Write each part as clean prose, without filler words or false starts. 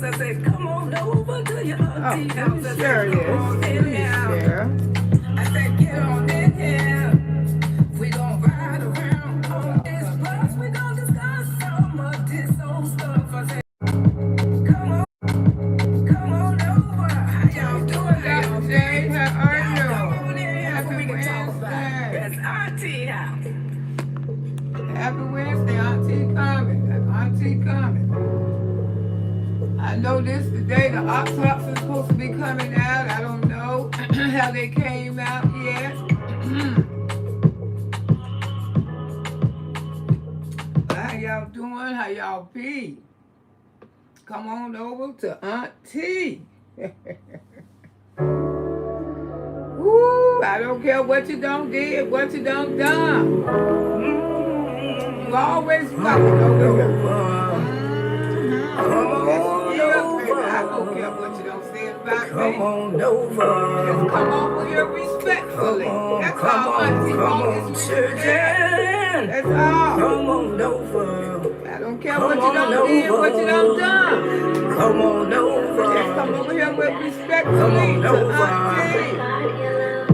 I said, come on over to your auntie house. I said, Share come this. on in here. Share. I said, get on in here. We gon' ride around on this bus. We gon' discuss some of this old stuff. I said, come on over. How y'all doing? How y'all doing? How are you? Y'all come on in here so we can talk about it. It's auntie house. Happy Wednesday, Auntie coming. Auntie coming. I know this today. The autopsy is supposed to be coming out. I don't know how they came out yet. But how y'all doing? How y'all be? Come on over to Auntie. Woo! I don't care what you done did, what you done done. You always welcome over here. I don't care what you don't say about me. Come on over. Just come over here respectfully. That's all Auntie wants is respect. That's all. Come on over. I don't care what you done did, what you done done. Come on over. Just come over here with respectfully to Auntie.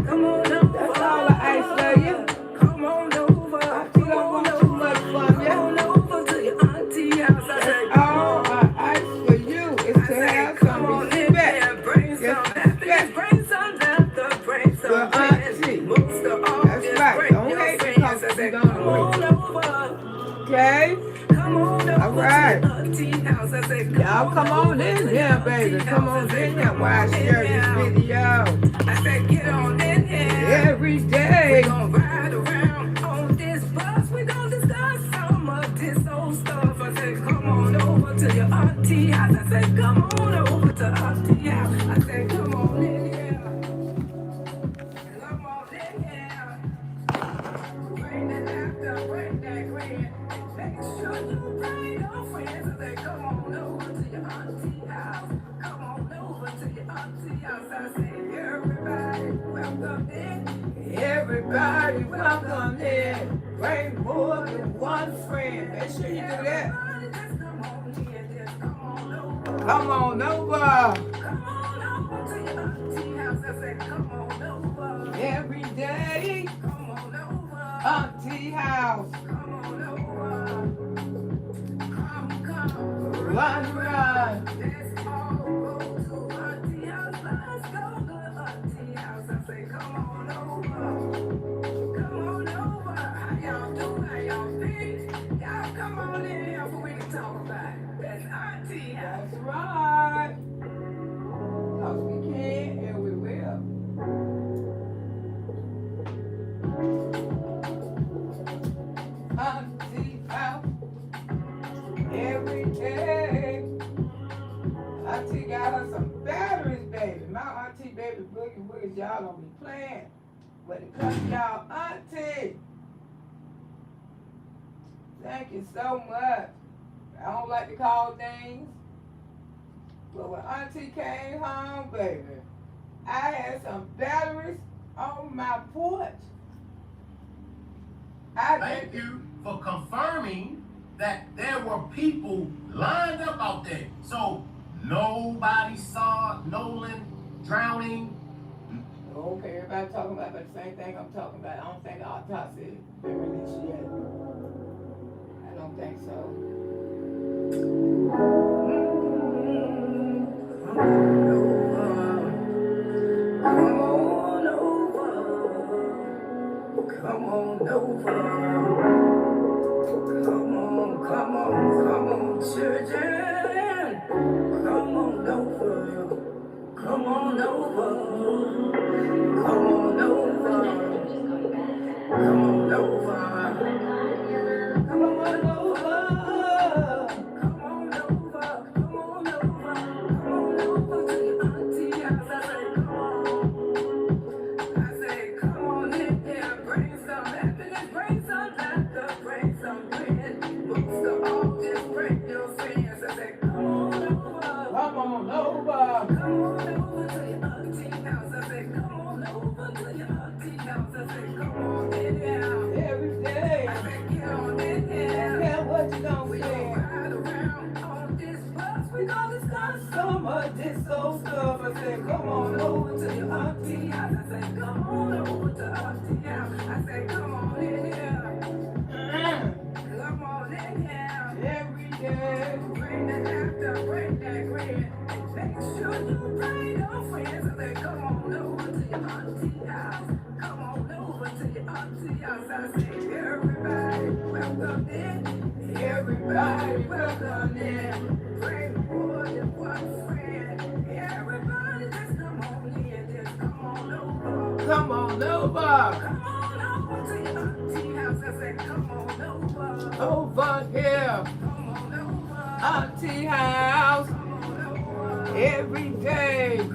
Come on over. That's all I ask for you. Come on over. Auntie don't want too much from you. Come on over to your auntie house. I said, All I ask for you is to have some respect. bring some happiness, bring some laughter, bring some auntie. Most of all, That's just right. bring Don't your hate friends. because I we said, don't come on over. Okay? Come on over All right. to your auntie house. I said, Y'all come on in here, baby. Come on in here while I share this video. I said, get on in here. Every day. We gon' ride around on this bus. We gon' discuss some of this old stuff. I said, come on over to your auntie house. I said, come on over to auntie house. I said, come on in here. Come on in here. Bring that laughter, bring that grin. Make sure you bring your friends. I said, come on over to your auntie house. Come on over to your auntie house. I said, everybody welcome in. Everybody welcome in. Bring more than one friend. Make sure you do that. Come on over. Every day. Auntie house. Run, run. Let's all go to auntie house. Let's go to auntie house. I say, come on over. Come on over. How y'all doing? How y'all feel? Y'all come on in here so we can talk about it. That's auntie house. That's right. Because we can and we will. Auntie house. Every day. Auntie got her some batteries, baby. My auntie, baby, boogie woogies, y'all don't be playing. When it comes to y'all auntie. Thank you so much. I don't like to call names. But when auntie came home, baby, I had some batteries on my porch. Thank you for confirming that there were people lined up out there. So nobody saw Nolan drowning. Okay, everybody talking about the same thing I'm talking about. I don't think the autopsy has been released yet. I don't think so. Come on over. Come on, children. Come on over. Come on over. Come on over. Come on over. Come on over. Come on over. Come on over. Come on over to your auntie house. I say, come on. I say, come on in here. Bring some happiness. Bring some laughter. Bring some win. Most of all, just bring your friends. I say, come on over. Come on over. Come on over to your auntie know it's got so much this old stuff. I said, come on over to your auntie house. I said, come on over to auntie house. I said, come on in here. Come on in here. Every day. Bring that laughter, bring that grin. Make sure you bring your friends. I said, come on over to your auntie house. Come on over to your auntie house. I said, everybody welcome in. Everybody welcome in. Bring more than one friend. Everybody just come on in. Just come on over. Come on over. Come on over to your auntie house. I said, come on over. Over here. Come on over. Auntie house. Come on over. Every day.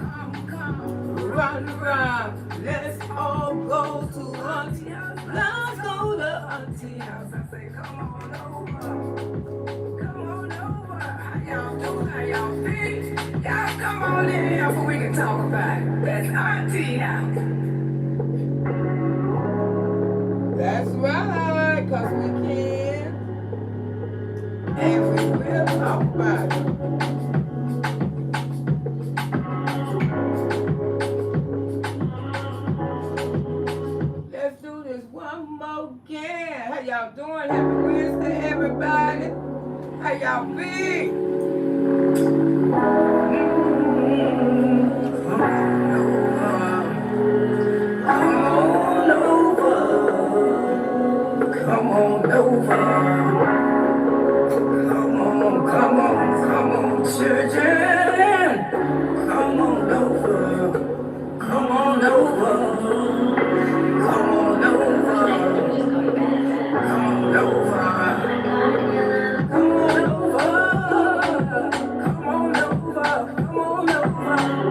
Come. Run around. Let's all go to auntie house. Let's go to auntie house. I say, come on over. Come on over. How y'all do? How y'all feel? Y'all come on in here so we can talk about it. That's auntie house. That's right, cause we can. And we will talk about it. Let's do this one more again. How y'all doing? Happy Wednesday, everybody. How y'all be? Come on over. Come on, children. Come on over. Come on over. Come on over. Come on over. Come on over. Come on over. Come on over.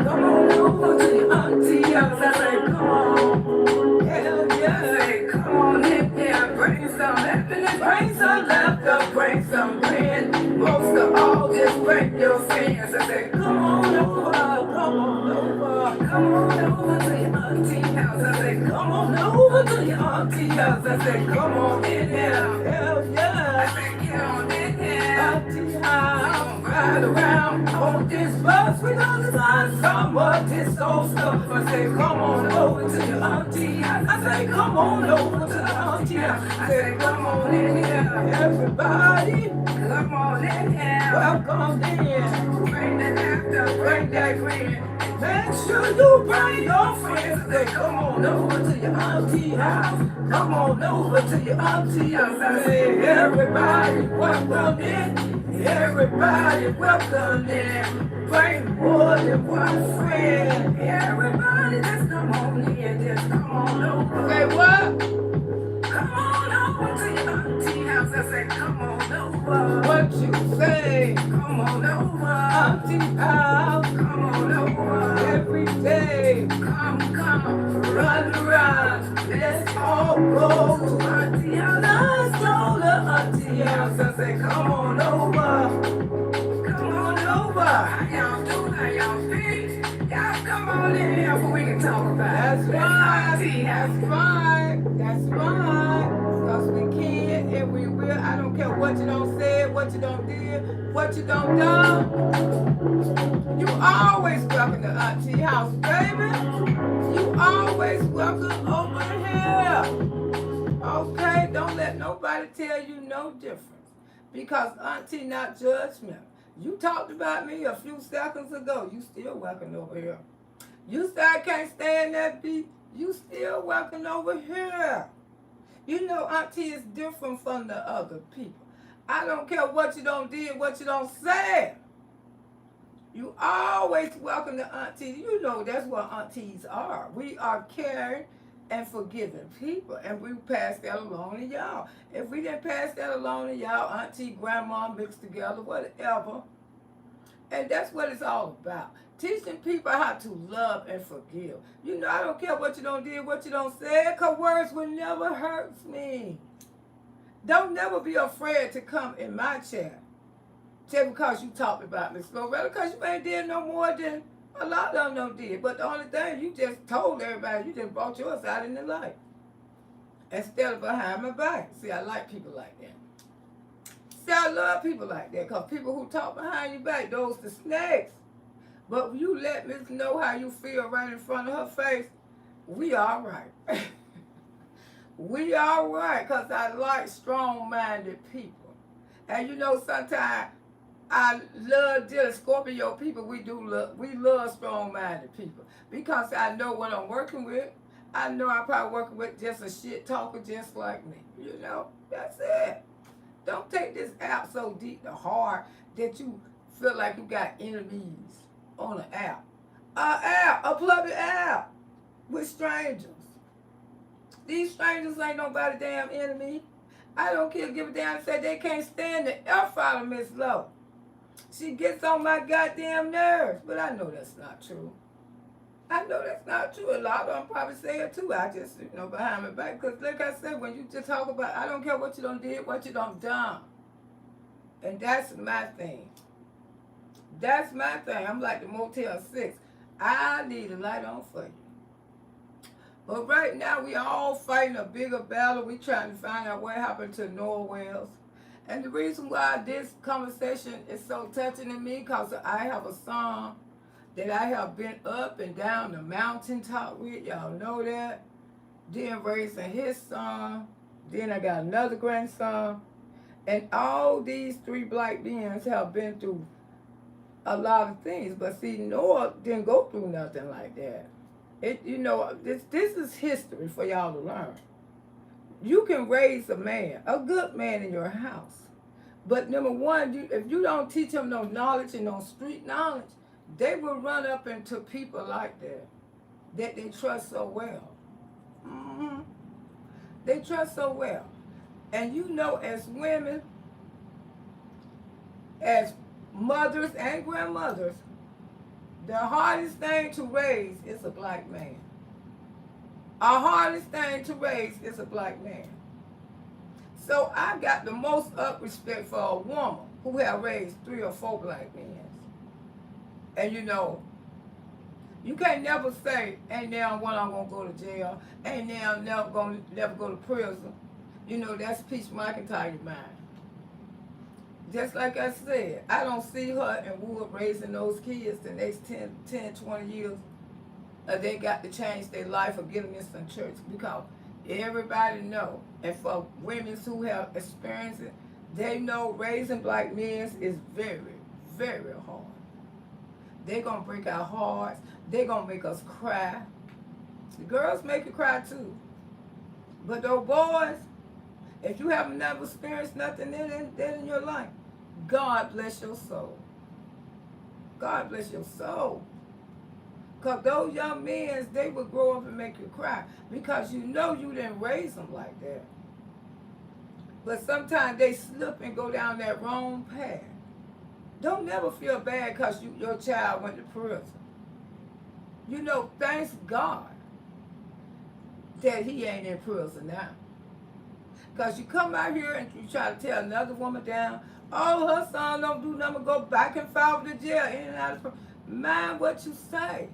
Come on over to your auntie house. I say, come on. Hell yeah. I say, come on in here. Bring some happiness. Bring some laughter. Bring some grin. Most of all, just bring your friends. I say, come on over. Come on over. Come on over to your auntie house. I say, come on over to your auntie house. I say, come on in here. Hell yeah. I say, get on in here. Auntie house. Ride around on this bus. We gonna find some of this old stuff. I say, come on over to your auntie house. I say, come on over to the auntie house. I say, come on in here. Everybody, come on in here. Welcome in. Bring that laughter, bring that grin. Make sure you bring your friends. I say, come on over to your auntie house. Come on over to your auntie house. I say, everybody, welcome in. Everybody, welcome in. Bring more than one friend. Everybody, just come on in. Just come on over. Say what? Come on over to your auntie house. I say, come on over. What you say? Come on over. Auntie house. Come on over. Every day. Come. Run around. Let's all go to auntie house. Let's go to auntie house. I say, come on over. Come on over. How y'all do? How y'all feel? Y'all come on in here so we can talk about it. That's right. That's right. That's right. Because we can and we will. I don't care what you don't say, what you don't did, what you don't done. You always welcome to auntie house, baby. You always welcome over here. Okay? Don't let nobody tell you no different. Because auntie not judgmental. You talked about me a few seconds ago. You still welcome over here. You say I can't stand that beat. You still welcome over here. You know, auntie is different from the other people. I don't care what you don't did, what you don't say. You always welcome to auntie. You know that's what aunties are. We are caring and forgiving people, and we pass that along to y'all. If we didn't pass that along to y'all, auntie, grandma mixed together, whatever. And that's what it's all about. Teaching people how to love and forgive. You know, I don't care what you don't did, what you don't say, because words will never hurt me. Don't never be afraid to come in my chair just because you talked about Msqueenloretta, because you ain't did no more than a lot of them don't did. But the only thing, you just told everybody, you just brought yours out in the light. Instead of behind my back. See, I like people like that. See, I love people like that, because people who talk behind your back, those the snakes. But when you let Miss know how you feel right in front of her face, we all right. We all right, because I like strong-minded people. And you know, sometimes I love dealing Scorpio people. We love strong-minded people, because I know what I'm working with. I know I'm probably working with just a shit talker just like me. You know, that's it. Don't take this app so deep to heart that you feel like you got enemies on an app. A public app with strangers. These strangers ain't nobody damn enemy. I don't care, give a damn, say they can't stand the F out of Miss Lowe. She gets on my goddamn nerves, but I know that's not true. I know that's not true. A lot of them probably say it too. I just, behind my back. Because like I said, when you just talk about, I don't care what you done did, what you done done. And that's my thing. That's my thing. I'm like the Motel 6. I need a light on for you. But right now, we all fighting a bigger battle. We trying to find out what happened to Norwells. And the reason why this conversation is so touching to me, because I have a son that I have been up and down the mountaintop with. Y'all know that. Then raising his son. Then I got another grandson. And all these three black beings have been through a lot of things. But see, Noah didn't go through nothing like that. This is history for y'all to learn. You can raise a man, a good man in your house. But number one, if you don't teach them no knowledge and no street knowledge, they will run up into people like that they trust so well. Mm-hmm. They trust so well. And as women, as mothers and grandmothers, the hardest thing to raise is a black man. Our hardest thing to raise is a black man. So I got the most up respect for a woman who have raised 3 or 4 black men. And you can't never say, ain't now one I'm gonna go to jail, ain't now never go to prison. That's Peach McIntyre's mind. Just like I said, I don't see her and Wood raising those kids the next 10, 20 years. They got to change their life or get them in some church, because everybody know, and for women who have experienced it, they know raising black men is very, very hard. They're going to break our hearts. They're going to make us cry. The girls make you cry too. But those boys, if you haven't never experienced nothing in your life, God bless your soul. God bless your soul. Because those young men, they will grow up and make you cry, because you didn't raise them like that. But sometimes they slip and go down that wrong path. Don't never feel bad because your child went to prison. Thanks God that he ain't in prison now. Because you come out here and you try to tell another woman down, oh, her son don't do nothing, go back and forth to jail, in and out of prison. Mind what you say.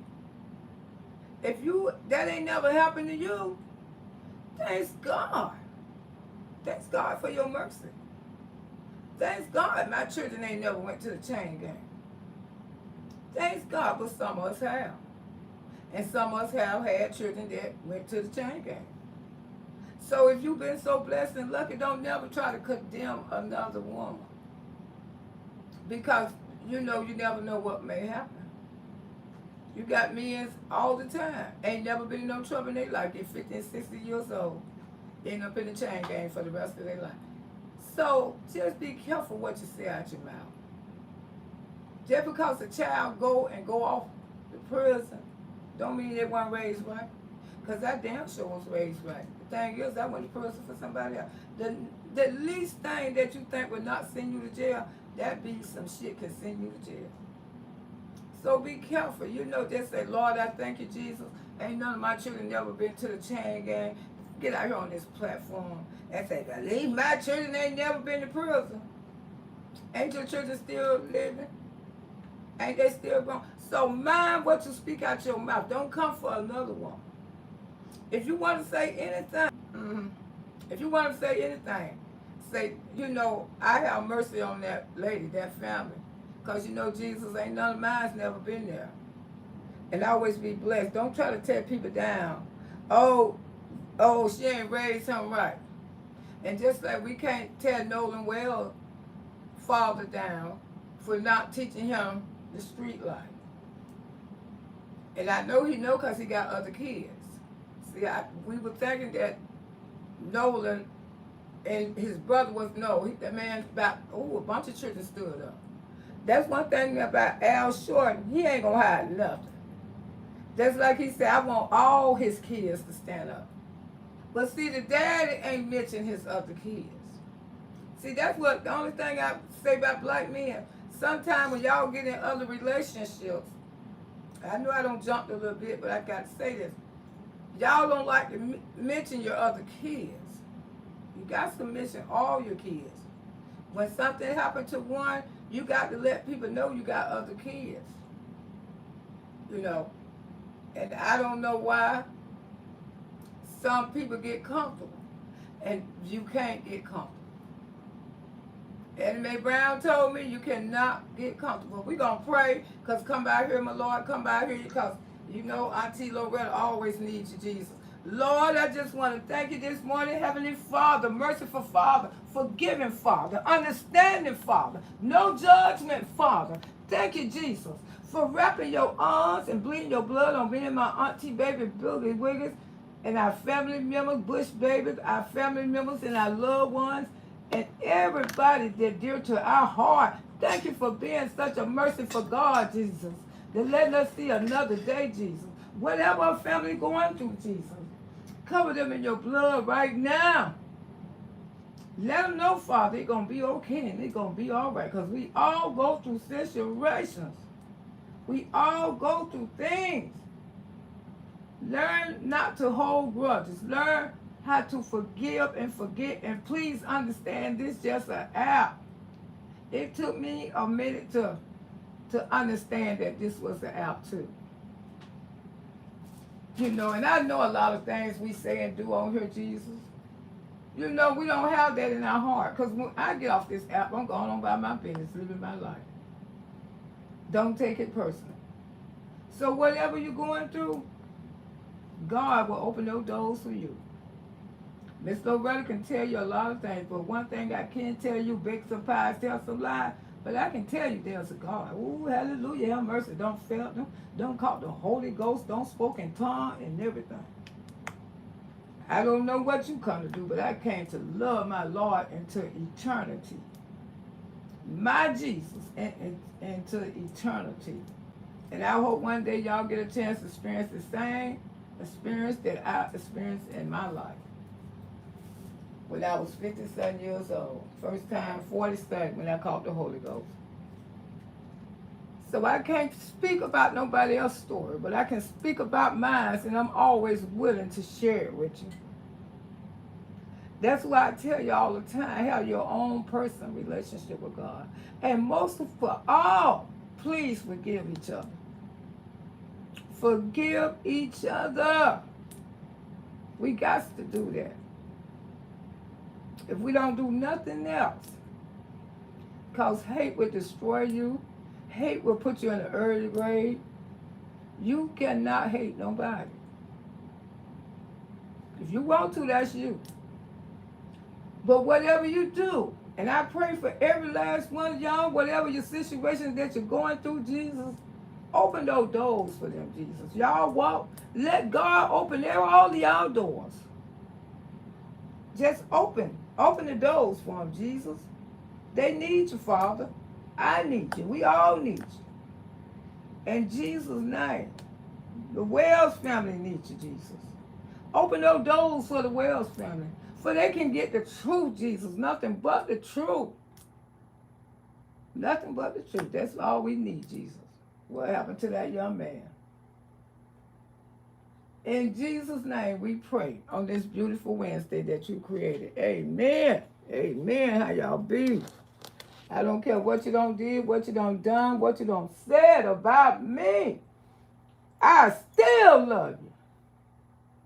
If that ain't never happened to you, thanks God. Thanks God for your mercy. Thanks God my children ain't never went to the chain gang. Thanks God, but some of us have. And some of us have had children that went to the chain gang. So if you've been so blessed and lucky, don't never try to condemn another woman. Because you never know what may happen. You got men all the time. Ain't never been in no trouble in their life. They're 50 and 60 years old. End up in the chain gang for the rest of their life. So just be careful what you say out your mouth. Just because a child go off to prison, don't mean they weren't raised right. Because I damn sure was raised right. The thing is, I went to prison for somebody else. The least thing that you think would not send you to jail, that be some shit can send you to jail. So be careful. Just say, Lord, I thank you, Jesus. Ain't none of my children never been to the chain gang. Get out here on this platform and say, believe my children ain't never been to prison. Ain't your children still living? Ain't they still grown? So mind what you speak out your mouth. Don't come for another one. If you want to say anything, say, you know, I have mercy on that lady, that family. Because, you know, Jesus ain't none of mine's never been there. And always be blessed. Don't try to tear people down. Oh, she ain't raised him right. And just like we can't tear Nolan Well father down for not teaching him the street life. And I know he know because he got other kids. See, we were thinking that Nolan and his brother was, that man about, a bunch of children stood up. That's one thing about Al Shorten, he ain't gonna hide nothing. Just like he said, I want all his kids to stand up. But see, the daddy ain't mentioned his other kids. See, that's what, the only thing I say about black men, sometimes when y'all get in other relationships, I know I don't jump a little bit, but I got to say this. Y'all don't like to mention your other kids. You got to mention all your kids. When something happened to one, you got to let people know you got other kids. You know, and I don't know why some people get comfortable and you can't get comfortable. Annie Mae Brown told me you cannot get comfortable. We're going to pray, because come by here, my Lord, come by here, because you know Auntie Loretta always needs you, Jesus. Lord, I just want to thank you this morning, Heavenly Father, merciful Father, forgiving Father, understanding Father, no judgment Father. Thank you, Jesus, for wrapping your arms and bleeding your blood on me and my auntie baby Billy Wiggins and our family members, Bush babies, our family members and our loved ones, and everybody that dear to our heart. Thank you for being such a merciful God, Jesus, that letting us see another day, Jesus. Whatever our family going through, Jesus, cover them in your blood right now. Let them know, Father, it's going to be okay and it's going to be all right, because we all go through situations. We all go through things. Learn not to hold grudges. Learn how to forgive and forget. And please understand, this is just an app. It took me a minute to understand that this was an app too. You know, and I know a lot of things we say and do on here, Jesus. You know, we don't have that in our heart. Because when I get off this app, I'm going on about my business, living my life. Don't take it personal. So whatever you're going through, God will open those doors for you. Miss Loretta can tell you a lot of things, but one thing I can't tell you, bake some pies, tell some lies, but I can tell you there's a God. Ooh, hallelujah, have mercy. Don't fail them. Don't call the Holy Ghost. Don't speak in tongue and everything. I don't know what you come to do, but I came to love my Lord into eternity. My Jesus into eternity. And I hope one day y'all get a chance to experience the same experience that I experienced in my life. When I was 57 years old. First time, 42nd, when I caught the Holy Ghost. So I can't speak about nobody else's story, but I can speak about mine, and I'm always willing to share it with you. That's why I tell you all the time, have your own personal relationship with God. And most of all, please forgive each other. Forgive each other. We got to do that. If we don't do nothing else, because hate will destroy you. Hate will put you in the early grave. You cannot hate nobody. If you want to, that's you. But whatever you do, and I pray for every last one of y'all, whatever your situation that you're going through, Jesus, open those doors for them, Jesus. Y'all walk, let God open all of y'all doors. Just open the doors for them, Jesus. They need you, Father. I need you. We all need you. In Jesus' name. The Wells family needs you, Jesus. Open those doors for the Wells family, for they can get the truth, Jesus. Nothing but the truth. Nothing but the truth. That's all we need, Jesus. What happened to that young man? In Jesus' name we pray on this beautiful Wednesday that you created. Amen. Amen. How y'all be? I don't care what you done did, what you done done, what you done said about me. I still love you.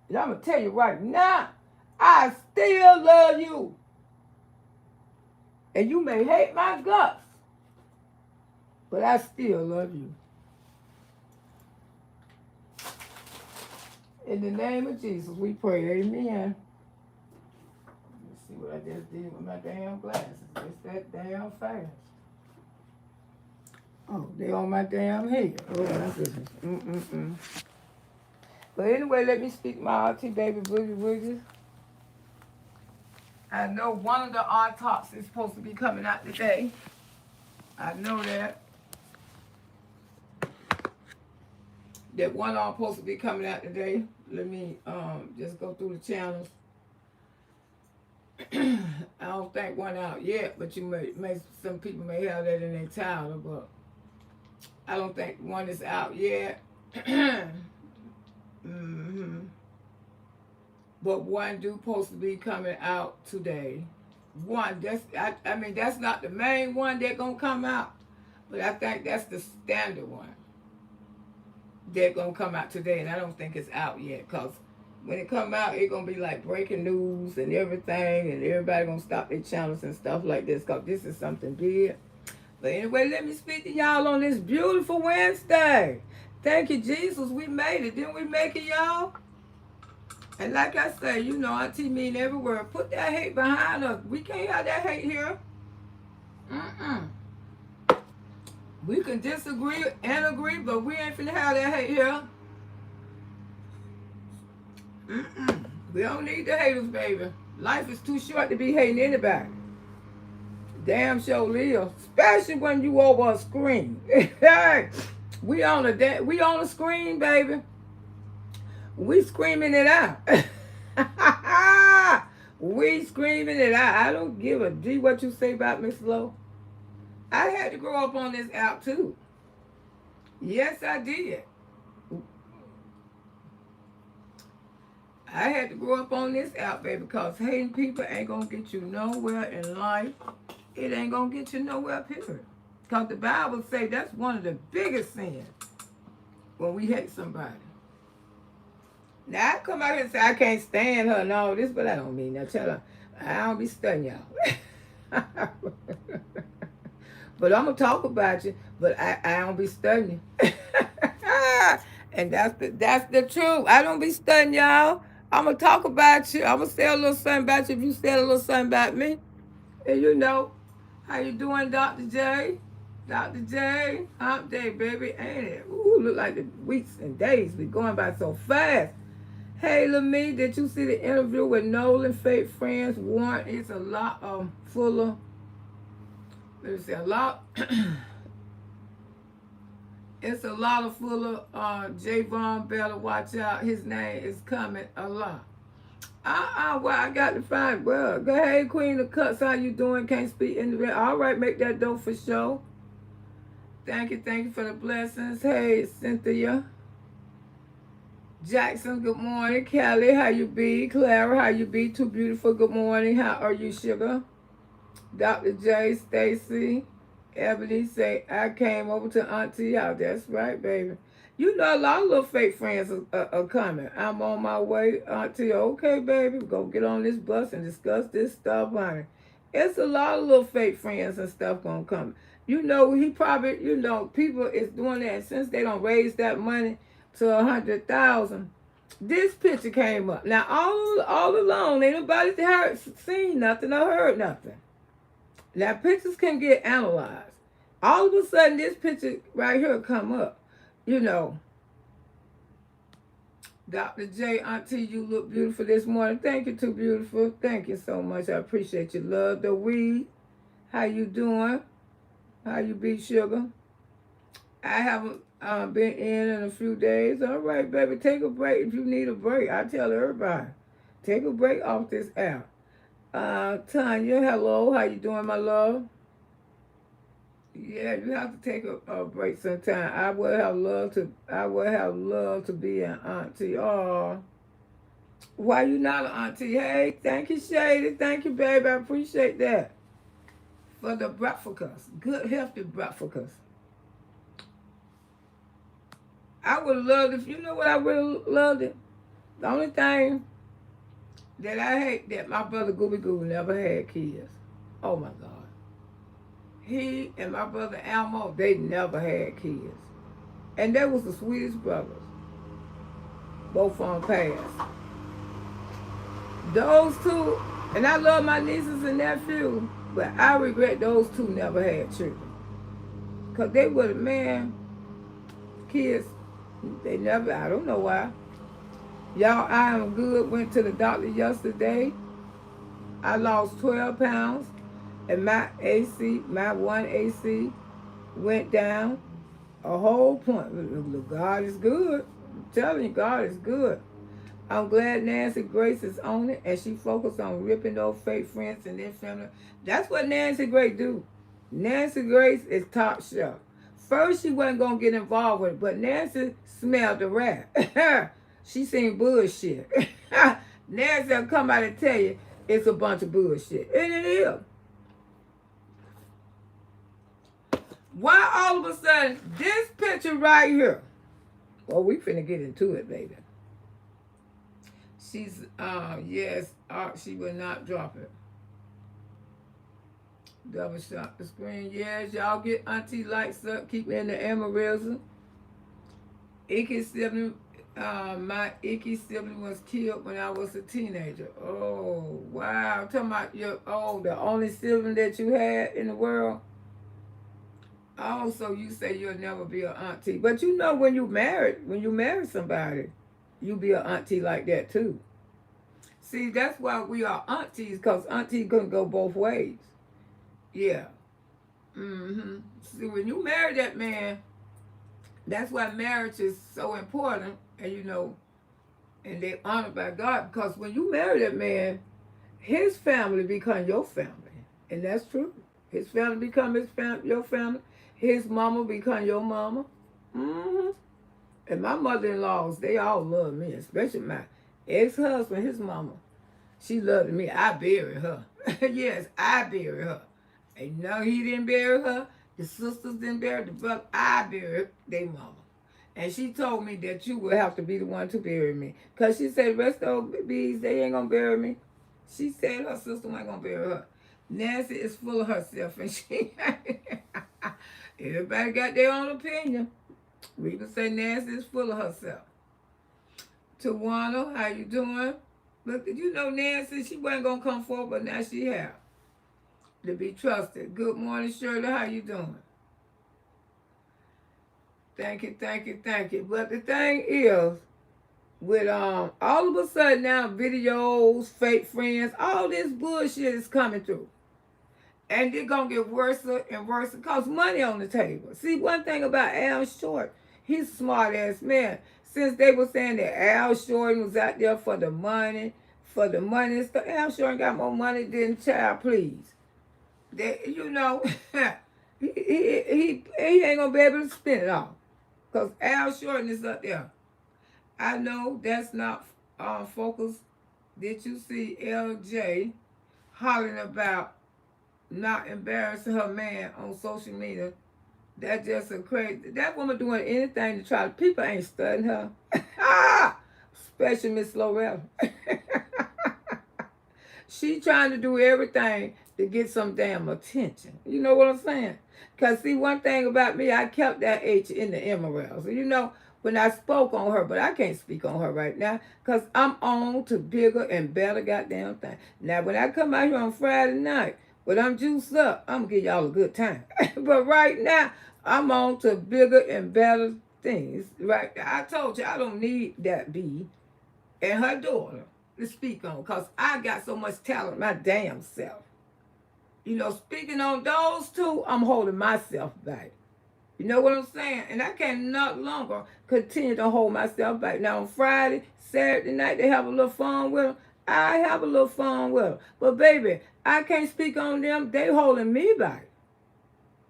And I'm going to tell you right now, I still love you. And you may hate my guts, but I still love you. In the name of Jesus, we pray. Amen. Let's see what I just did with my damn glasses. It's that damn fast. Oh, they on my damn head. Oh, my goodness. But anyway, let me speak my auntie, baby Boogie Woogie. I know one of the autops is supposed to be coming out today. I know that. That one are supposed to be coming out today. Let me just go through the channels. I don't think one out yet, but you may some people may have that in their title, but I don't think one is out yet. But one do supposed to be coming out today. One, I mean that's not the main one that gonna come out, but I think that's the standard one. They're gonna come out today, and I don't think it's out yet, cause when it come out, it's gonna be like breaking news and everything, and everybody gonna stop their channels and stuff like this, cause this is something big. But anyway, let me speak to y'all on this beautiful Wednesday. Thank you, Jesus. We made it. Didn't we make it, y'all? And like I say, you know, Auntie mean every word. Put that hate behind us. We can't have that hate here. We can disagree and agree, but we ain't finna have that hate here. We don't need the haters, baby. Life is too short to be hating anybody. Damn sure live. Especially when you over a screen. we on a screen, baby. We screaming it out. We screaming it out. I don't give a D what you say about Miss Lowe. I had to grow up on this app too. Yes, I did. I had to grow up on this app, baby, because hating people ain't gonna get you nowhere in life. It ain't gonna get you nowhere, period. Because the Bible say that's one of the biggest sins when we hate somebody. Now I come out here and say I can't stand her and all this, but I don't mean that. Tell her I don't be studying y'all. But I'm gonna talk about you, but I don't be studying you. And that's the truth. I don't be studying y'all. I'm gonna talk about you. I'm gonna say a little something about you if you say a little something about me. And you know, how you doing, Dr. J? Dr. J, hump day, baby, ain't it? Ooh, look like the weeks and days be going by so fast. Hey, LaMie, did you see the interview with Nolan, Fake Friends? Warren, it's a lot full of, let me see, a lot. It's a lot of full of Javon, better watch out. His name is coming a lot. Well, I got to find, well, go ahead, Queen of Cuts, how you doing? Can't speak in the all right, make that dough for sure. Thank you for the blessings. Hey, Cynthia. Jackson, good morning. Kelly, how you be? Clara, how you be? Too beautiful, good morning. How are you, sugar? Dr. J, Stacy, Ebony say, I came over to Auntie house. That's right, baby. You know a lot of little fake friends are coming. I'm on my way, Auntie. Okay, baby, go get on this bus and discuss this stuff, honey. It's a lot of little fake friends and stuff gonna come. You know, he probably, you know, people is doing that. And since they don't raise that money to 100,000, this picture came up. Now, all along, ain't nobody seen nothing or heard nothing. Now, pictures can get analyzed. All of a sudden, this picture right here come up. You know, Dr. J, Auntie, you look beautiful this morning. Thank you, too beautiful. Thank you so much. I appreciate you. Love the weed. How you doing? How you be, sugar? I haven't been in a few days. All right, baby, take a break if you need a break. I tell everybody, take a break off this app. Tanya, hello. How you doing, my love? Yeah, you have to take a break sometime. I would have loved to be an auntie. Oh, why you not an auntie? Hey, thank you, Shady. Thank you, baby. I appreciate that. For the breakfast, good healthy breakfast. I would have loved if you know what I would have loved it. The only thing that I hate that my brother Gooby Goo never had kids. Oh my God. He and my brother Elmo, they never had kids. And they was the sweetest brothers. Both on passed. Those two, and I love my nieces and nephews, but I regret those two never had children. Because they were the man, kids, they never, I don't know why. Y'all, I am good. Went to the doctor yesterday. I lost 12 pounds. And my AC, my one AC went down a whole point. God is good. I'm telling you, God is good. I'm glad Nancy Grace is on it, and she focused on ripping those fake friends and their family. That's what Nancy Grace do. Nancy Grace is top shelf. First, she wasn't going to get involved with it, but Nancy smelled the rat. She seen bullshit. Nancy will come out and tell you it's a bunch of bullshit. And it is. Why all of a sudden, this picture right here? Well, we finna get into it, baby. She's, yes, she will not drop it. Double shot the screen. Yes, y'all get Auntie lights up. Keep in the aneurysm. Icky sibling, my Icky sibling was killed when I was a teenager. Oh, wow. I'm talking about the only sibling that you had in the world. Oh, so you say you'll never be an auntie. But you know when you marry somebody, you be an auntie like that too. See, that's why we are aunties, because auntie couldn't go both ways. Yeah. See, when you marry that man, that's why marriage is so important, and and they honored by God, because when you marry that man, his family become your family. And that's true. His family become your family. His mama become your mama. And my mother-in-laws, they all love me, especially my ex-husband, his mama. She loved me. I buried her. Yes, I buried her. And no, he didn't bury her. The sisters didn't bury the brother. I buried their mama. And she told me that you would have to be the one to bury me. Because she said, the rest of those bees, they ain't going to bury me. She said her sister ain't going to bury her. Nancy is full of herself, and she... Everybody got their own opinion. We can say Nancy is full of herself. Tawana, how you doing? Look, Nancy, she wasn't going to come forward, but now she have. To be trusted. Good morning, Shirley. How you doing? Thank you. But the thing is, with all of a sudden now, videos, fake friends, all this bullshit is coming through. And they're going to get worse and worse because money on the table. See, one thing about Al Short, he's a smart-ass man. Since they were saying that Al Short was out there for the money and stuff, Al Short got more money than Child Please. That, he ain't going to be able to spend it all. Because Al Short is up there. I know that's not focused. Did you see LJ hollering about not embarrassing her man on social media? That's just a crazy. That woman doing anything to try. People ain't studying her. Especially Miss Loretta. She trying to do everything to get some damn attention. You know what I'm saying? Because see, one thing about me, I kept that H in the emeralds. When I spoke on her, but I can't speak on her right now because I'm on to bigger and better goddamn thing. Now, when I come out here on Friday night, when I'm juiced up, I'm going to give y'all a good time. But right now, I'm on to bigger and better things. Right? I told you I don't need that B and her daughter to speak on because I got so much talent my damn self. Speaking on those two, I'm holding myself back. You know what I'm saying? And I can no longer continue to hold myself back. Now, on Friday, Saturday night, they have a little fun with them. I have a little fun with them. But, baby, I can't speak on them. They holding me back.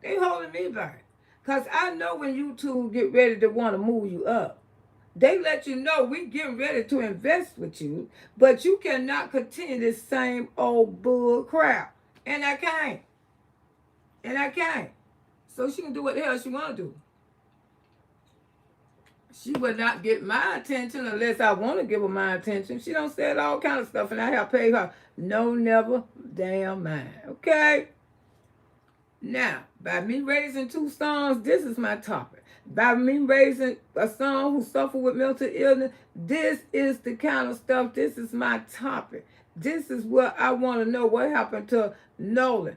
Because I know when you two get ready to want to move you up, they let you know we getting ready to invest with you, but you cannot continue this same old bull crap. And I can't. So she can do what the hell she want to do. She would not get my attention unless I want to give her my attention. She don't say all kind of stuff, and I have paid her no, never, damn mind. Okay? Now, by me raising 2 sons, this is my topic. By me raising a son who suffered with mental illness, this is the kind of stuff, this is my topic. This is what I want to know what happened to Nolan.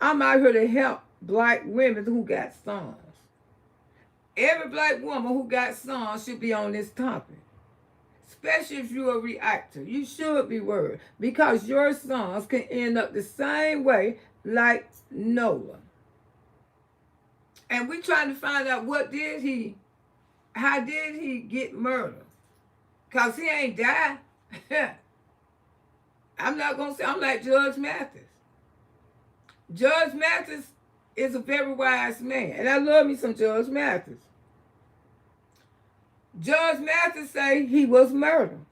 I'm out here to help black women who got sons. Every black woman who got sons should be on this topic. Especially if you're a reactor. You should be worried. Because your sons can end up the same way like Nolan. And we trying to find out how did he get murdered? Because he ain't died. I'm not going to say, I'm like Judge Mathis. Judge Mathis is a very wise man. And I love me some Judge Mathis. Judge Mathis say he was murdered.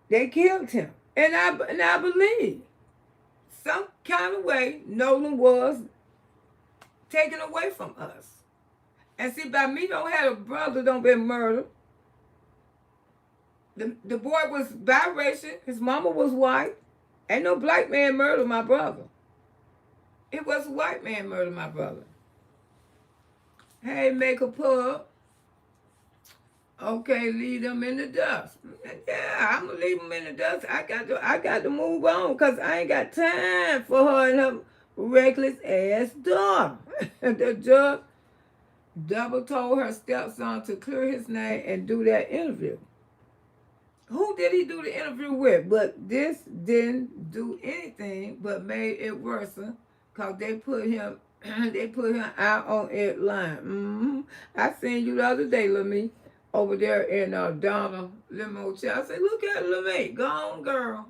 They killed him. And I believe some kind of way Nolan was taken away from us. And see, by me don't have a brother don't been murdered. The boy was biracial. His mama was white. Ain't no black man murdered my brother. It was a white man murdered my brother. Hey, make a pub. Okay, leave them in the dust. Yeah, I'm gonna leave them in the dust. I got to move on because I ain't got time for her and her reckless ass daughter. The judge double told her stepson to clear his name and do that interview. Who did he do the interview with? But this didn't do anything but made it worse because they put him out on it line. I seen you the other day, Lamie, over there in Donna limo chair. I said, look at Lamie. Go on, girl.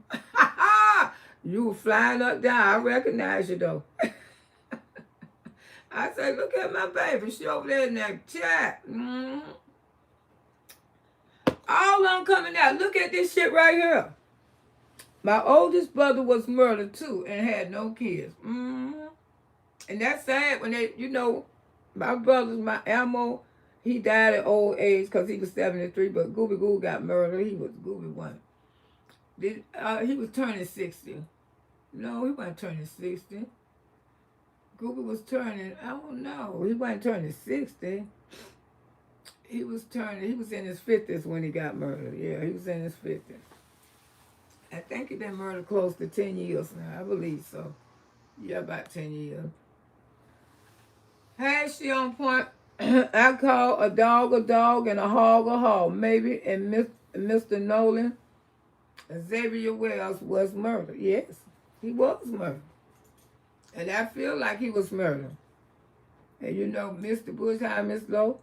You were flying up down. I recognize you, though. I said, look at my baby. She over there in that chat. All of them coming out. Look at this shit right here. My oldest brother was murdered, too, and had no kids. And that's sad when they, my brother's, my Elmo, he died at old age because he was 73, but Gooby Goo got murdered. He was Gooby 1. He was turning 60. No, he wasn't turning 60. Gooby was turning, I don't know. He wasn't turning 60. He was in his 50s when he got murdered. Yeah, he was in his 50s. I think he been murdered close to 10 years now. I believe so. Yeah, about 10 years. Hey, she on point. I call a dog and a hog. Maybe, and Mr. Nolan, Xavier Wells was murdered. Yes, he was murdered. And I feel like he was murdered. And Mr. Bush, hi, Miss Lowe.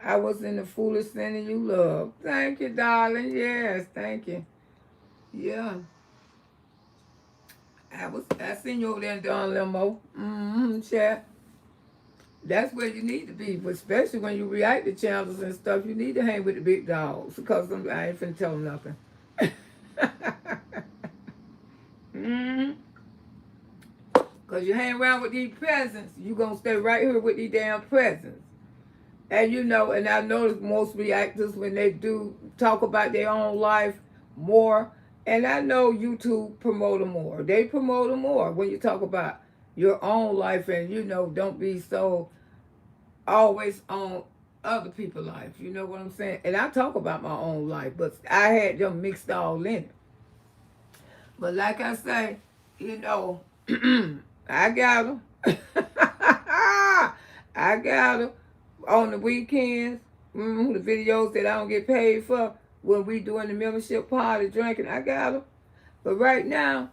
I was in the foolish sin you love. Thank you, darling. Yes, thank you. Yeah. I seen you over there in Don Limo. Chat. That's where you need to be, but especially when you react to channels and stuff, you need to hang with the big dogs because I ain't finna tell them nothing. Because you hang around with these presents, you going to stay right here with these damn presents. And and I notice most reactors, when they do talk about their own life more, and I know YouTube promote them more. They promote them more when you talk about your own life and, don't be so always on other people's life. You know what I'm saying? And I talk about my own life, but I had them mixed all in it. But like I say, I got them. I got them on the weekends. The videos that I don't get paid for when we doing the membership party drinking, I got them. But right now,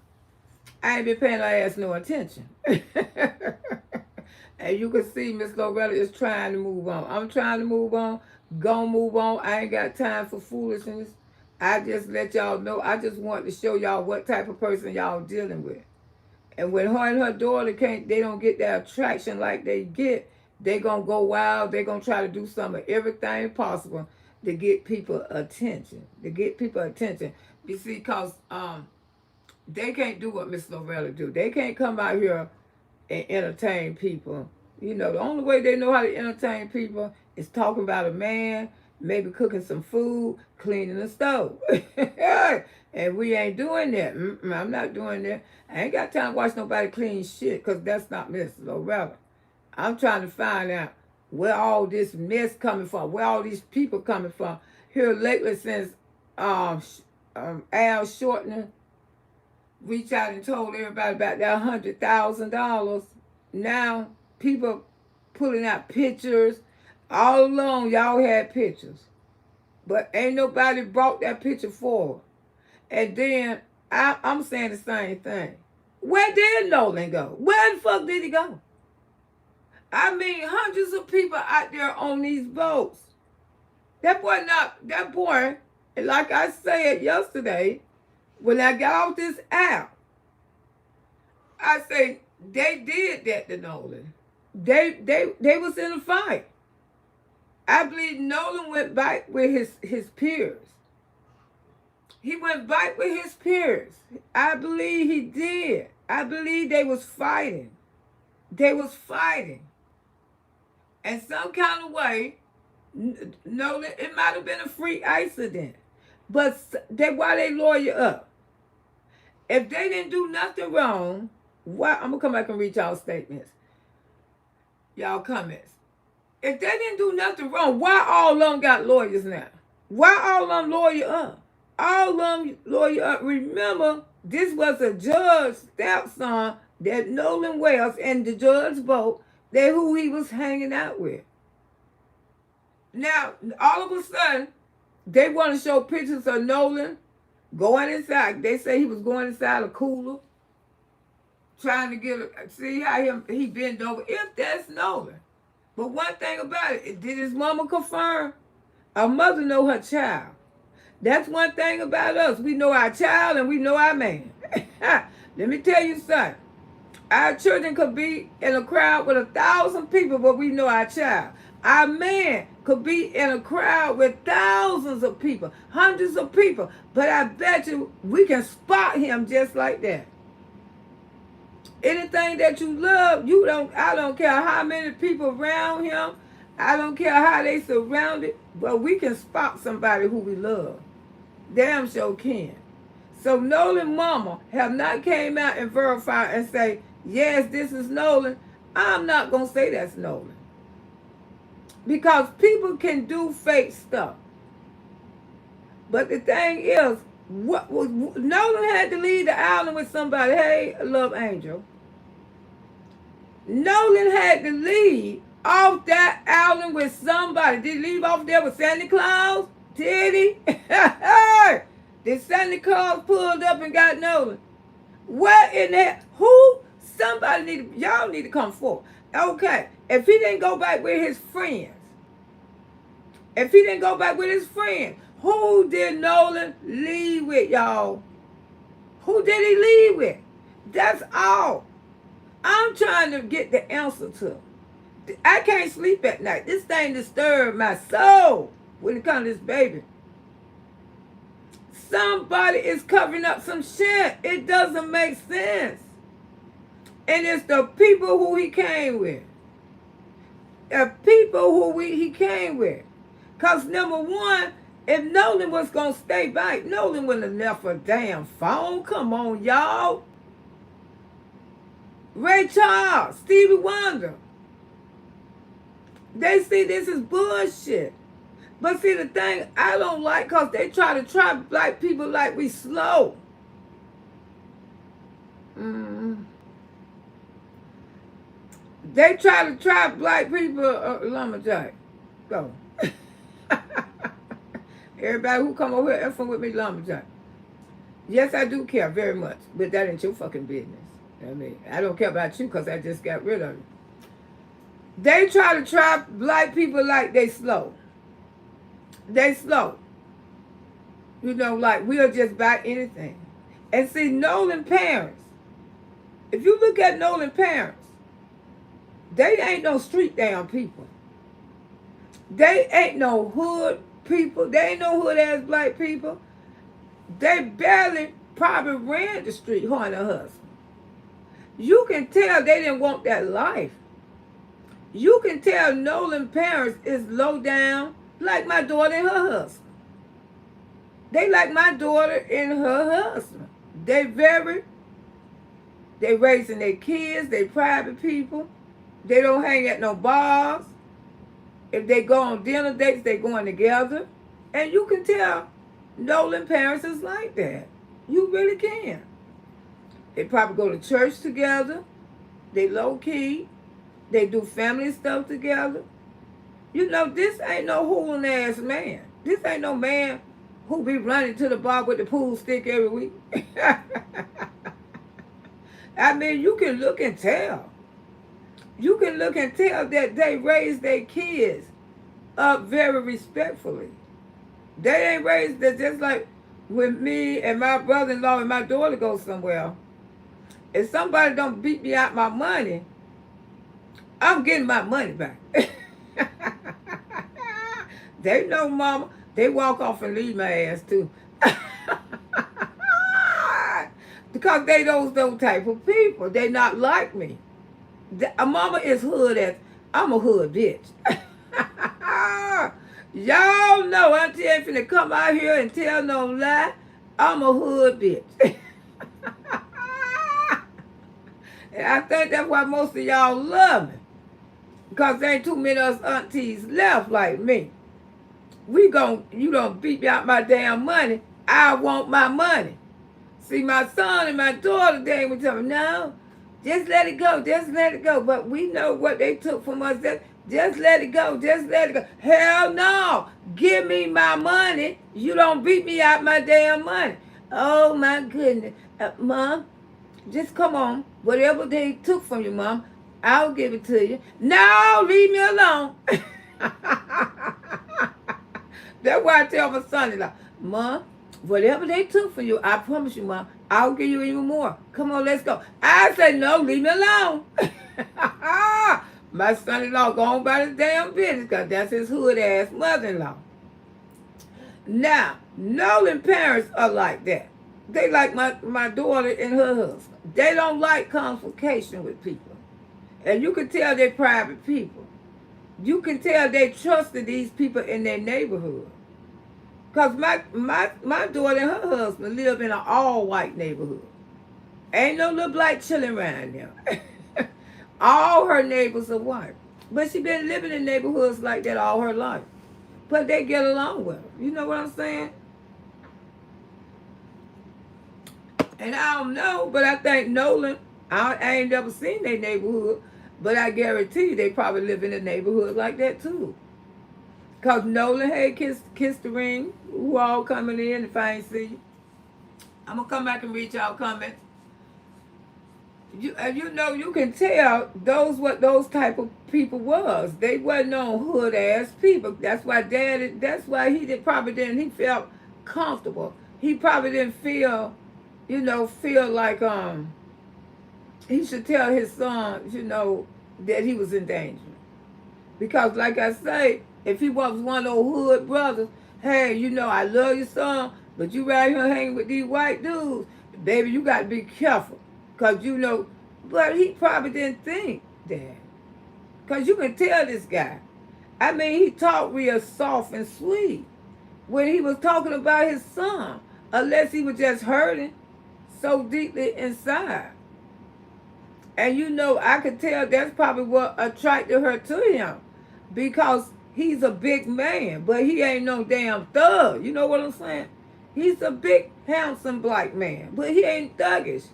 I ain't been paying her ass no attention. And you can see Miss Loretta is trying to move on. I'm trying to move on. Gonna move on. I ain't got time for foolishness. I just let y'all know. I just want to show y'all what type of person y'all dealing with. And when her and her daughter they don't get that attraction like they get, they gonna go wild. They gonna try to do some of everything possible to get people attention. You see, because they can't do what Miss Loretta do. They can't come out here and entertain people. The only way they know how to entertain people is talking about a man maybe cooking some food, cleaning the stove. And we ain't doing that. I'm not doing that. I ain't got time to watch nobody clean shit, because that's not Miss Loretta. I'm trying to find out where all this mess coming from, where all these people coming from. Here lately, since Al Shortner reached out and told everybody about that $100,000. Now people pulling out pictures. All along, y'all had pictures, but ain't nobody brought that picture forward. And then I'm saying the same thing. Where did Nolan go? Where the fuck did he go? I mean, hundreds of people out there on these boats. That boy, like I said yesterday, when I got off this app, I say they did that to Nolan. They was in a fight. I believe Nolan went back with his peers. He went back with his peers. I believe he did. I believe they was fighting. They was fighting. And some kind of way, Nolan, it might have been a freak accident. But why they lawyer up? If they didn't do nothing wrong, why? I'm going to come back and read y'all statements. Y'all comments. If they didn't do nothing wrong, why all of them got lawyers now? Why all of them lawyer up? All of them lawyer up. Remember, this was a judge stepson that Nolan Wells and the judge both, that who he was hanging out with. Now, all of a sudden, they want to show pictures of Nolan going inside. They say he was going inside a cooler, trying to see how he bent over. If that's Nolan. But one thing about it, did his mama confirm? A mother know her child. That's one thing about us. We know our child and we know our man. Let me tell you something. Our children could be in a crowd with 1,000 people, but we know our child. Our man could be in a crowd with thousands of people, hundreds of people, but I bet you we can spot him just like that. Anything that you love, I don't care how many people around him, I don't care how they surrounded, but we can spot somebody who we love. Damn sure can. So Nolan mama have not came out and verified and say, yes, this is Nolan. I'm not going to say that's Nolan. Because people can do fake stuff. But the thing is, Nolan had to leave the island with somebody. Hey, love Angel. Nolan had to leave off that island with somebody. Did he leave off there with Santa Claus? Did he? Did Santa Claus pulled up and got Nolan? What in that? Who? Somebody y'all need to come forward. Okay, if he didn't go back with his friends, who did Nolan leave with, y'all? Who did he leave with? That's all. I'm trying to get the answer to. I can't sleep at night. This thing disturbed my soul when it comes to this baby. Somebody is covering up some shit. It doesn't make sense. And it's the people who he came with. The people who he came with. Because number one, if Nolan was going to stay back, Nolan wouldn't have left a damn phone. Come on, y'all. Ray Charles, Stevie Wonder. They see this is bullshit. But see, the thing I don't like, because they try to trap black people like we slow. They try to trap black people, lumberjack. Go. Everybody who come over here effing with me, lumberjack. Yes, I do care very much, but that ain't your fucking business. I mean, I don't care about you because I just got rid of you. They try to trap black people like they slow. They slow. You know, like we'll just buy anything. And see, Nolan parents, if you look at Nolan parents, they ain't no street down people. They ain't no hood people. They ain't no hood ass black people. They barely probably ran the street, her and her husband. You can tell they didn't want that life. You can tell Nolan parents is low down. like my daughter and her husband. They like my daughter and her husband. They raising their kids, they private people. They don't hang at no bars. If they go on dinner dates, they going together. And you can tell Nolan parents is like that. You really can. They probably go to church together. They low key. They do family stuff together. You know, this ain't no hooling ass man. This ain't no man who be running to the bar with the pool stick every week. I mean, you can look and tell. You can look and tell that they raise their kids up very respectfully. They ain't raised that just like when me and my brother-in-law and my daughter go somewhere. If somebody don't beat me out my money, I'm getting my money back. They know, mama. They walk off and leave my ass too. Because they those type of people. They not like me. A mama is hood as I'm a hood bitch. Y'all know Auntie ain't finna come out here and tell no lie. I'm a hood bitch. And I think that's why most of y'all love me. Because there ain't too many of us aunties left like me. You don't beat me out my damn money. I want my money. See, my son and my daughter, they would tell me, no, just let it go, just let it go. But we know what they took from us. Just let it go, just let it go. Hell no. Give me my money. You don't beat me out my damn money. Oh, my goodness. Mom, just come on. Whatever they took from you, Mom, I'll give it to you. No, leave me alone. That's why I tell my son-in-law, Mom, whatever they took from you, I promise you, Mom, I'll give you even more. Come on, let's go. I say, no, leave me alone. My son-in-law going by his damn business because that's his hood-ass mother-in-law. Now, Nolan parents are like that. They like my daughter and her husband. They don't like confrontation with people. And you can tell they're private people. You can tell they trusted these people in their neighborhood. Because my daughter and her husband live in an all-white neighborhood. Ain't no little black chilling around there. All her neighbors are white. But she been living in neighborhoods like that all her life. But they get along well. You know what I'm saying? And I don't know, but I think Nolan, I ain't never seen their neighborhood, but I guarantee you they probably live in a neighborhood like that too. Because Nolan, hey, kiss the ring. Who all coming in if I ain't see you? I'm going to come back and read y'all comments. You know, you can tell what those type of people was. They wasn't on hood ass people. That's why he felt comfortable. He probably didn't feel like he should tell his son, that he was in danger. Because like I say, if he was one of those hood brothers, hey, I love your son, but you right here hanging with these white dudes, baby, you got to be careful. Because, but he probably didn't think that. Because you can tell this guy. I mean, he talked real soft and sweet when he was talking about his son, unless he was just hurting so deeply inside. And I could tell that's probably what attracted her to him, because he's a big man, but he ain't no damn thug. You know what I'm saying? He's a big, handsome black man, but he ain't thuggish.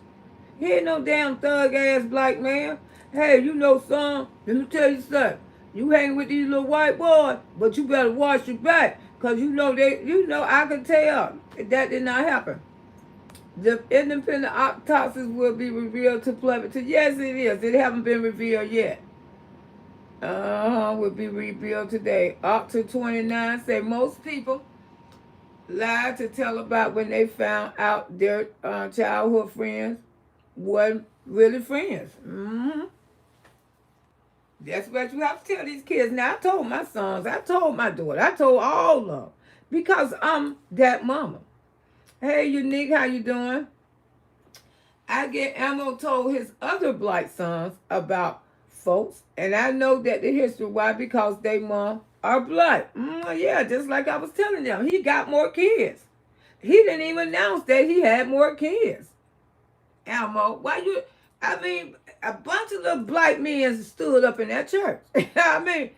He ain't no damn thug-ass black man. Hey, son, let me tell you something. You hang with these little white boys, but you better watch your back, because I can tell that did not happen. The independent autopsies will be revealed to public. Yes, it is. It haven't been revealed yet. Will be revealed today. Up to 29 say most people lied to tell about when they found out their childhood friends weren't really friends. That's what you have to tell these kids. Now, I told my sons, I told my daughter, I told all of them, because I'm that mama. Hey, Unique, how you doing? I get Ammo told his other black sons about folks, and I know that the history, why? Because they mom are black. Yeah, just like I was telling them, he got more kids. He didn't even announce that he had more kids. Elmo, why you? I mean, a bunch of little black men stood up in that church. I mean,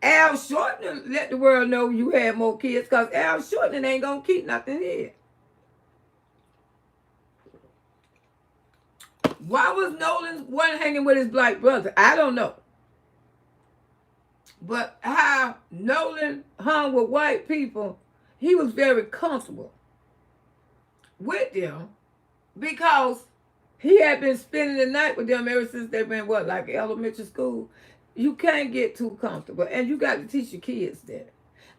Al Shorten let the world know you had more kids because Al Shorten ain't gonna keep nothing here. Why was Nolan one hanging with his black brother? I don't know. But how Nolan hung with white people, he was very comfortable with them because he had been spending the night with them ever since they've been, what, like elementary school? You can't get too comfortable, and you got to teach your kids that.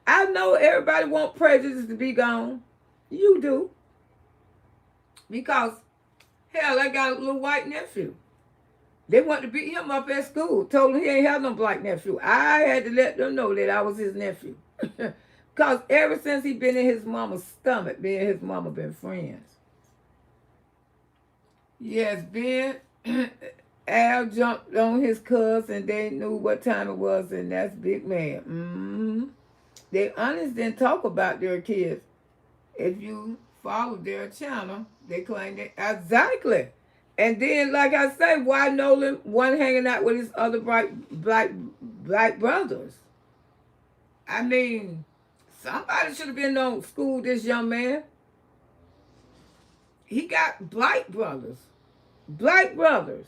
I know everybody want prejudice to be gone. You do. Because, hell, I got a little white nephew. They wanted to beat him up at school. Told him he ain't have no black nephew. I had to let them know that I was his nephew. Because ever since he been in his mama's stomach, me and his mama been friends. Yes, Ben, Al jumped on his cousin. They knew what time it was, and that's big man. They honest didn't talk about their kids. If you follow their channel, they claim that exactly. And then, like I say, why Nolan one hanging out with his other black brothers? I mean, somebody should have been on school this young man. He got black brothers. Black brothers.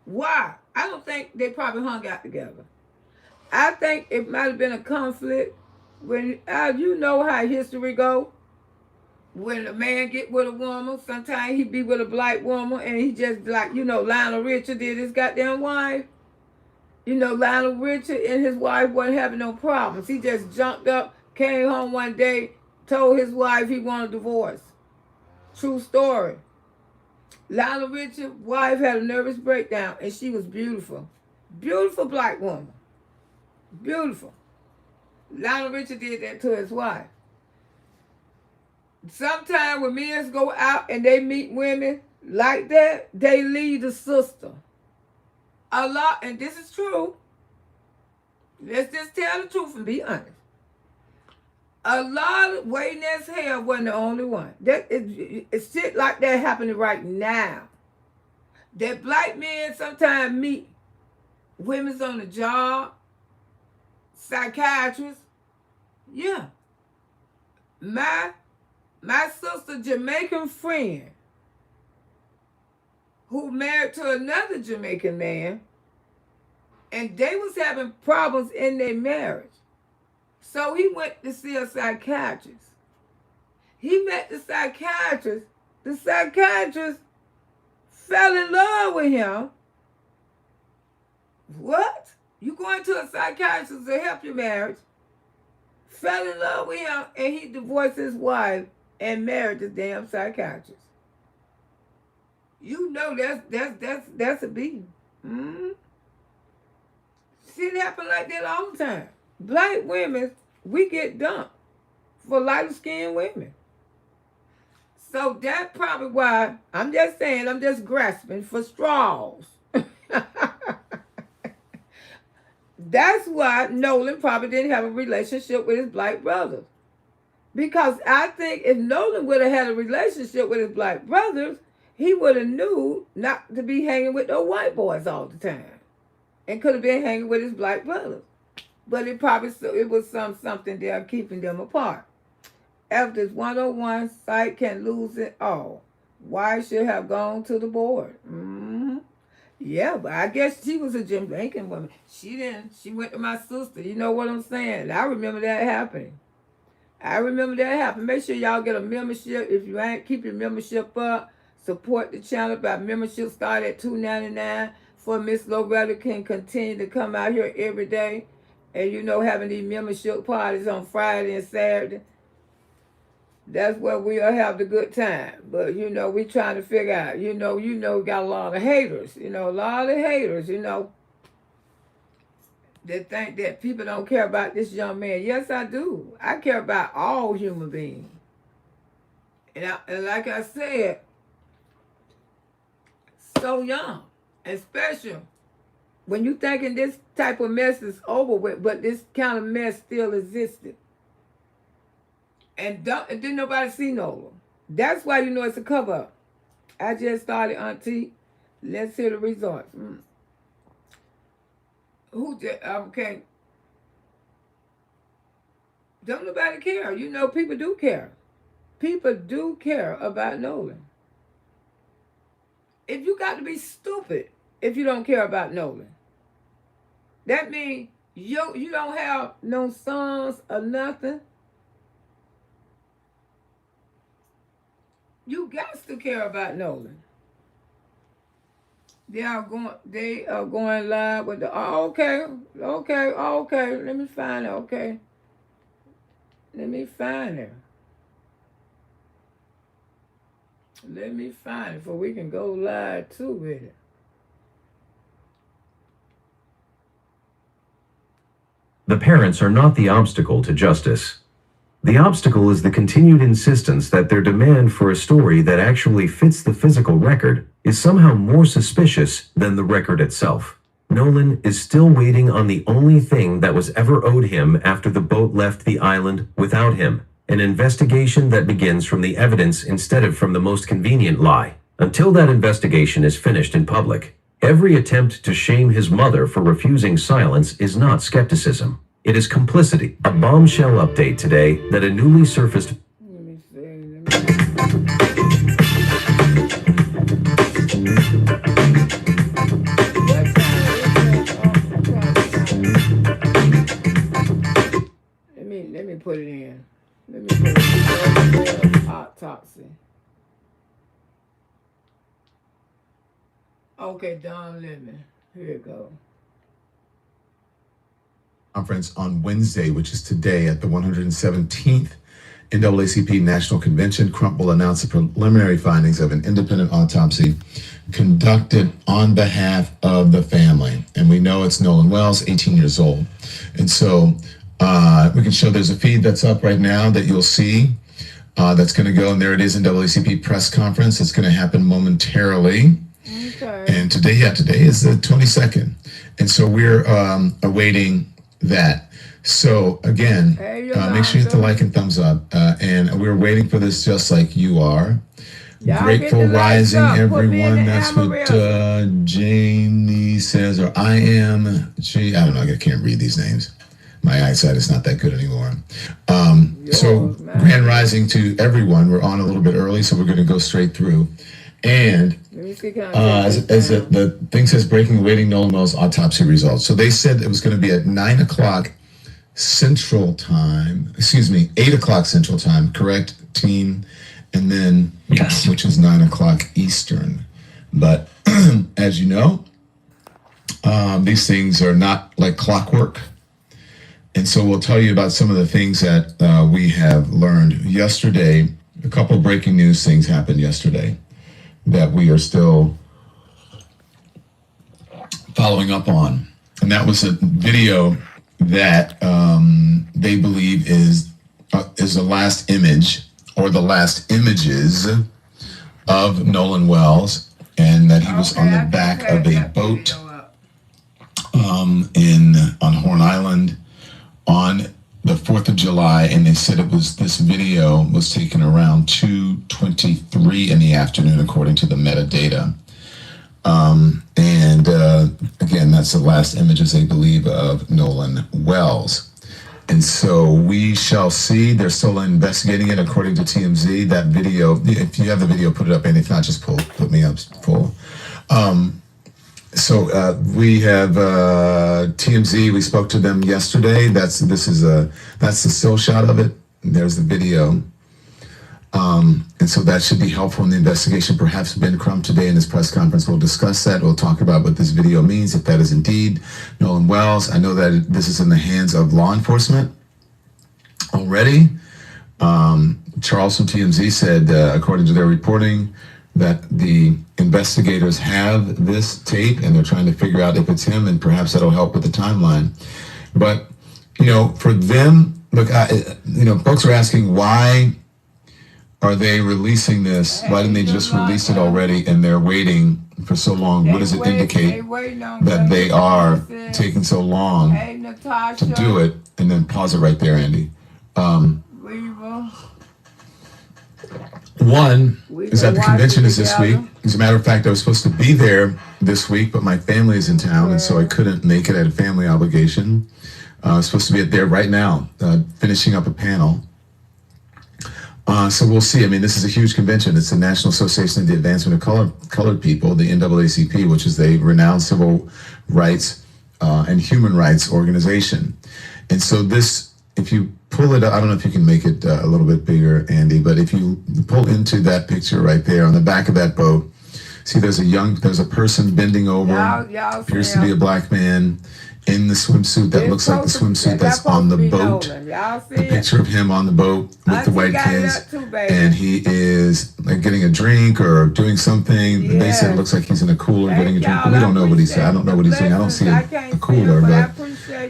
Why? I don't think they probably hung out together. I think it might have been a conflict. When you know how history go. When a man get with a woman, sometimes he be with a black woman, and he just like, Lionel Richie did his goddamn wife. Lionel Richie and his wife wasn't having no problems. He just jumped up, came home one day, told his wife he wanted a divorce. True story. Lionel Richie's wife had a nervous breakdown, and she was beautiful. Beautiful black woman. Beautiful. Lionel Richie did that to his wife. Sometimes when men go out and they meet women like that, they leave the sister. A lot, and this is true. Let's just tell the truth and be honest. A lot of waiting as hell wasn't the only one. It's shit like that happening right now. That black men sometimes meet women's on the job, psychiatrists. Yeah. My sister Jamaican friend who married to another Jamaican man, and they was having problems in their marriage. So he went to see a psychiatrist. He met the psychiatrist. The psychiatrist fell in love with him. What? You going to a psychiatrist to help your marriage? Fell in love with him, and he divorced his wife and married the damn psychiatrist. You know that's a beating. Shit happen like that all the time. Black women, we get dumped for lighter skinned women. So that's probably why I'm just grasping for straws. That's why Nolan probably didn't have a relationship with his black brothers. Because I think if Nolan would have had a relationship with his black brothers, he would have knew not to be hanging with those white boys all the time. And could have been hanging with his black brothers. But it was something there keeping them apart. After this 101 site can lose it all. Why should have gone to the board? Yeah, but I guess she was a Jamaican woman. She didn't. She went to my sister. You know what I'm saying? I remember that happening. Make sure y'all get a membership. If you ain't, keep your membership up. Support the channel by membership. Start at $2.99 for Miss Loretta can continue to come out here every day. And having these membership parties on Friday and Saturday. That's where we'll have the good time. But, we trying to figure out, got a lot of haters, that think that people don't care about this young man. Yes, I do. I care about all human beings. And like I said, so young and special. When you thinking this type of mess is over with, but this kind of mess still existed. And didn't nobody see Nola. That's why you know it's a cover-up. I just started, Auntie. Let's hear the results. Who just, okay. Don't nobody care. You know, people do care. People do care about Nolan. If you got to be stupid if you don't care about Nolan. That means you don't have no sons or nothing. You got to care about Nolan. They are going live with the okay. Let me find it. Okay. Let me find it. Let me find it so we can go live too with it. The parents are not the obstacle to justice. The obstacle is the continued insistence that their demand for a story that actually fits the physical record is somehow more suspicious than the record itself. Nolan is still waiting on the only thing that was ever owed him after the boat left the island without him, an investigation that begins from the evidence instead of from the most convenient lie. Until that investigation is finished in public, every attempt to shame his mother for refusing silence is not skepticism. It is complicity. A bombshell update today that a newly surfaced... Let me see. Let me put it in. Let me put it in. Autopsy. Okay, Don Lemon. Here you go. Conference on Wednesday, which is today at the 117th NAACP National Convention. Crump will announce the preliminary findings of an independent autopsy conducted on behalf of the family. And we know it's Nolan Wells, 18 years old. And so we can show there's a feed that's up right now that you'll see that's going to go. And there it is in NAACP press conference. It's going to happen momentarily. Okay. And today is the 22nd. And so we're awaiting that. So again, make sure you hit the like and thumbs up. And we're waiting for this just like you are. Grateful rising, everyone. That's what Janie says, or I am. I don't know. I can't read these names. My eyesight is not that good anymore. So grand rising to everyone. We're on a little bit early, so we're going to go straight through. And as the thing says, breaking waiting Nolan Wells autopsy results. So they said it was going to be at 9 o'clock Central Time. 8 o'clock Central Time. Correct, team? And then, yes, which is 9 o'clock Eastern. But as you know, these things are not like clockwork. And so we'll tell you about some of the things that we have learned yesterday. A couple of breaking news things happened yesterday that we are still following up on. And that was a video that they believe is the last image or the last images of Nolan Wells, and that he was on the back of a boat on Horn Island on the 4th of July, and they said this video was taken around 2:23 in the afternoon, according to the metadata. Again, that's the last images they believe of Nolan Wells. And so we shall see. They're still investigating it, according to TMZ. That video, if you have the video, put it up, and if not, just put me up full. We have TMZ. We spoke to them yesterday. That's the still shot of it. There's the video. And so that should be helpful in the investigation. Perhaps Ben Crump today in his press conference will discuss that. We'll talk about what this video means, if that is indeed Nolan Wells. I know that this is in the hands of law enforcement already. Charles from TMZ said, according to their reporting, that the investigators have this tape and they're trying to figure out if it's him, and perhaps that'll help with the timeline. But, for them, look, folks are asking why are they releasing this? Why didn't they just release it already and they're waiting for so long? What does it indicate that they are taking so long to do it? And then pause it right there, Andy. One is that the convention is this week. As a matter of fact, I was supposed to be there this week, but my family is in town, and so I couldn't make it. I had a family obligation. I was supposed to be there right now, finishing up a panel. So we'll see. I mean, this is a huge convention. It's the National Association of the Advancement of Colored People, the NAACP, which is a renowned civil rights and human rights organization. And so this, if you pull it up, I don't know if you can make it a little bit bigger, Andy, but if you pull into that picture right there on the back of that boat, see there's a person bending over, appears to be a black man in the swimsuit that looks like the swimsuit that's on the boat. The picture of him on the boat with the white kids, and he is like getting a drink or doing something. They said it looks like he's in a cooler getting a drink, but we don't know what he said. I don't know what he's doing. I don't see a cooler, but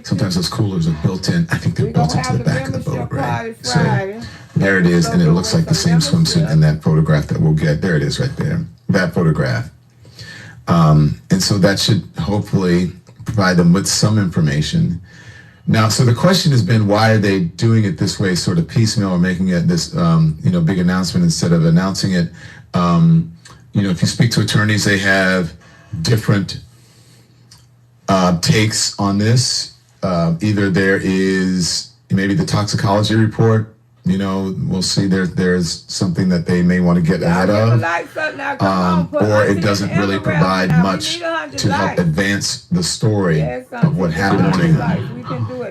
sometimes those coolers are built in. I think they're built into the back of the boat, right? So there it is, and it looks like the same swimsuit in that photograph that we'll get. There it is right there, that photograph. And so that should hopefully provide them with some information. Now, so the question has been, why are they doing it this way, sort of piecemeal, or making it this, big announcement instead of announcing it? If you speak to attorneys, they have different takes on this. Either there is maybe the toxicology report. We'll see. There's something that they may want to get ahead of, or it doesn't really provide much to help advance the story of what happened.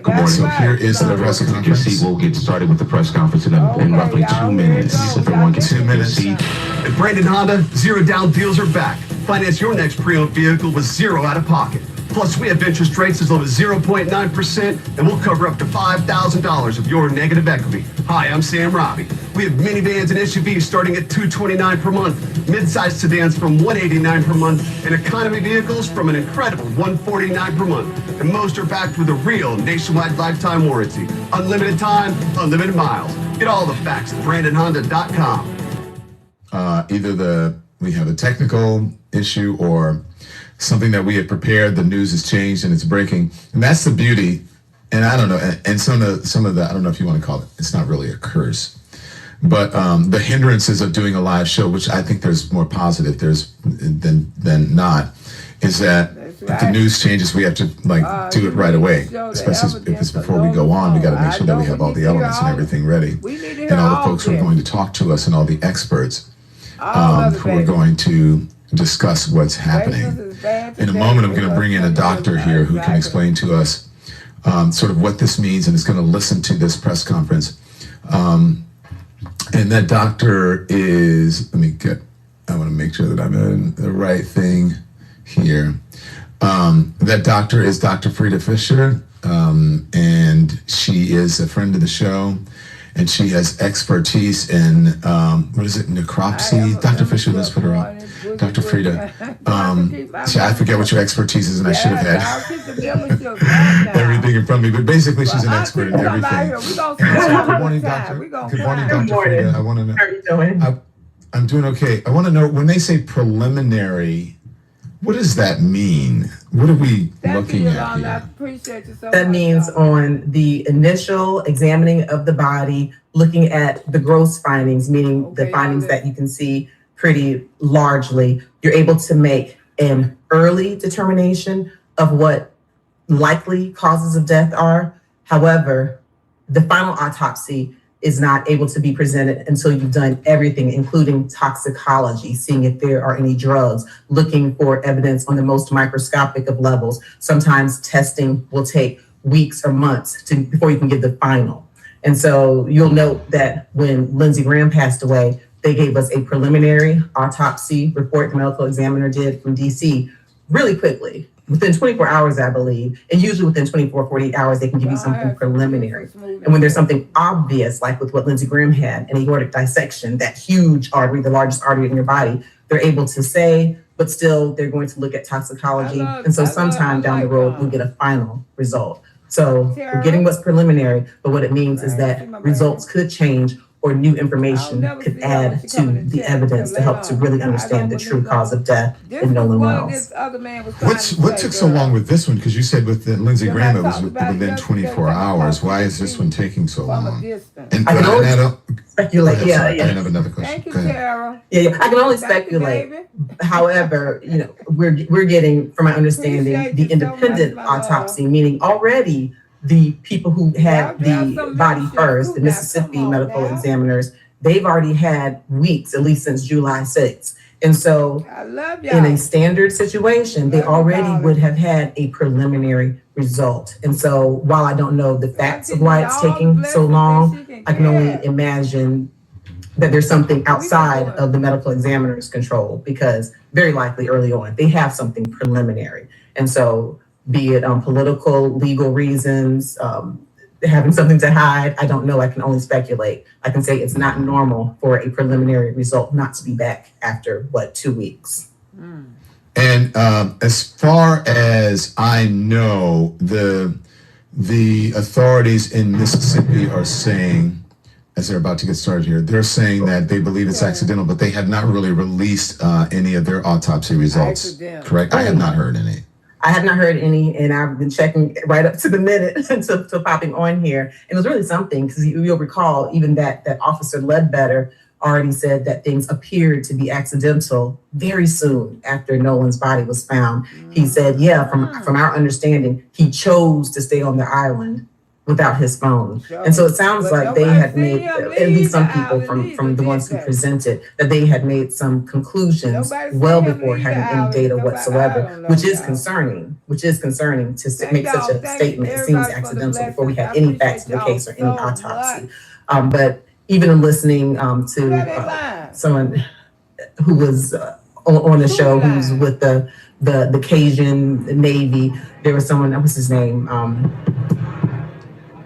Good morning. So here is the press conference. We'll get started with the press conference in roughly 2 minutes. If everyone can 2 minutes. At Brandon Honda, zero down deals are back. Finance your next pre-owned vehicle with zero out of pocket. Plus, we have interest rates as low as 0.9%, and we'll cover up to $5,000 of your negative equity. Hi, I'm Sam Robbie. We have minivans and SUVs starting at $229 per month, mid-size sedans from $189 per month, and economy vehicles from an incredible $149 per month. And most are backed with a real nationwide lifetime warranty. Unlimited time, unlimited miles. Get all the facts at BrandonHonda.com. Either we have a technical issue or something that we had prepared, the news has changed and it's breaking. And that's the beauty. And I don't know, and some of the, I don't know if you want to call it, it's not really a curse, but the hindrances of doing a live show, which I think there's more positive than not, is that if the news changes, we have to do it right away. Especially if it's before we go on, we got to make sure that we have all the elements and everything ready. And all the folks who are going to talk to us and all the experts who are going to discuss what's happening. In a moment, I'm going to bring in a doctor here who can explain to us sort of what this means, and is going to listen to this press conference. And that doctor is, I want to make sure that I'm in the right thing here. That doctor is Dr. Frida Fisher, and she is a friend of the show. And she has expertise in, necropsy? Dr. Fisher, let's put her on. Dr. Frida. I forget what your expertise is, and I should have had everything in front of me. But basically, she's an expert in everything. Good morning, Doctor. Good morning, Dr. Frida. I want to know. How are you doing? I'm doing okay. I want to know, when they say preliminary, what does that mean? What are we looking at here? That means on the initial examining of the body, looking at the gross findings, meaning the findings that you can see pretty largely, you're able to make an early determination of what likely causes of death are. However, the final autopsy is not able to be presented until you've done everything, including toxicology, seeing if there are any drugs, looking for evidence on the most microscopic of levels. Sometimes testing will take weeks or months before you can give the final. And so you'll note that when Lindsey Graham passed away, they gave us a preliminary autopsy report the medical examiner did from DC really quickly. Within 24 hours, I believe, and usually within 24, 48 hours, they can give you something preliminary. And when there's something obvious, like with what Lindsey Graham had, an aortic dissection, that huge artery, the largest artery in your body, they're able to say, but still they're going to look at toxicology. And so sometime down the road, we'll get a final result. So we're getting what's preliminary, but what it means is that results could change or new I'll information never could see her when add she to come in the the chat evidence until to later help to on. really I understand the don't true believe cause of death This in was Nolan what Wells. this other man was trying What's to what say, took so long girl. with this one? Because you said with Lindsey Graham it was Somebody talked about it within yesterday, 24 talking about hours. Why people is this see one taking so from a long? distance. And I can only I don't. Go speculate. ahead, Yeah, sorry. I yeah. didn't have another question. Thank you, Go ahead. Tara. Yeah, I can only Thank you, speculate. baby. However, we're getting, from my understanding, Appreciate the you so much, independent my love. autopsy, meaning already the people who Y'all had dress the some body memberships first, too the now. Mississippi Come on medical now. examiners, they've already had weeks, at least since July 6th. And so I love in a y'all. standard situation, they Love you, already would darling. have had a preliminary result. And so while I don't know the facts of Auntie why need it's all the taking so blessings that long, she can I can only get. imagine that there's something We can outside do it. of the medical examiner's control, because very likely early on they have something preliminary. And so be it political, legal reasons, having something to hide, I don't know. I can only speculate. I can say it's not normal for a preliminary result not to be back after 2 weeks. And as far as I know, the authorities in Mississippi are saying, as they're about to get started here, they're saying that they believe it's accidental, but they have not really released any of their autopsy results. Accidental. Correct? I have not heard any. I have not heard any, and I've been checking right up to the minute to popping on here. And it was really something, because you'll recall even that Officer Ledbetter already said that things appeared to be accidental very soon after Nolan's body was found. He said, yeah, from our understanding, he chose to stay on the island without his phone. And so it sounds But like they nobody had seen made, him at leave least some the people island either, from the did ones who they? presented, that they had made some conclusions Nobody well seen him before leave the having any island. data Nobody, I whatsoever, don't know, which is y'all. concerning to Thank make such y'all. a Thank statement. It seems everybody for the accidental before we blessings. had I any facts of appreciate the y'all case or any so autopsy. much. But even in listening Who that to ain't lying? someone who was on the Who show, who was lying? with the Cajun Navy, there was someone, what's his name?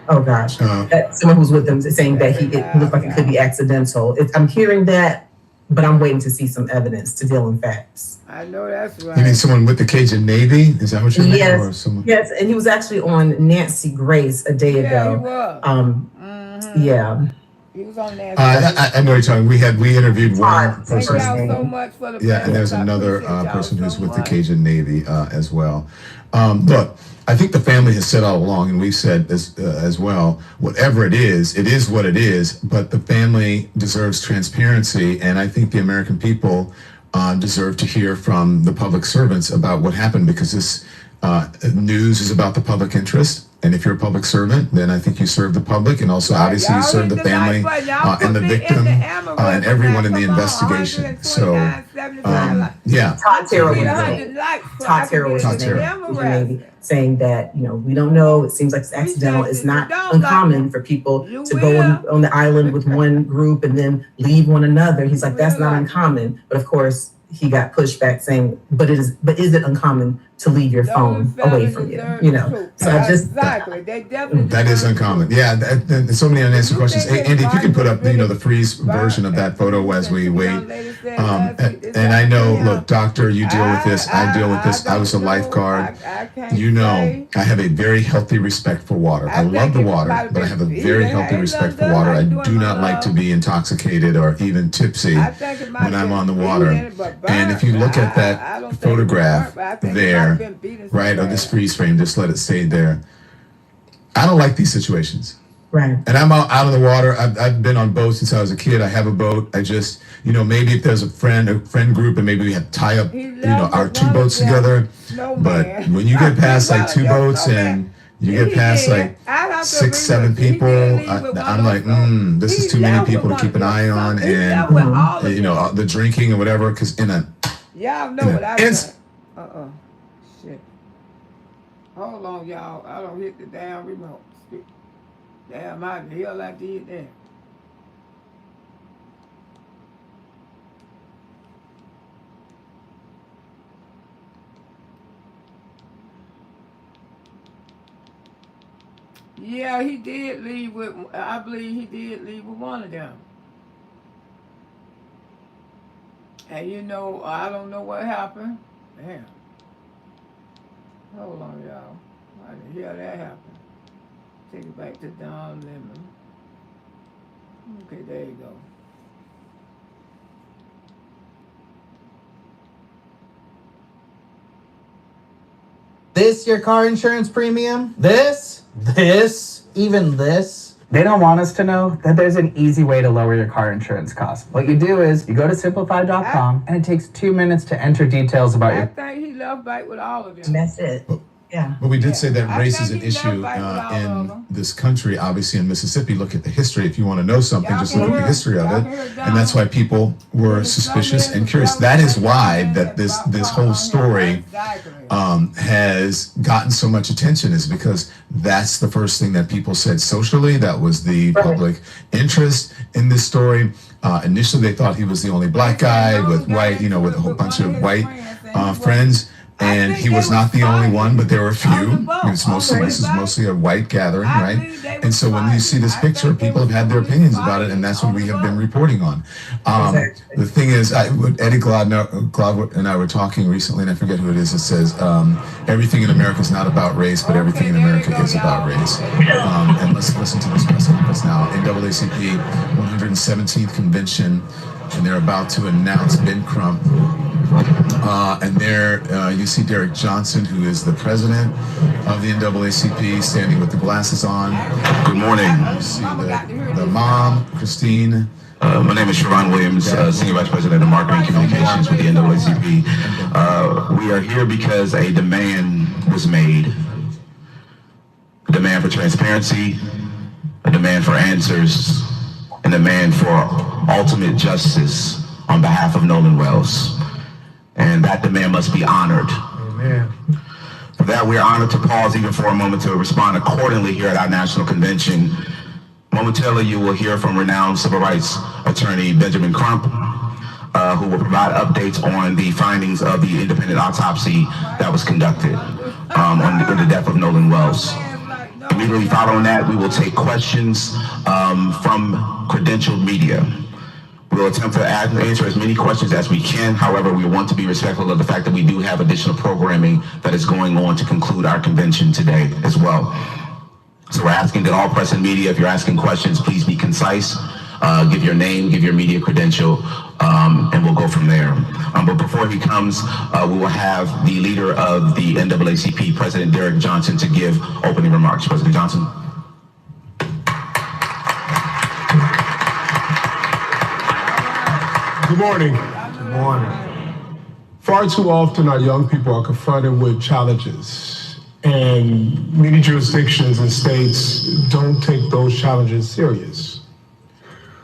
Oh gosh, someone who's with them saying that it looked like it could be accidental. I'm hearing that, but I'm waiting to see some evidence to deal in facts. I know that's You mean right. someone with the Cajun Navy? Is that what you're meaning? Or someone? Yes, and he was actually on Nancy Grace a day Yeah, he ago. was. Yeah. He was on Nancy. I know you're talking. We interviewed one Todd, Thank person. y'all so much for the Yeah, and there's blessings. I another appreciate y'all person who's so with the much. Cajun Navy as well. Look, I think the family has said all along, and we've said this as well, whatever it is what it is, but the family deserves transparency, and I think the American people deserve to hear from the public servants about what happened, because this news is about the public interest. And if you're a public servant, then I think you serve the public, and also obviously you Y'all serve hit the the family like button. Y'all put and the me victim in the amethyst and everyone in the now. Come on, investigation. So 129.75 likes. yeah. Todd Terrell Need was 100 likes for I Todd can Terrell get was in his the Todd name, Terrell. Cajun Navy, demographic. saying that, we don't know, it seems like it's accidental. It's not uncommon for people You to go will. on the island with one group and then leave one another. He's like, that's not Realize it. uncommon. But of course, he got pushback saying, but is it uncommon to leave your Those phone away fellas from you? deserve You the know. truth. So I just Exactly. They definitely That is deserve the uncommon. truth. Yeah, there's so many unanswered You questions. think Hey, this Andy, if you can body put was up, really the freeze version of that photo as we Young wait. lady said last week, this And I know, happened to him. look, doctor, you deal with this. I deal with this. I was a don't know. lifeguard. I can't You know, say. I have a very healthy respect for water. I love think the it water, might have but I have a been very either. healthy Hey, respect for Linda, water. how I you doing, do my not like to love? be intoxicated or even tipsy I think it might when have I'm been on the beat water. in it, but And if burnt. you look at I that don't think it was photograph burnt, but I think it might there, have been beaten so right, of this bad. freeze frame, just let it stay there. I don't like these situations. right. And I'm out on the water. I've been on boats since I was a kid. I have a boat. I just, maybe if there's a friend group, and maybe we have tie up, He left our with two one of boats them together. snowman. But when you get past One like of two them boats snowman. and you He get past did. like I'd have to 6, agree 7 with you. He people, did leave with one I'm of like, those this He is too many left with people to one keep of an them. eye on, He and left with all of them. the drinking or whatever. Because Y'all know what I It's- think. Shit. Hold on, y'all. I don't hit the damn remote. Damn, how the hell I did that? Yeah, he did leave with, I believe he did leave with one of them. And I don't know what happened. Damn. Hold on, y'all. How the hell that happened? Take it back to Don Lemon. Okay, there you go. This your car insurance premium? This, even this? They don't want us to know that there's an easy way to lower your car insurance costs. What you do is you go to simplify.com and it takes 2 minutes to enter details about I your. think he left back with all of them. And that's it. Yeah. But we did say that I race is think an he left issue back with all of in them. this country, obviously in Mississippi. Look at the history. If you want to know something, Y'all just can look at the hear- history of y'all it. can hear And that's why people were There's suspicious some and men curious. who That is don't why understand that this about whole on story here. Exactly. has gotten so much attention, is because that's the first thing that people said socially. That was the Right. public interest in this story. Initially, they thought he was the only black guy with white, with a whole bunch of white friends. And he was not the only one, but there were a few. This is mostly a white gathering, right? And so when you see this picture, people have had their opinions about it, and that's what we have been reporting on. The thing is, Eddie Glaude and I were talking recently, and I forget who it is. It says, everything in America is not about race, but everything in America is about race. And let's listen to this press conference now. NAACP 117th convention, and they're about to announce Ben Crump. And there you see Derek Johnson, who is the president of the NAACP, standing with the glasses on. Good morning. You see the mom, Christine. My name is Siobhan Williams, Senior Vice President of Marketing Communications with the NAACP. We are here because a demand was made. A demand for transparency, a demand for answers, and a demand for ultimate justice on behalf of Nolan Wells. And that demand must be honored. Amen. For that, we are honored to pause even for a moment to respond accordingly here at our national convention. Momentarily, you will hear from renowned civil rights attorney Benjamin Crump, who will provide updates on the findings of the independent autopsy that was conducted on the death of Nolan Wells. Immediately following that, we will take questions from credentialed media. We'll attempt to answer as many questions as we can. However, we want to be respectful of the fact that we do have additional programming that is going on to conclude our convention today as well. So we're asking that all press and media, if you're asking questions, please be concise. Give your name, give your media credential, and we'll go from there. But before he comes, we will have the leader of the NAACP, President Derek Johnson, to give opening remarks. President Johnson. Good morning. Good morning. Far too often our young people are confronted with challenges, and many jurisdictions and states don't take those challenges serious.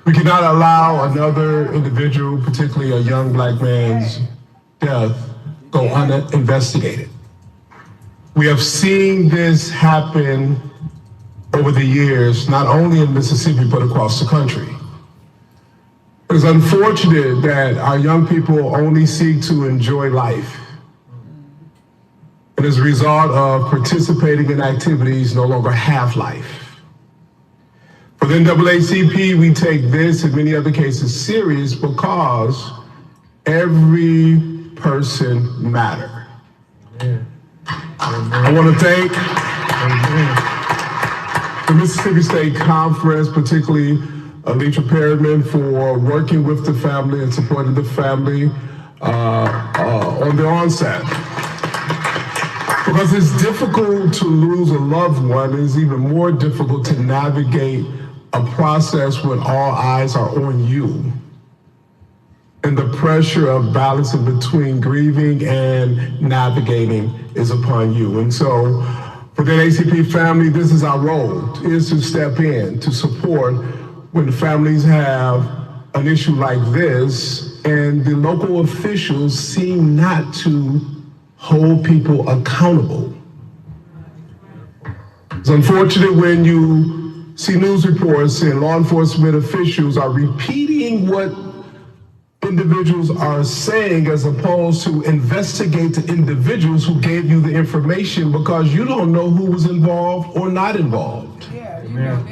We cannot allow another individual, particularly a young black man's death, go uninvestigated. We have seen this happen over the years, not only in Mississippi, but across the country. It's unfortunate that our young people only seek to enjoy life. And as a result of participating in activities, no longer have life. For the NAACP, we take this and many other cases serious because every person matters. I want to thank the Mississippi State Conference, particularly Alitra Perryman, for working with the family and supporting the family on the onset. Because it's difficult to lose a loved one, it's even more difficult to navigate a process when all eyes are on you. And the pressure of balancing between grieving and navigating is upon you. And so for the NAACP family, this is our role, is to step in, to support when families have an issue like this and the local officials seem not to hold people accountable. It's unfortunate when you see news reports and law enforcement officials are repeating what individuals are saying as opposed to investigate the individuals who gave you the information, because you don't know who was involved or not involved. Yeah, you know,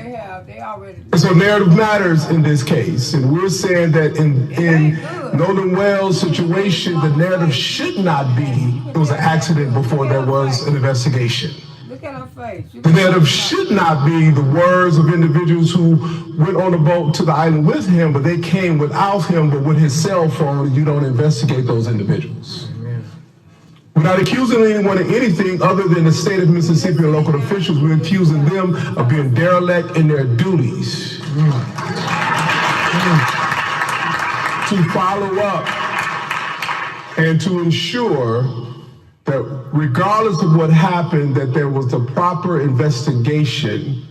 they already. And so narrative matters in this case, and we're saying that in Nolan Wells' situation, the narrative should not be it was an accident before there was an investigation. Look at her face. The narrative should not be the words of individuals who went on a boat to the island with him, but they came without him, but with his cell phone, you don't investigate those individuals. Without accusing anyone of anything other than the state of Mississippi or local officials, we're accusing them of being derelict in their duties. To follow up and to ensure that regardless of what happened, that there was a proper investigation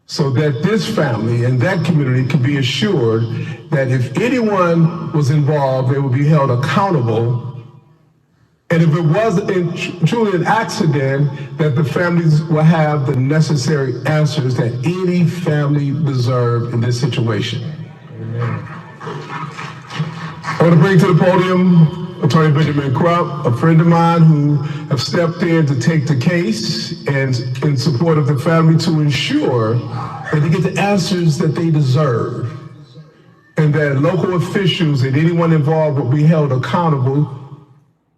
so that this family and that community could be assured that if anyone was involved, they would be held accountable. And if it was truly an accident, that the families will have the necessary answers that any family deserves in this situation. Amen. I want to bring to the podium Attorney Benjamin Crump, a friend of mine who have stepped in to take the case and in support of the family to ensure that they get the answers that they deserve and that local officials and anyone involved will be held accountable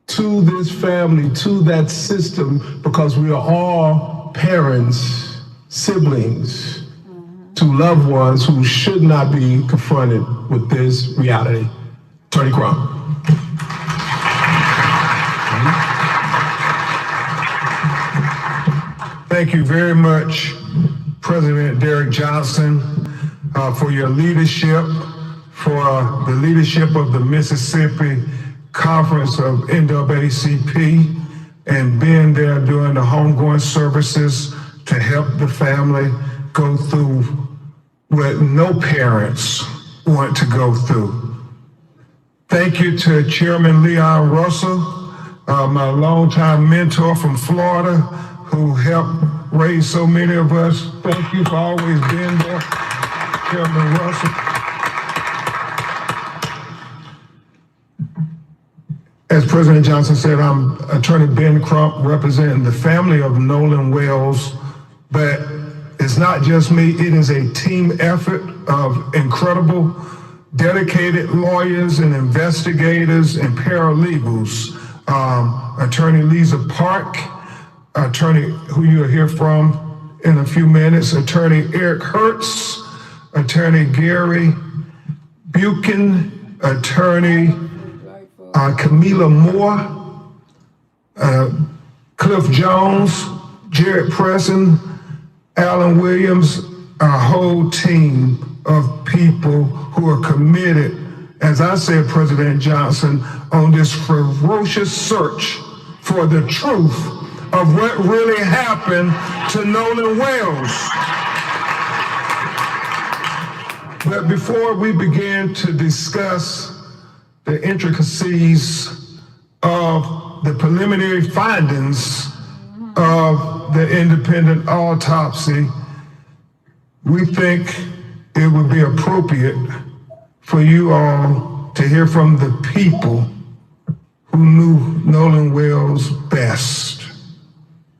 to this family, to that system, because we are all parents, siblings, to loved ones who should not be confronted with this reality. Attorney Crump. Thank you very much, President Derrick Johnson, for your leadership, for the leadership of the Mississippi Conference of NAACP, and being there during the homegoing services to help the family go through what no parents want to go through. Thank you to Chairman Leon Russell, my longtime mentor from Florida, who helped raise so many of us. Thank you for always being there, Chairman Russell. As President Johnson said, I'm Attorney Ben Crump, representing the family of Nolan Wells, but it's not just me, it is a team effort of incredible, dedicated lawyers and investigators and paralegals. Attorney Lisa Park, attorney who you'll hear from in a few minutes, Attorney Eric Hertz, Attorney Gary Buchan, Attorney Camila Moore, Cliff Jones, Jared Preston, Alan Williams, our whole team of people who are committed, as I said, President Johnson, on this ferocious search for the truth of what really happened to Nolan Wells. But before we begin to discuss the intricacies of the preliminary findings of the independent autopsy, we think it would be appropriate for you all to hear from the people who knew Nolan Wells best,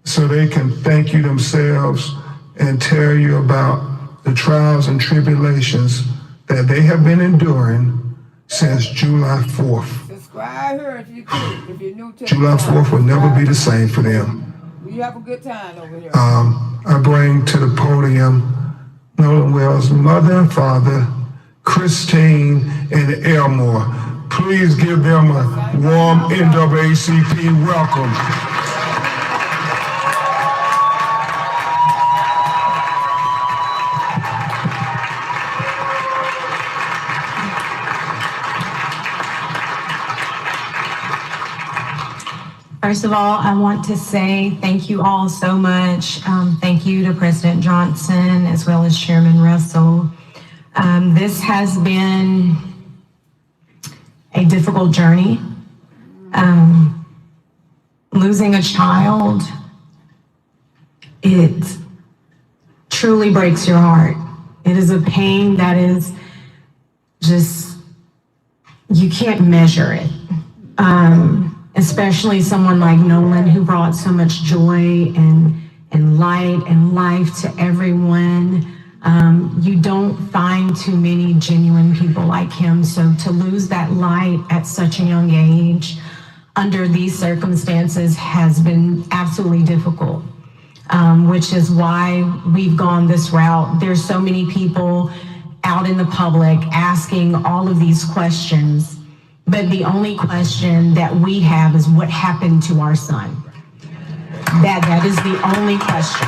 so they can thank you themselves and tell you about the trials and tribulations that they have been enduring since July 4th. Subscribe here if you could, if you're new to July 4th will never be the same for them. We have a good time over here. I bring to the podium Nolan Wells' mother and father, Christine and Elmore. Please give them a warm NAACP welcome. First of all, I want to say thank you all so much. Thank you to President Johnson as well as Chairman Russell. This has been a difficult journey. Losing a child, it truly breaks your heart. It is a pain that is just, you can't measure it. Especially someone like Nolan, who brought so much joy and light and life to everyone. You don't find too many genuine people like him. So to lose that light at such a young age under these circumstances has been absolutely difficult. which is why we've gone this route. There's so many people out in the public asking all of these questions, but the only question that we have is what happened to our son. That is the only question.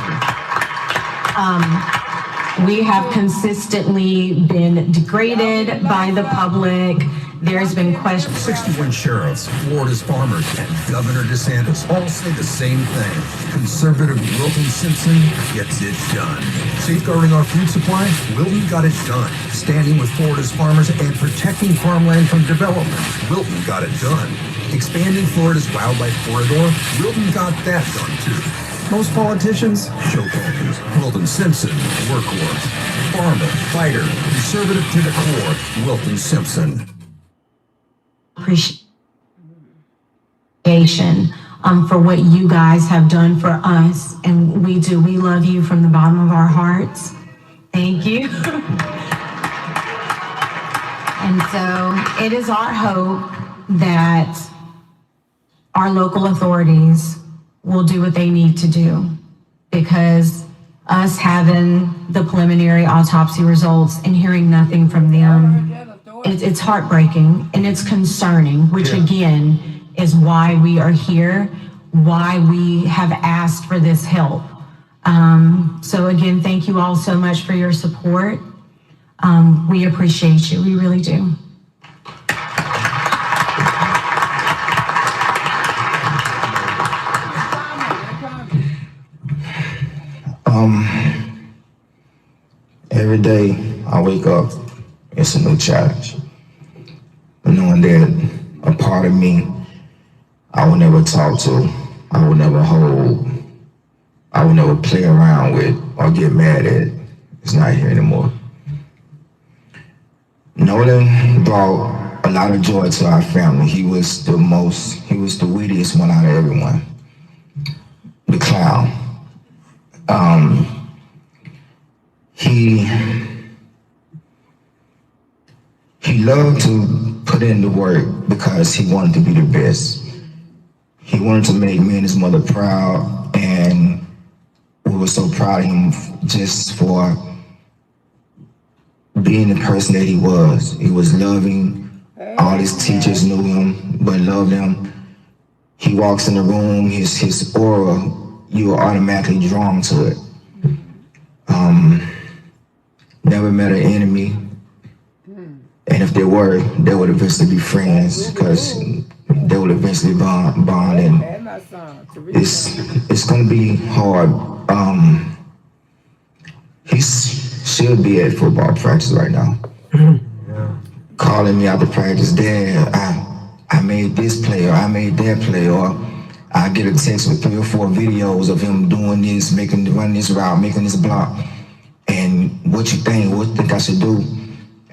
We have consistently been degraded by the public. There's been questions. 61 sheriffs, Florida's farmers, and Governor DeSantis all say the same thing. Conservative Wilton Simpson gets it done. Safeguarding our food supply, Wilton got it done. Standing with Florida's farmers and protecting farmland from development, Wilton got it done. Expanding Florida's wildlife corridor, Wilton got that done too. Most politicians, show focus. Wilton Simpson, workhorse. Farmer, fighter, conservative to the core, Wilton Simpson. Appreciation for what you guys have done for us, and we love you from the bottom of our hearts. Thank you. And so it is our hope that our local authorities will do what they need to do, because us having the preliminary autopsy results and hearing nothing from them, it's heartbreaking and it's concerning, which again is why we are here, why we have asked for this help. So again, thank you all so much for your support. We appreciate you, we really do. Every day I wake up, it's a new challenge. Knowing that a part of me I will never talk to, I will never hold, I will never play around with or get mad at, it's not here anymore. Nolan brought a lot of joy to our family. He was the wittiest one out of everyone. The clown. He loved to put in the work because he wanted to be the best. He wanted to make me and his mother proud, and we were so proud of him just for being the person that he was. He was loving. All his teachers knew him, but loved him. He walks in the room, his aura, you are automatically drawn to it. Never met an enemy. And if they were, they would eventually be friends, because they would eventually bond and it's gonna be hard. He should be at football practice right now. Calling me after practice, Dad, I made this play, or I made that play, or I get a text with 3 or 4 videos of him doing this, running this route, making this block. And what you think I should do?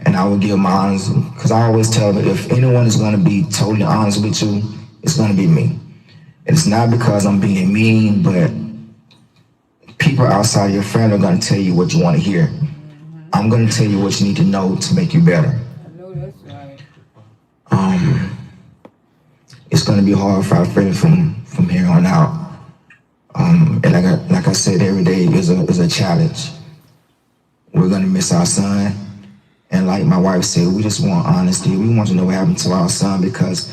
And I would give my honest, because I always tell them, if anyone is going to be totally honest with you, it's going to be me. And it's not because I'm being mean, but people outside your family are going to tell you what you want to hear. I'm going to tell you what you need to know to make you better. I know that's right. It's going to be hard for our family from here on out. And like I said, every day is a challenge. We're going to miss our son. And like my wife said, we just want honesty. We want to know what happened to our son, because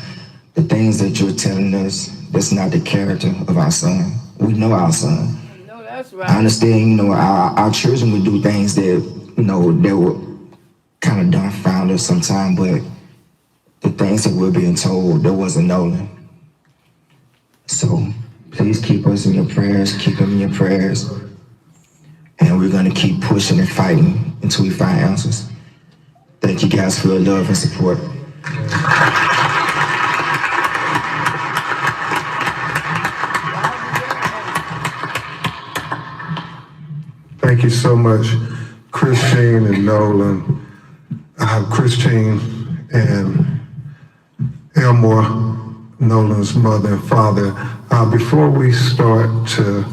the things that you're telling us, that's not the character of our son. We know our son. No, that's right. I understand, our children would do things that, they were kind of dumbfounded sometimes, but the things that we're being told, there wasn't Nolan. So please keep us in your prayers, keep him in your prayers. And we're gonna keep pushing and fighting until we find answers. Thank you guys for your love and support. Thank you so much, Christine and Nolan. Christine and Elmore, Nolan's mother and father. Before we start to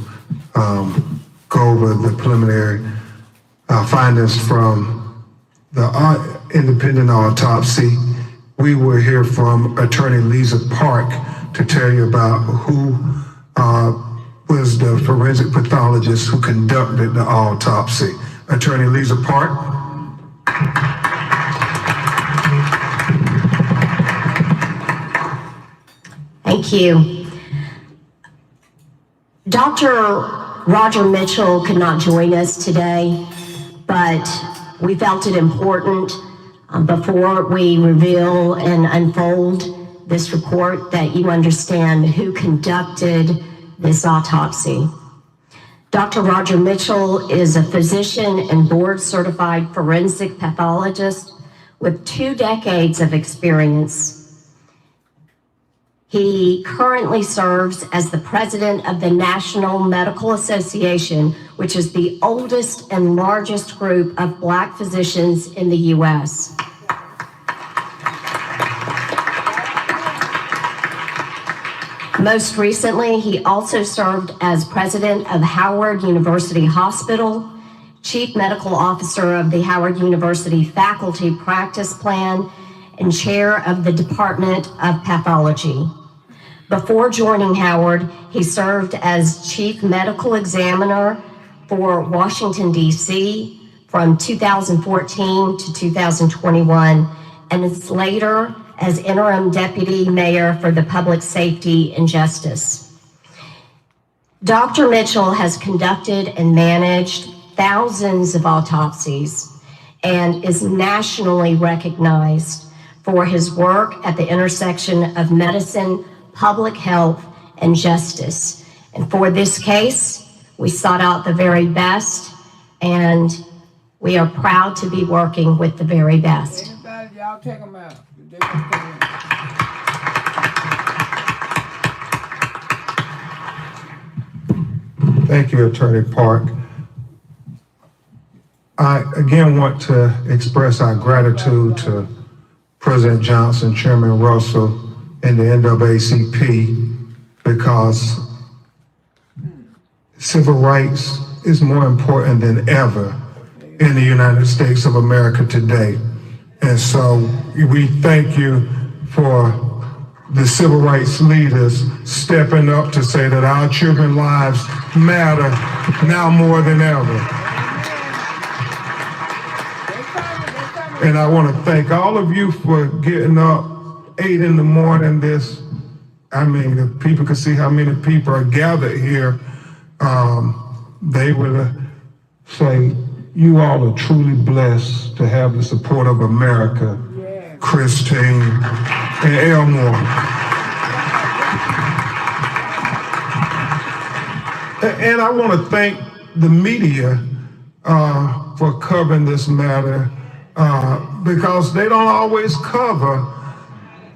go over the preliminary findings from the independent autopsy, we will hear from Attorney Lisa Park to tell you about who was the forensic pathologist who conducted the autopsy. Attorney Lisa Park. Thank you. Dr. Roger Mitchell could not join us today, but we felt it important before we reveal and unfold this report that you understand who conducted this autopsy. Dr. Roger Mitchell is a physician and board certified forensic pathologist with 2 decades of experience. He currently serves as the president of the National Medical Association, which is the oldest and largest group of Black physicians in the U.S. Most recently, he also served as president of Howard University Hospital, chief medical officer of the Howard University Faculty Practice Plan, and chair of the Department of Pathology. Before joining Howard, he served as chief medical examiner for Washington, D.C. from 2014 to 2021, and is later as interim deputy mayor for the Public Safety and Justice. Dr. Mitchell has conducted and managed thousands of autopsies and is nationally recognized for his work at the intersection of medicine, public health, and justice. And for this case, we sought out the very best, and we are proud to be working with the very best. Anybody, y'all take them out. Thank you, Attorney Park. I again want to express our gratitude to President Johnson, Chairman Russell, and the NAACP, because civil rights is more important than ever in the United States of America today. And so we thank you for the civil rights leaders stepping up to say that our children's lives matter now more than ever. And I want to thank all of you for getting up 8 in the morning. If people could see how many people are gathered here, they would say, you all are truly blessed to have the support of America, Christine and Elmore. And I want to thank the media for covering this matter, because they don't always cover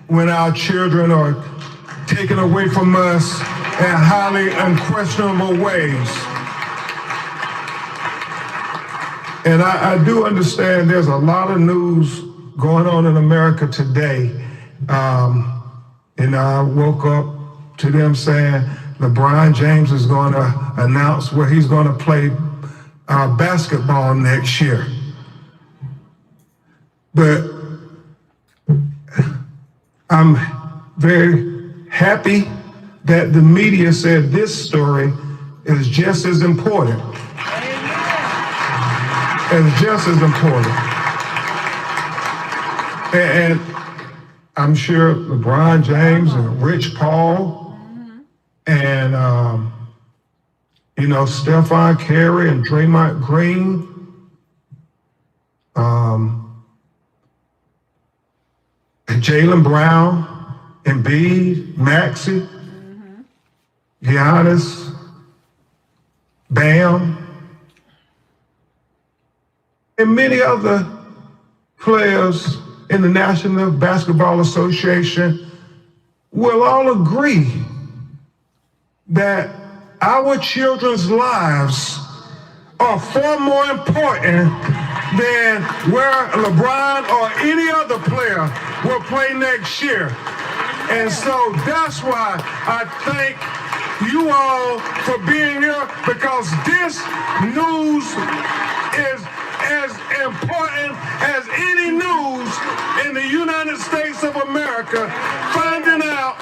when our children are taken away from us in highly unquestionable ways. And I do understand there's a lot of news going on in America today. I woke up to them saying LeBron James is going to announce where he's going to play basketball next year. But I'm very happy that the media said this story is just as important. It's just as important. And I'm sure LeBron James and Rich Paul and, Stephon Curry and Draymond Green, Jaylen Brown, Embiid, Maxey, Giannis, Bam, and many other players in the National Basketball Association will all agree that our children's lives are far more important than where LeBron or any other player will play next year. And so that's why I thank you all for being here, because this news is as important as any news in the United States of America, finding out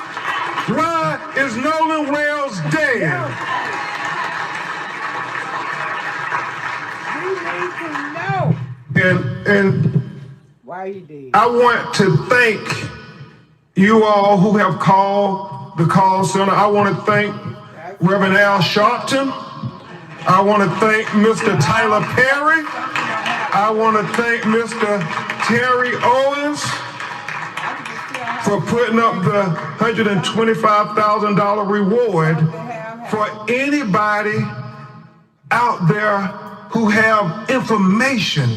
why is Nolan Wells dead. And Why he did? I want to thank you all who have called the call center. I want to thank Reverend Al Sharpton. I want to thank Mr. Tyler Perry. I want to thank Mr. Terry Owens for putting up the $125,000 reward for anybody out there who have information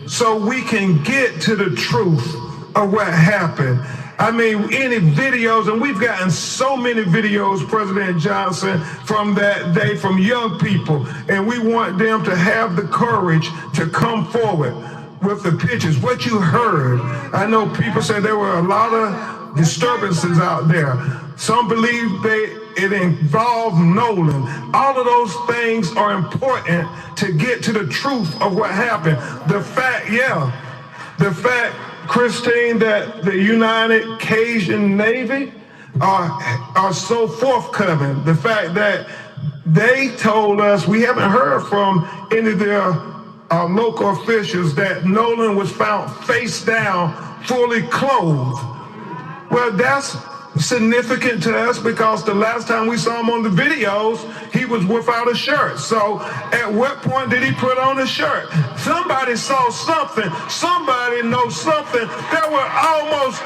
so we can get to the truth of what happened. I mean, any videos, and we've gotten so many videos, President Johnson, from that day from young people, and we want them to have the courage to come forward with the pictures. What you heard, I know people say there were a lot of disturbances out there. Some believe it involved Nolan. All of those things are important to get to the truth of what happened. The fact, Christine, that the United Cajun Navy are so forthcoming. The fact that they told us, we haven't heard from any of their local officials, that Nolan was found face down, fully clothed. Well, that's significant to us because the last time we saw him on the videos, he was without a shirt. So at what point did he put on a shirt? Somebody saw something. Somebody knows something. There were almost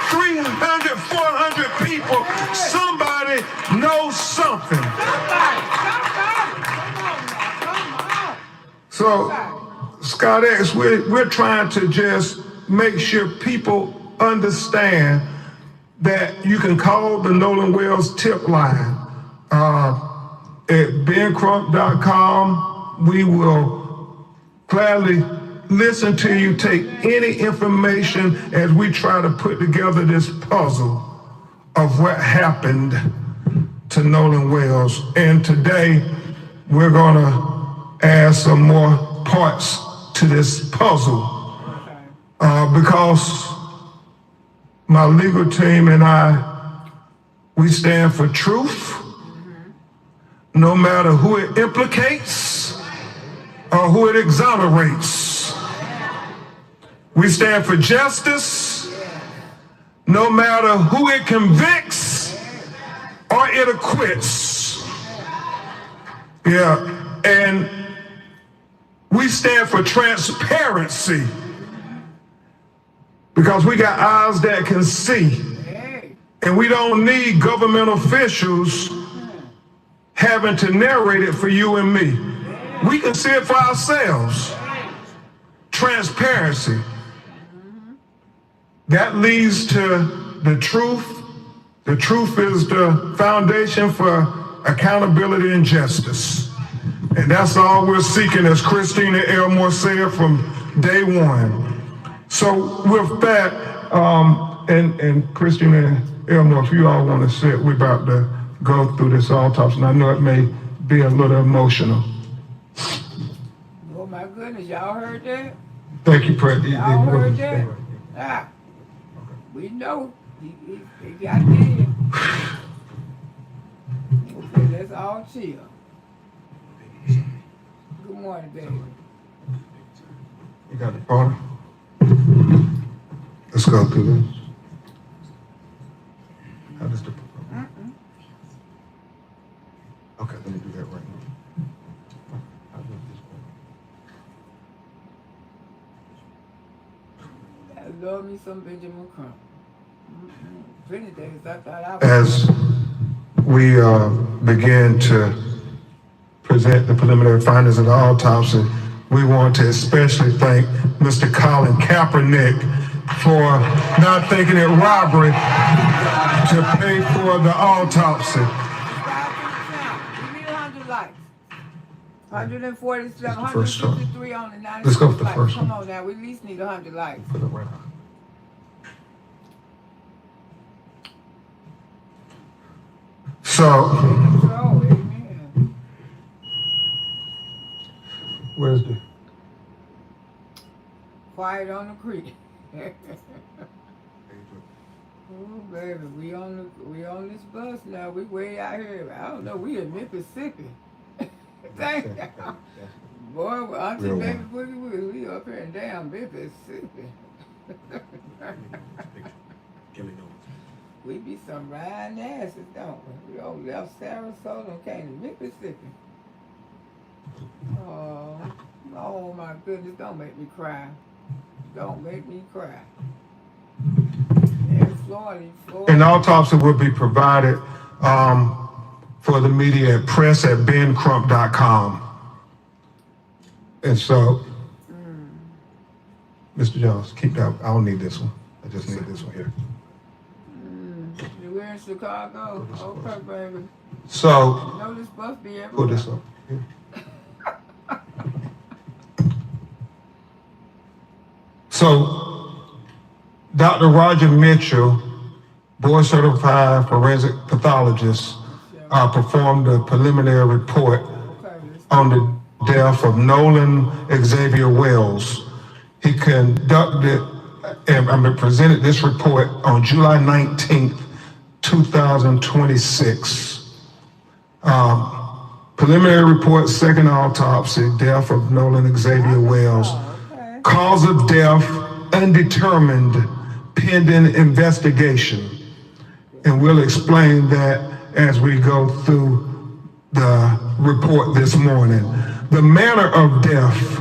300, 400 people. Somebody knows something. So, Scott X, we're trying to just make sure people understand that you can call the Nolan Wells tip line at bencrump.com. We will gladly listen to you, take any information as we try to put together this puzzle of what happened to Nolan Wells. And today, we're gonna add some more parts to this puzzle because my legal team and I, we stand for truth, no matter who it implicates or who it exonerates. We stand for justice, no matter who it convicts or it acquits. And we stand for transparency, because we got eyes that can see. And we don't need government officials having to narrate it for you and me. We can see it for ourselves. Transparency. That leads to the truth. The truth is the foundation for accountability and justice. And that's all we're seeking, as Christina Elmore said from day one. So with that, and Christina Elmore, if you all want to sit, we're about to go through this autopsy. And I know it may be a little emotional. Oh my goodness, y'all heard that? Thank you, President. Y'all heard that? We know he got dead. Okay, let's all chill. Good morning, baby. You got the order? Let's go through this. How does the... Okay, let me do that right now. I love me some Benjamin Crump. Plenty days I thought I was... As we begin to present the preliminary findings of the autopsy, we want to especially thank Mr. Colin Kaepernick for not thinking it robbery to pay for the autopsy. Give me 100 likes. 147, 153 on the 96. Let's go for the first Come one. on now, we at least need 100 likes. Put it right on. So, amen. Where's the... Quiet on the creek. Oh baby, we on this bus now. We way out here. I don't know. We in Mississippi. Thank you. Boy, Auntie Real Baby Boogie, we up here in damn Mississippi. We be some riding asses, don't we? We all left Sarasota and came to Mississippi. Oh my goodness, don't make me cry. Don't make me cry. In Florida. An autopsy will be provided for the media at press@bencrump.com. And so, Mr. Jones, keep that. I don't need this one. I just need this one here. We're in Chicago. Okay, baby. So, You know this bus be everywhere. pull this up. Here. So, Dr. Roger Mitchell, board certified forensic pathologist, performed a preliminary report on the death of Nolan Xavier Wells. He conducted and presented this report on July 19th, 2026. Preliminary report, second autopsy, death of Nolan Xavier Wells. Cause of death, undetermined, pending investigation. And we'll explain that as we go through the report this morning. The manner of death,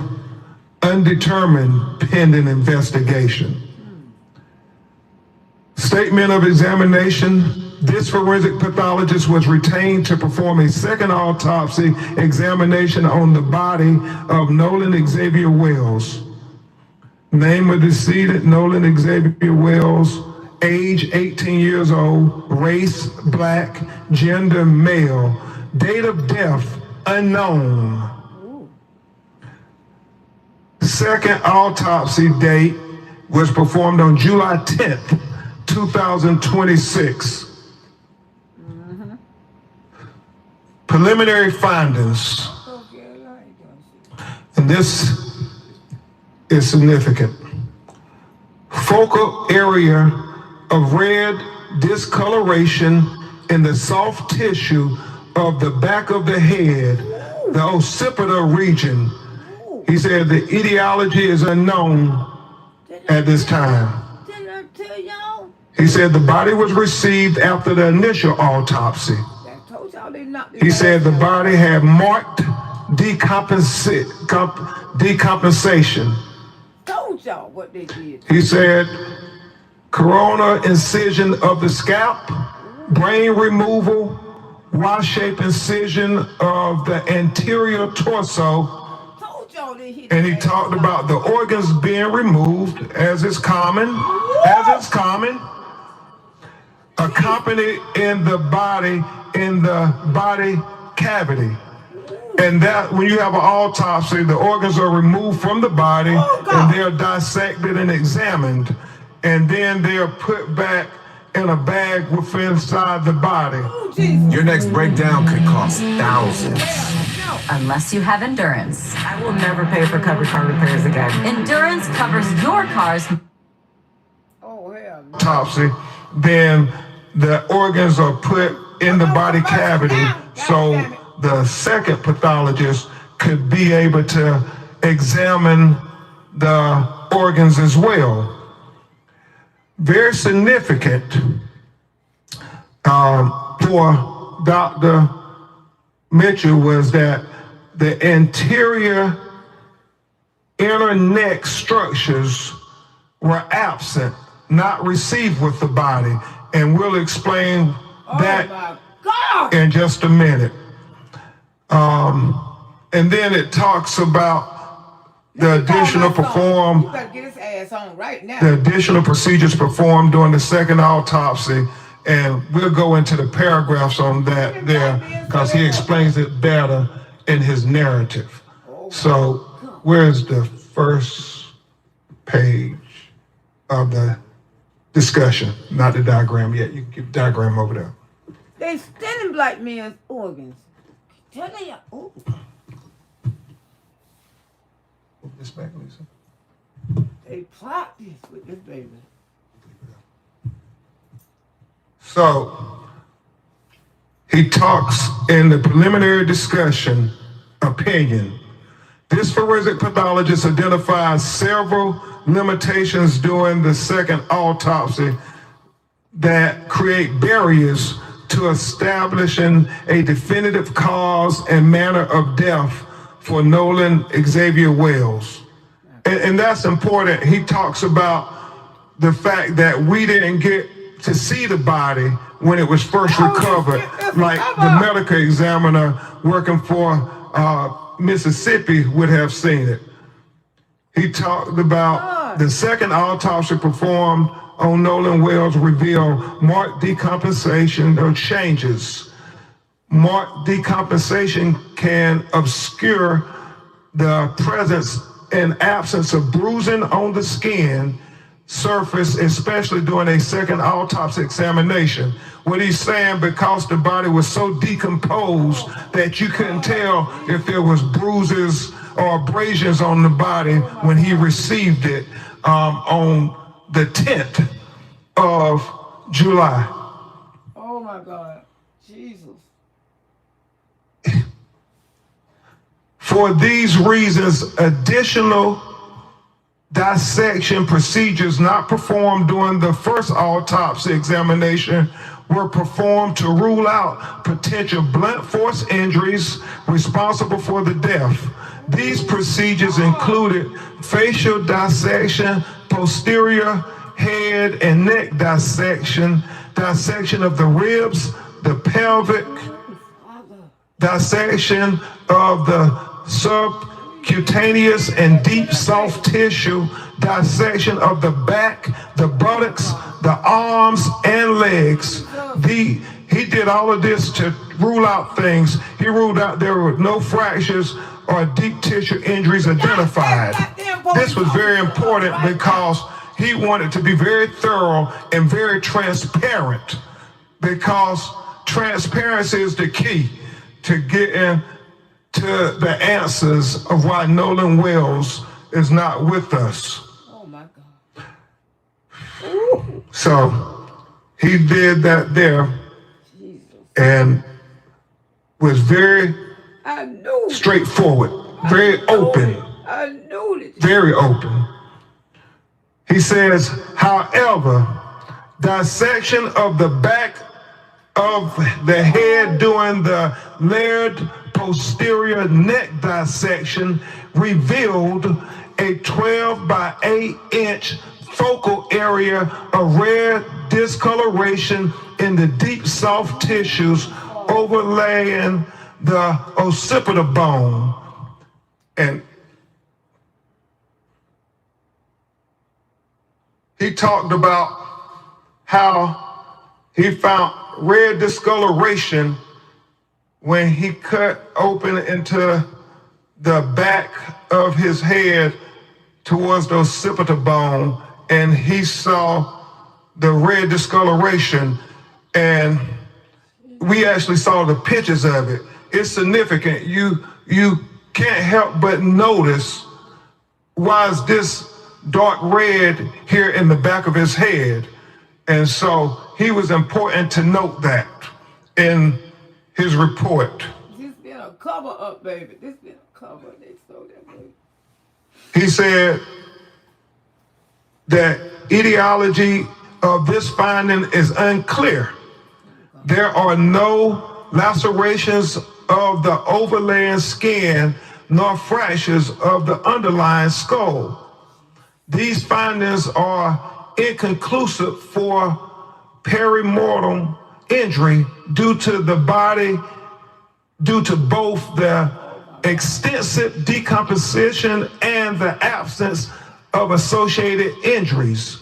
undetermined, pending investigation. Statement of examination. This forensic pathologist was retained to perform a second autopsy examination on the body of Nolan Xavier Wells. Name of decedent, Nolan Xavier Wells, age 18 years old, race black, gender male, date of death unknown. Second autopsy date was performed on July 10th, 2026. Preliminary findings, and this is significant. Focal area of red discoloration in the soft tissue of the back of the head, the occipital region. He said the etiology is unknown at this time. Didn't I tell y'all? He said the body was received after the initial autopsy. I told y'all they knocked it He out. said the body had marked decompensation. Told y'all what they did. He said corona incision of the scalp, brain removal, Y-shaped incision of the anterior torso. Told y'all they hit. And he talked about the organs being removed, as is common, accompanied in the body cavity. And that when you have an autopsy, the organs are removed from the body and they're dissected and examined. And then they're put back in a bag within inside the body. Your next breakdown could cost thousands. Unless you have Endurance. I will never pay for covered car repairs again. Endurance covers your car's. Oh, hell no. Autopsy, then the organs are put in the body cavity. So the second pathologist could be able to examine the organs as well. Very significant for Dr. Mitchell was that the anterior inner neck structures were absent, not received with the body. And we'll explain that in just a minute. And then it talks about the additional You better get his ass on right now. the additional procedures performed during the second autopsy. And we'll go into the paragraphs on that there because he explains it better in his narrative. So where's the first page of the discussion? Not the diagram yet. You can keep the diagram over there. They stealing black men's organs. Tell me, oh. Move this back, Lisa. They plot this with this baby. So he talks in the preliminary discussion opinion This forensic pathologist identified several limitations during the second autopsy that create barriers to establishing a definitive cause and manner of death for Nolan Xavier Wells. And that's important. He talks about the fact that we didn't get to see the body when it was first recovered, like the medical examiner working for Mississippi would have seen it. He talked about the second autopsy performed on Nolan Wells revealed marked decompensation or changes. Marked decompensation can obscure the presence and absence of bruising on the skin surface, especially during a second autopsy examination. What he's saying, because the body was so decomposed that you couldn't tell if there was bruises or abrasions on the body when he received it on the 10th of July. Oh my God, Jesus. For these reasons, additional dissection procedures not performed during the first autopsy examination were performed to rule out potential blunt force injuries responsible for the death. These procedures included facial dissection, posterior head and neck dissection, dissection of the ribs, the pelvic, dissection of the subcutaneous and deep soft tissue, dissection of the back, the buttocks, the arms and legs. He did all of this to rule out things. He ruled out there were no fractures or deep tissue injuries identified. This was very important because he wanted to be very thorough and very transparent, because transparency is the key to getting to the answers of why Nolan Wells is not with us. Oh my God. So he did that there and was very straightforward, very open, very open. He says, however, dissection of the back of the head during the layered posterior neck dissection revealed a 12 by 8 inch focal area of rare discoloration in the deep soft tissues overlaying the occipital bone. And he talked about how he found rare discoloration when he cut open into the back of his head towards the occipital bone, and he saw the red discoloration, and we actually saw the pictures of it. It's significant. You can't help but notice, why is this dark red here in the back of his head? And so he was important to note that in his report. This been a cover up, baby. This been a cover. They stole that baby. He said that etiology of this finding is unclear. There are no lacerations of the overlaying skin nor fractures of the underlying skull. These findings are inconclusive for perimortem injury due to both the extensive decomposition and the absence of associated injuries.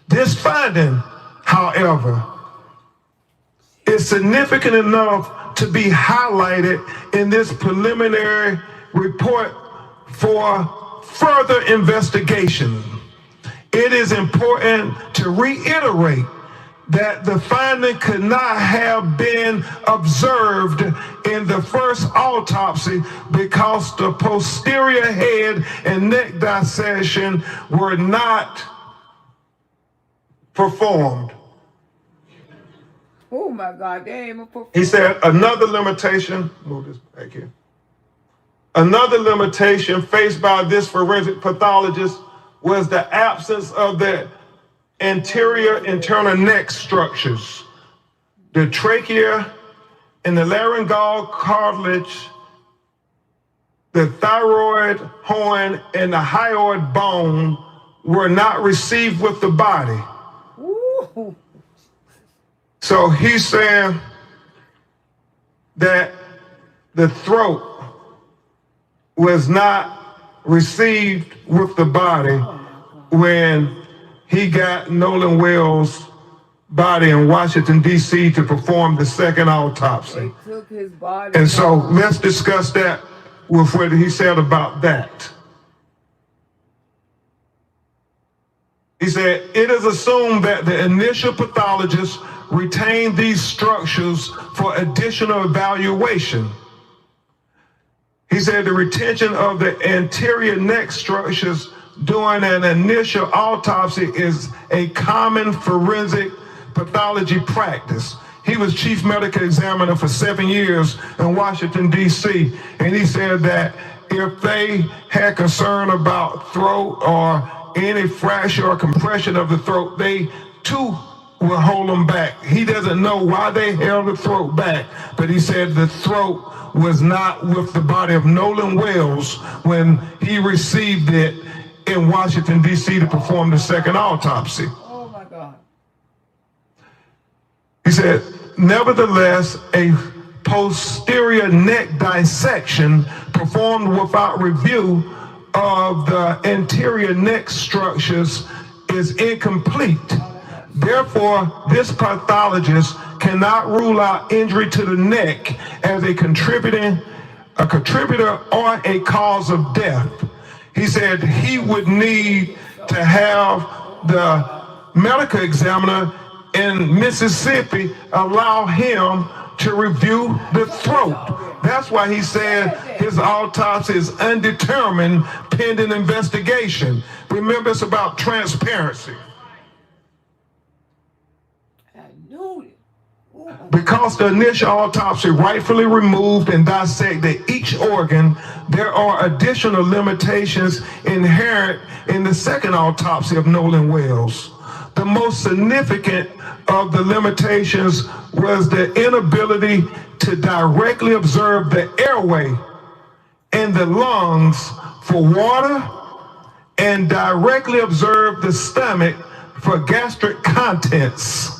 This finding, however, is significant enough to be highlighted in this preliminary report for further investigation. It is important to reiterate that the finding could not have been observed in the first autopsy because the posterior head and neck dissection were not performed. Oh my God, they ain't even performed. He said another limitation, move this back here. Another limitation faced by this forensic pathologist was the absence of the anterior internal neck structures. The trachea and the laryngeal cartilage, the thyroid horn, and the hyoid bone were not received with the body. So he's saying that the throat was not received with the body when he got Nolan Wells' body in Washington, D.C. to perform the second autopsy. They took his body. And so let's discuss that with what he said about that. He said, it is assumed that the initial pathologist retained these structures for additional evaluation. He said the retention of the anterior neck structures during an initial autopsy is a common forensic pathology practice. He was chief medical examiner for 7 years in Washington, D.C., and he said that if they had concern about throat or any fracture or compression of the throat, they too will hold them back. He doesn't know why they held the throat back, but he said the throat was not with the body of Nolan Wells when he received it in Washington, D.C. to perform the second autopsy. Oh my God. He said, nevertheless, a posterior neck dissection performed without review of the anterior neck structures is incomplete. Therefore, this pathologist cannot rule out injury to the neck as a contributor or a cause of death. He said he would need to have the medical examiner in Mississippi allow him to review the throat. That's why he said his autopsy is undetermined pending investigation. Remember, it's about transparency. Because the initial autopsy rightfully removed and dissected each organ, there are additional limitations inherent in the second autopsy of Nolan Wells. The most significant of the limitations was the inability to directly observe the airway and the lungs for water and directly observe the stomach for gastric contents.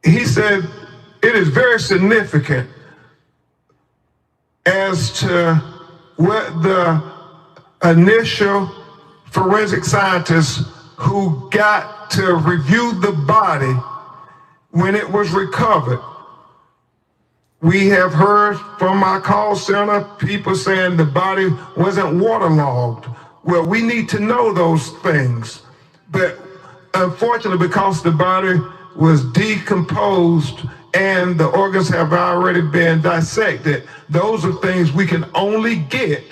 He said it is very significant as to what the initial forensic scientists who got to review the body when it was recovered. We have heard from our call center people saying the body wasn't waterlogged. Well, we need to know those things. But unfortunately, because the body was decomposed and the organs have already been dissected, those are things we can only get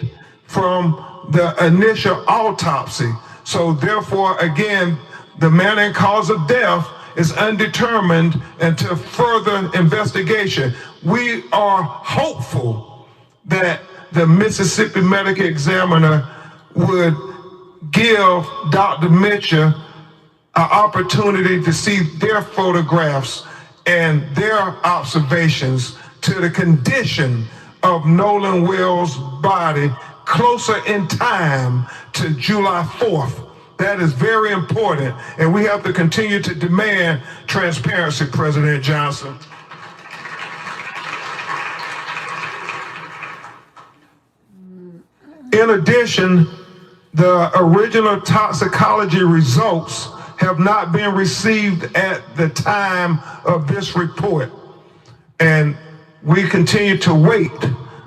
from the initial autopsy. So therefore, again, the manner and cause of death is undetermined until further investigation. We are hopeful that the Mississippi Medical Examiner would give Dr. Mitchell an opportunity to see their photographs and their observations to the condition of Nolan Wells' body closer in time to July 4th. That is very important, and we have to continue to demand transparency, President Johnson. In addition, the original toxicology results have not been received at the time of this report. And we continue to wait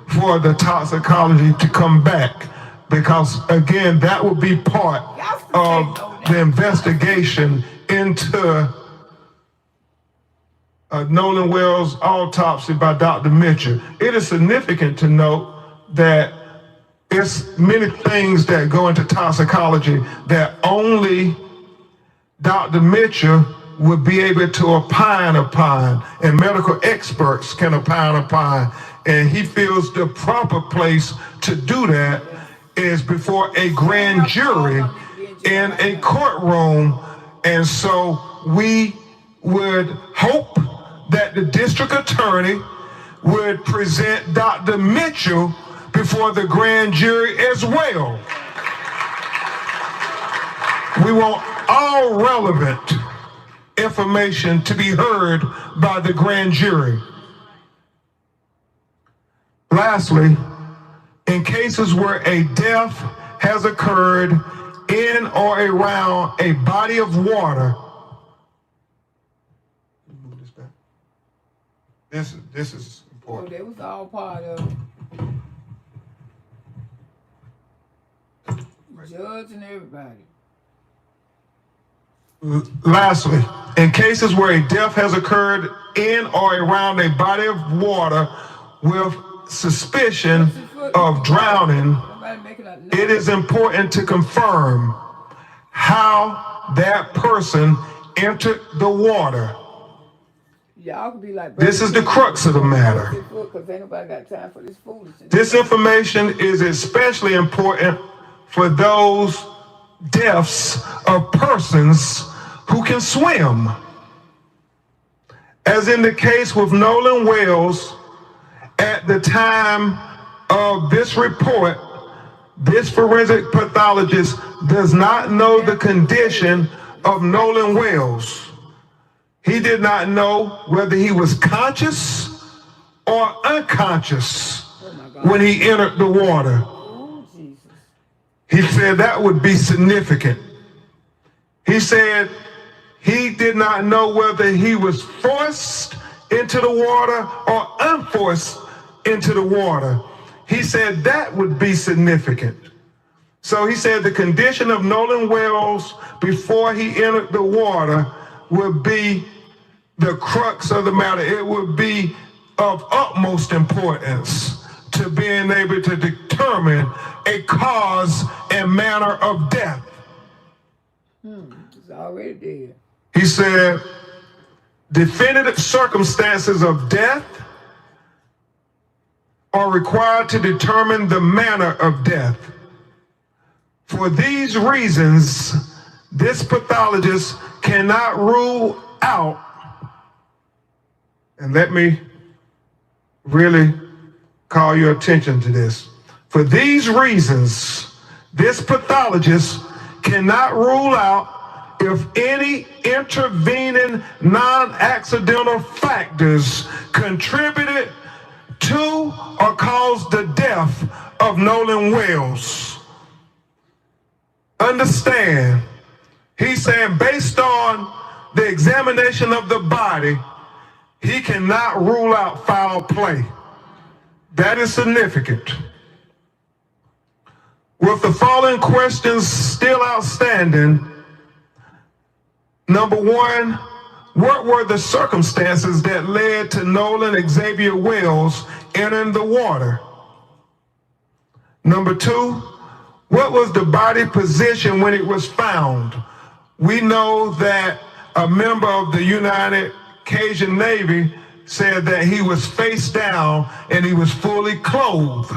for the toxicology to come back because, again, that will be part of the investigation into Nolan Wells' autopsy by Dr. Mitchell. It is significant to note that it's many things that go into toxicology that only Dr. Mitchell would be able to opine upon, and medical experts can opine upon. And he feels the proper place to do that is before a grand jury in a courtroom. And so we would hope that the district attorney would present Dr. Mitchell before the grand jury as well. We want all relevant information to be heard by the grand jury. Lastly, in cases where a death has occurred in or around a body of water, this is important. That was all part of judge and everybody. Lastly, in cases where a death has occurred in or around a body of water with suspicion of drowning, it is important to confirm how that person entered the water. Y'all could be like, this is the crux of the matter. Because ain't nobody got time for this foolishness. This information is especially important for those deaths of persons who can swim. As in the case with Nolan Wells, at the time of this report, this forensic pathologist does not know the condition of Nolan Wells. He did not know whether he was conscious or unconscious when he entered the water. He said that would be significant. He said he did not know whether he was forced into the water or unforced into the water. He said that would be significant. So he said the condition of Nolan Wells before he entered the water would be the crux of the matter. It would be of utmost importance to being able to determine a cause and manner of death. It's already dead. He said, definitive circumstances of death are required to determine the manner of death. For these reasons, this pathologist cannot rule out, and let me really call your attention to this. For these reasons, this pathologist cannot rule out if any intervening non-accidental factors contributed to or caused the death of Nolan Wells. Understand, he's saying based on the examination of the body, he cannot rule out foul play. That is significant. With the following questions still outstanding, number one, what were the circumstances that led to Nolan Xavier Wells entering the water? Number two, what was the body position when it was found? We know that a member of the United Cajun Navy said that he was face down and he was fully clothed.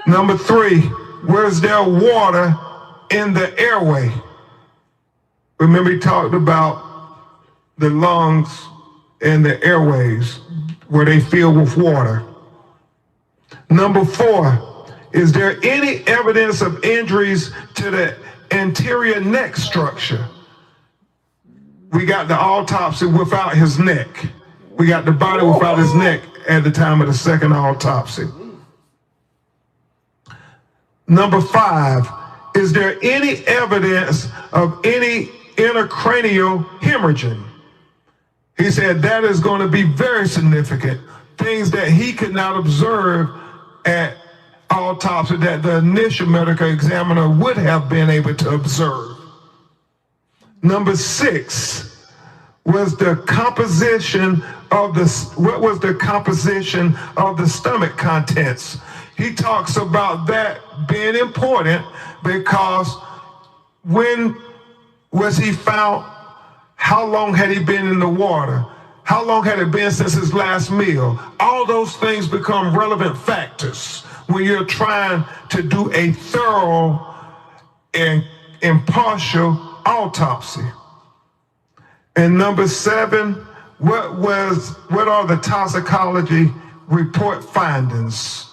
Number three, was there water in the airway? Remember he talked about the lungs and the airways, were they filled with water? Number four, is there any evidence of injuries to the anterior neck structure? We got the autopsy without his neck. We got the body without his neck at the time of the second autopsy. Number five, is there any evidence of any intracranial hemorrhaging? He said that is going to be very significant. Things that he could not observe at autopsy that the initial medical examiner would have been able to observe. Number six, what was the composition of the stomach contents? He talks about that being important because when was he found? How long had he been in the water? How long had it been since his last meal? All those things become relevant factors when you're trying to do a thorough and impartial autopsy. And number 7, what are the toxicology report findings?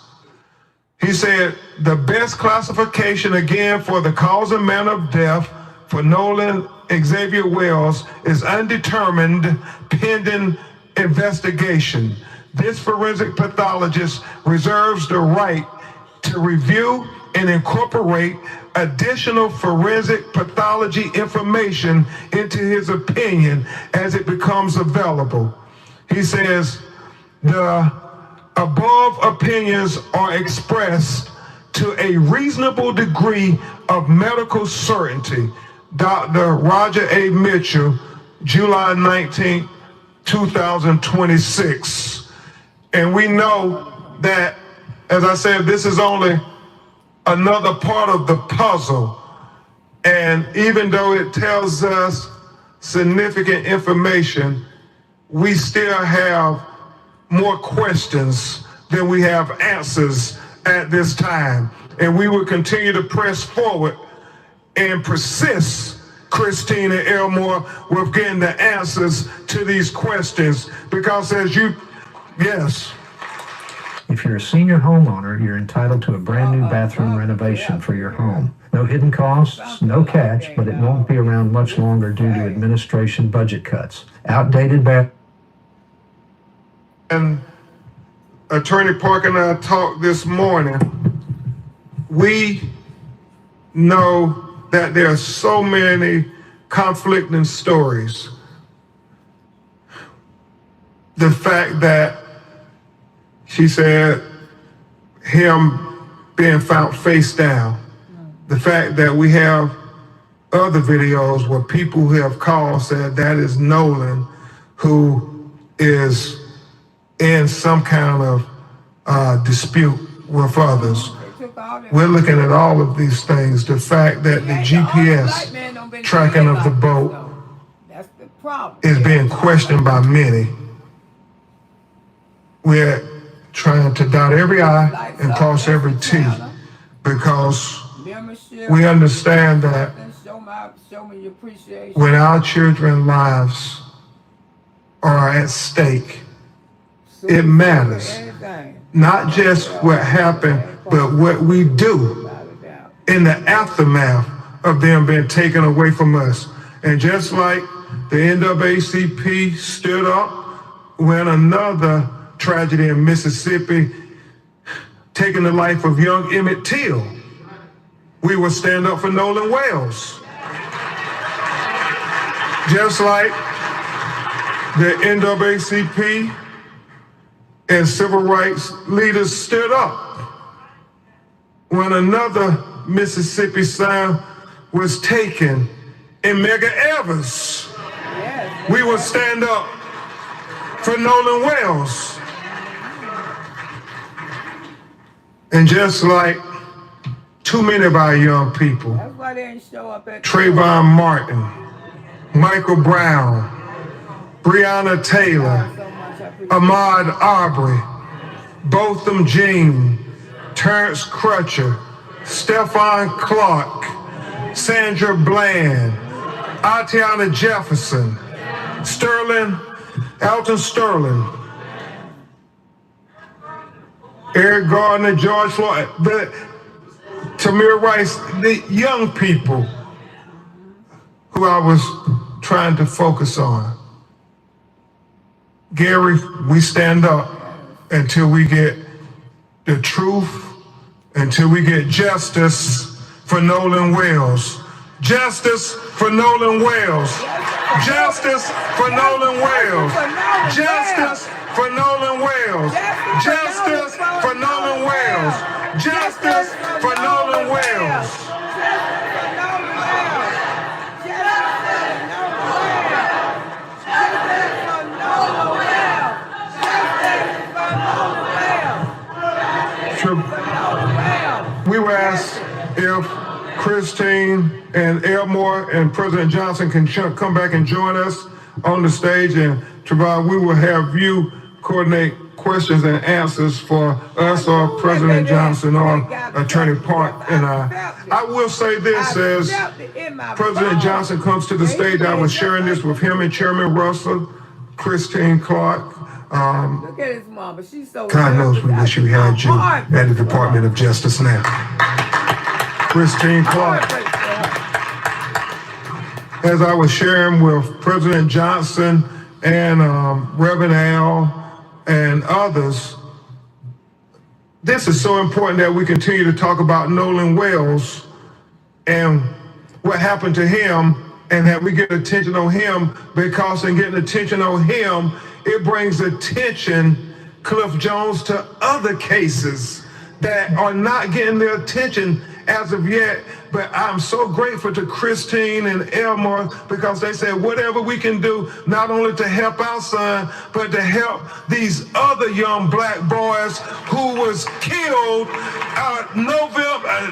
He said the best classification again for the cause and manner of death for Nolan Xavier Wells is undetermined pending investigation. This forensic pathologist reserves the right to review and incorporate additional forensic pathology information into his opinion as it becomes available. He says the above opinions are expressed to a reasonable degree of medical certainty. Dr. Roger A. Mitchell, July 19, 2026. And we know that, as I said, this is only another part of the puzzle. And even though it tells us significant information, we still have more questions than we have answers at this time. And we will continue to press forward and persist, Christine and Elmore, with getting the answers to these questions. Because yes. If you're a senior homeowner, you're entitled to a brand new bathroom renovation for your home. No hidden costs, no catch, but it won't be around much longer due to administration budget cuts. Outdated bathroom. And Attorney Parker and I talked this morning. We know that there are so many conflicting stories. The fact that she said him being found face down. The fact that we have other videos where people who have called said that is Nolan who is in some kind of dispute with others. We're looking at all of these things. The fact that the GPS tracking of the boat is being questioned by many. We're trying to dot every I and cross every T because we understand that when our children's lives are at stake, it matters. Not just what happened, but what we do in the aftermath of them being taken away from us. And just like the NAACP stood up when another tragedy in Mississippi taking the life of young Emmett Till, we will stand up for Nolan Wells. Just like the NAACP and civil rights leaders stood up when another Mississippi son was taken in Medgar Evers. We will stand up for Nolan Wells. And just like too many of our young people, Trayvon Martin, Michael Brown, Breonna Taylor, Ahmaud Arbery, Botham Jean, Terrence Crutcher, Stephon Clark, Sandra Bland, Atiana Jefferson, Alton Sterling, Eric Gardner, George Floyd, Tamir Rice, the young people who I was trying to focus on. Gary, we stand up until we get the truth, until we get justice for Nolan Wells. Justice for Nolan Wells. Justice for Nolan Wells. Justice for Nolan Wells. Justice for Nolan Wells. Justice for Nolan Wells. We were asked if Christine and Elmore and President Johnson can come back and join us. on the stage, and Trevon, we will have you coordinate questions and answers for us or President Johnson or Attorney Park and I will say this, as President Johnson comes to the stage, I was sharing this with him and Chairman Russell, Christine Clark. Look at his mama, she's so God knows we wish we had you at the Department of Justice now. Christine Clark. As I was sharing with President Johnson and Reverend Al and others, this is so important that we continue to talk about Nolan Wells and what happened to him, and that we get attention on him, because in getting attention on him, it brings attention, Cliff Jones, to other cases that are not getting their attention as of yet. But I'm so grateful to Christine and Elmer, because they said whatever we can do, not only to help our son, but to help these other young black boys who was killed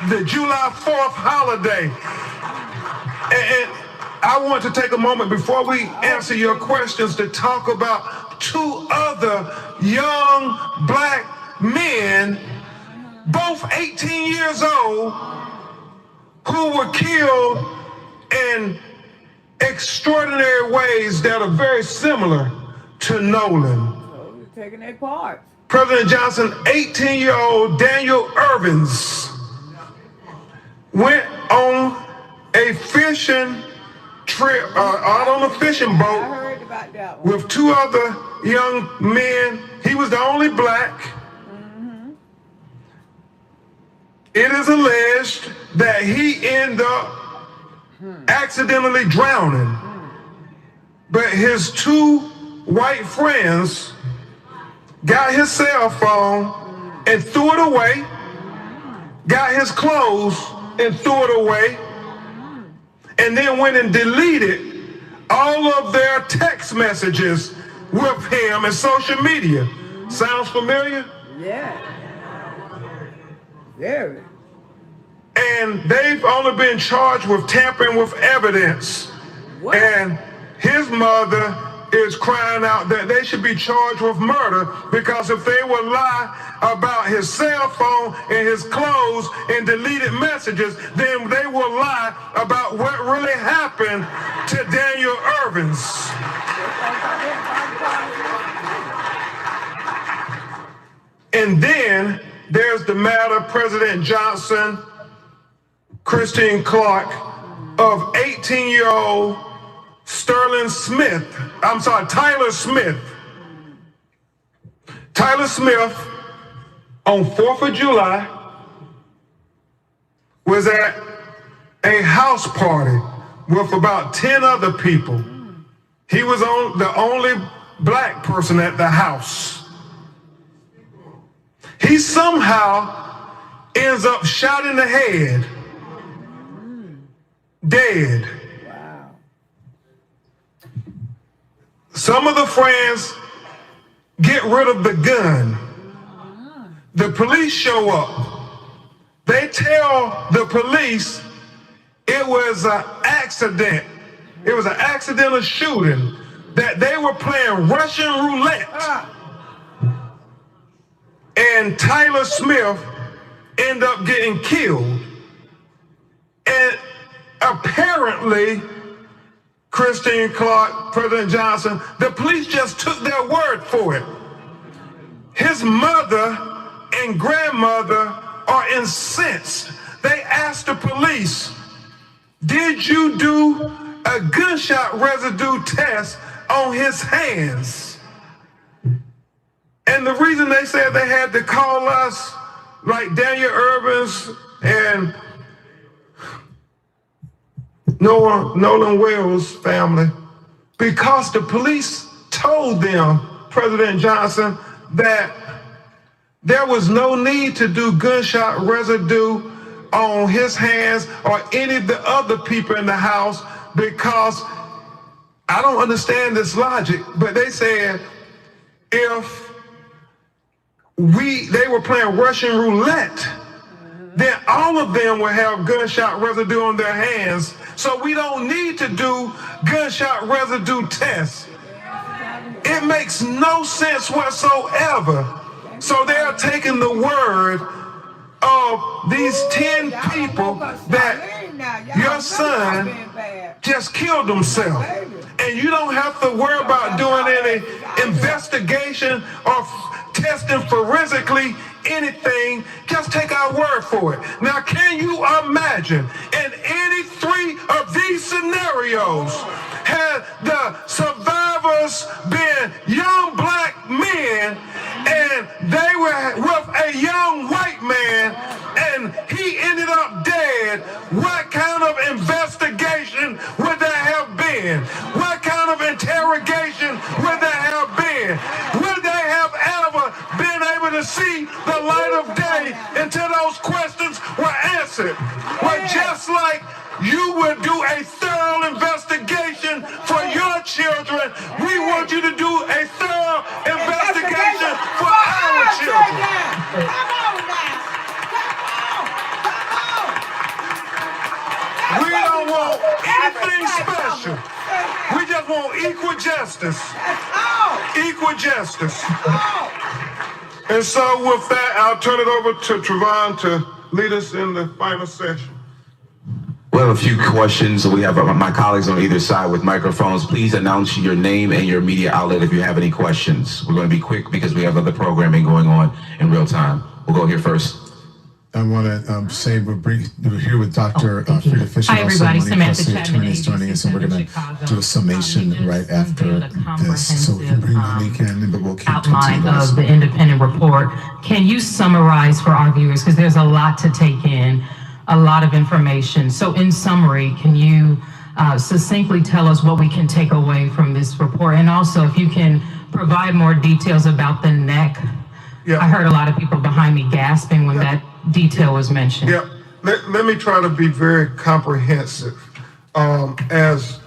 the July 4th holiday. And I want to take a moment before we answer your questions to talk about two other young black men, both 18 years old, who were killed in extraordinary ways that are very similar to Nolan. So they're taking their part. President Johnson, 18-year-old Daniel Irvins went on a fishing trip, out on a fishing boat. I heard about that one. With two other young men. He was the only black. It is alleged that he ended up accidentally drowning, but his two white friends got his cell phone and threw it away, got his clothes and threw it away, and then went and deleted all of their text messages with him and social media. Sounds familiar? Yeah. Very. And they've only been charged with tampering with evidence. What? And his mother is crying out that they should be charged with murder, because if they will lie about his cell phone and his clothes and deleted messages, then they will lie about what really happened to Daniel Irvins. And then there's the matter, President Johnson, Christine Clark, of 18-year-old Tyler Smith. Tyler Smith, on 4th of July, was at a house party with about 10 other people. He was the only black person at the house. He somehow ends up shot in the head, dead. Wow. Some of the friends get rid of the gun. The police show up. They tell the police it was an accident. It was an accidental shooting, that they were playing Russian roulette. And Tyler Smith ended up getting killed. And apparently, Christine Clark, President Johnson, the police just took their word for it. His mother and grandmother are incensed. They asked the police, did you do a gunshot residue test on his hands? And the reason they said they had to call us, like Daniel Irvins and Nolan Wells' family, because the police told them, President Johnson, that there was no need to do gunshot residue on his hands or any of the other people in the house, because I don't understand this logic, but they said if they were playing Russian roulette, then all of them will have gunshot residue on their hands. So we don't need to do gunshot residue tests. It makes no sense whatsoever. So they are taking the word of these 10 people that your son just killed himself. And you don't have to worry about doing any investigation or testing forensically anything. Just take our word for it. Now, can you imagine in any 3 of these scenarios, had the survivors been young black men and they were with a young white man and he ended up dead, what kind of investigation would there have been? What kind of interrogation would there have been? Would they have ever been able to see the light of day until those questions were answered? Well, just like you would do a thorough investigation for your children, we want you to do a thorough investigation for our children. Come on now. We don't want anything special. We just want equal justice. Equal justice. And so with that, I'll turn it over to Trevon to lead us in the final session. We have a few questions. We have my colleagues on either side with microphones. Please announce your name and your media outlet if you have any questions. We're going to be quick because we have other programming going on in real time. We'll go here first. I want to say we're here with Dr. Frida Fisher. Hi, everybody. Also, Samantha Chapman attorneys joining us, and we're going to do a summation right after this. So we can bring Monique in, but we'll keep outline of the independent report. Can you summarize for our viewers, because there's a lot to take in, a lot of information. So in summary, can you succinctly tell us what we can take away from this report? And also, if you can provide more details about the neck. Yeah. I heard a lot of people behind me gasping when that detail was mentioned. Yeah, let me try to be very comprehensive. As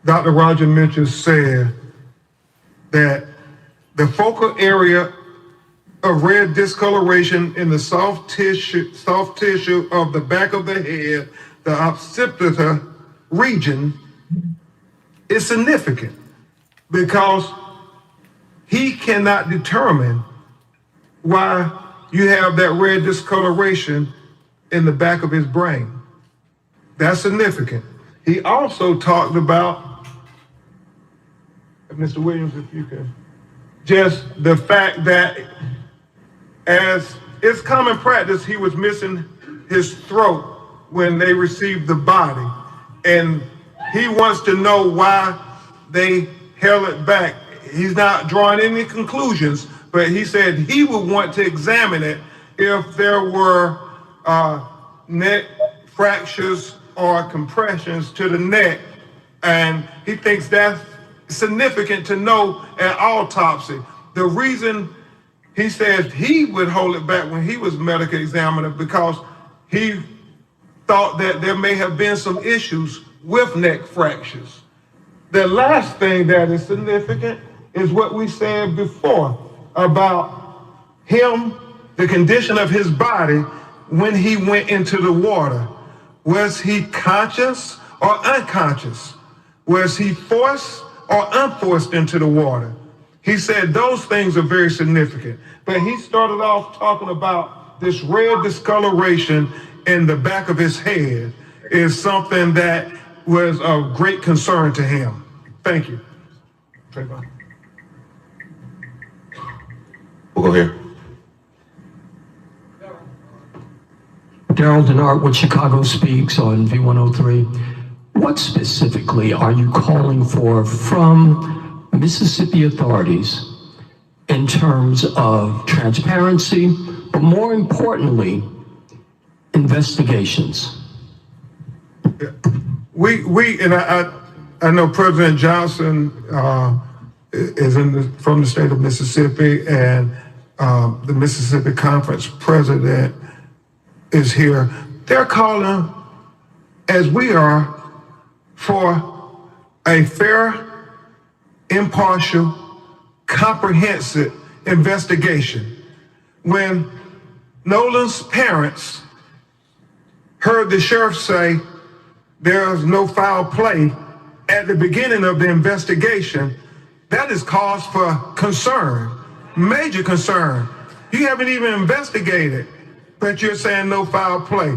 Dr. Roger Mitchell said, that the focal area of red discoloration in the soft tissue of the back of the head, the occipital region, is significant because he cannot determine why you have that red discoloration in the back of his brain. That's significant. He also talked about, Mr. Williams, if you can, just the fact that as it's common practice, he was missing his throat when they received the body. And he wants to know why they held it back. He's not drawing any conclusions, but he said he would want to examine it if there were neck fractures or compressions to the neck. And he thinks that's significant to know at autopsy. The reason he says he would hold it back when he was medical examiner because he thought that there may have been some issues with neck fractures. The last thing that is significant is what we said before about him, the condition of his body when he went into the water. Was he conscious or unconscious? Was he forced or unforced into the water? He said those things are very significant. But he started off talking about this red discoloration in the back of his head is something that was of great concern to him. Thank you. Trayvon. We'll go here. Daryl Denart with Chicago Speaks on V103. What specifically are you calling for from Mississippi authorities in terms of transparency, but more importantly, investigations? I know President Johnson is from the state of Mississippi, and the Mississippi Conference president is here. They're calling, as we are, for a fair, impartial, comprehensive investigation. When Nolan's parents heard the sheriff say there's no foul play at the beginning of the investigation, that is cause for concern, major concern. You haven't even investigated, but you're saying no foul play.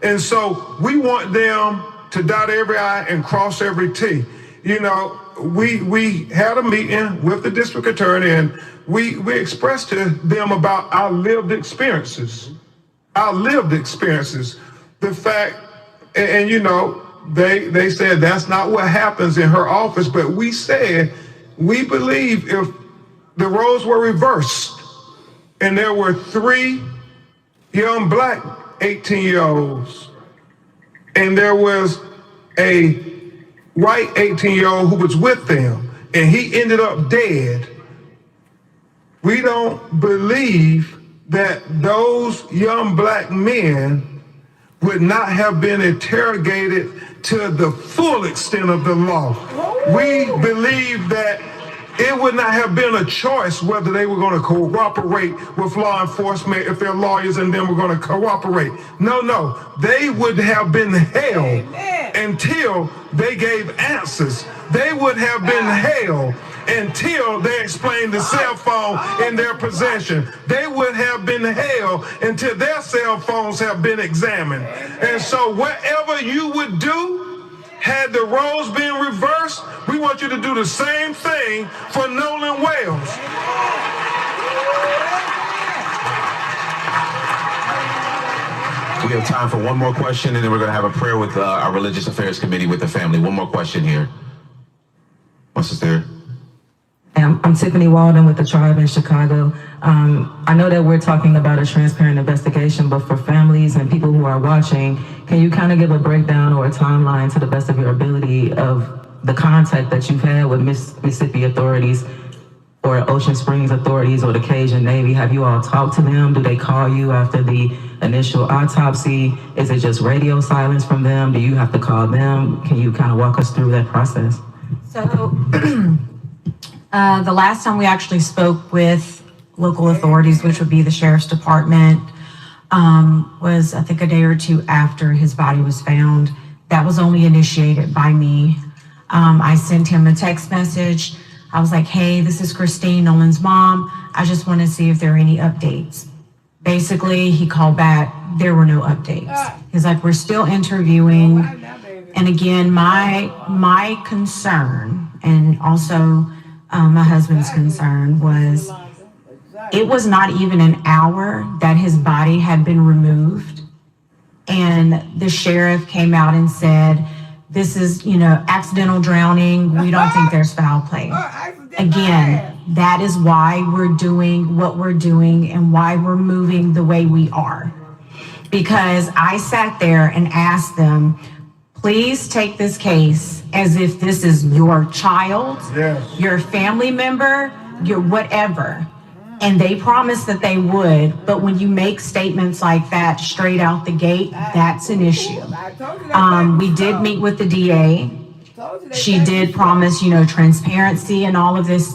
And so we want them to dot every I and cross every T. You know, we had a meeting with the district attorney, and we expressed to them about our lived experiences. The fact, and you know, they said that's not what happens in her office, but we said we believe if the roles were reversed and there were 3 young black 18-year-olds and there was a white 18-year-old who was with them and he ended up dead, we don't believe that those young black men would not have been interrogated to the full extent of the law. We believe that it would not have been a choice whether they were going to cooperate with law enforcement if their lawyers and them were going to cooperate. No, they would have been held until they gave answers. They would have been held until they explained the cell phone in their possession. They would have been held until their cell phones have been examined. And so whatever you would do, had the roles been reversed, we want you to do the same thing for Nolan Wales. We have time for one more question, and then we're going to have a prayer with our Religious Affairs Committee with the family. One more question here. What's this there? I'm Tiffany Walden with the Tribe in Chicago. I know that we're talking about a transparent investigation, but for families and people who are watching, can you kind of give a breakdown or a timeline to the best of your ability of the contact that you've had with Mississippi authorities or Ocean Springs authorities or the Cajun Navy? Have you all talked to them? Do they call you after the initial autopsy? Is it just radio silence from them? Do you have to call them? Can you kind of walk us through that process? So the last time we actually spoke with local authorities, which would be the sheriff's department, was I think a day or two after his body was found. That was only initiated by me. I sent him a text message. I was like, hey, this is Christine, Nolan's mom. I just want to see if there are any updates. Basically, he called back. There were no updates. He's like, we're still interviewing. And again, my concern, and also my husband's concern, was it was not even an hour that his body had been removed. And the sheriff came out and said, this is, accidental drowning. We don't think there's foul play. Again, that is why we're doing what we're doing and why we're moving the way we are. Because I sat there and asked them, please take this case as if this is your child, your family member, your whatever. And they promised that they would, but when you make statements like that straight out the gate, that's an issue. We did meet with the DA. She did promise, transparency and all of this,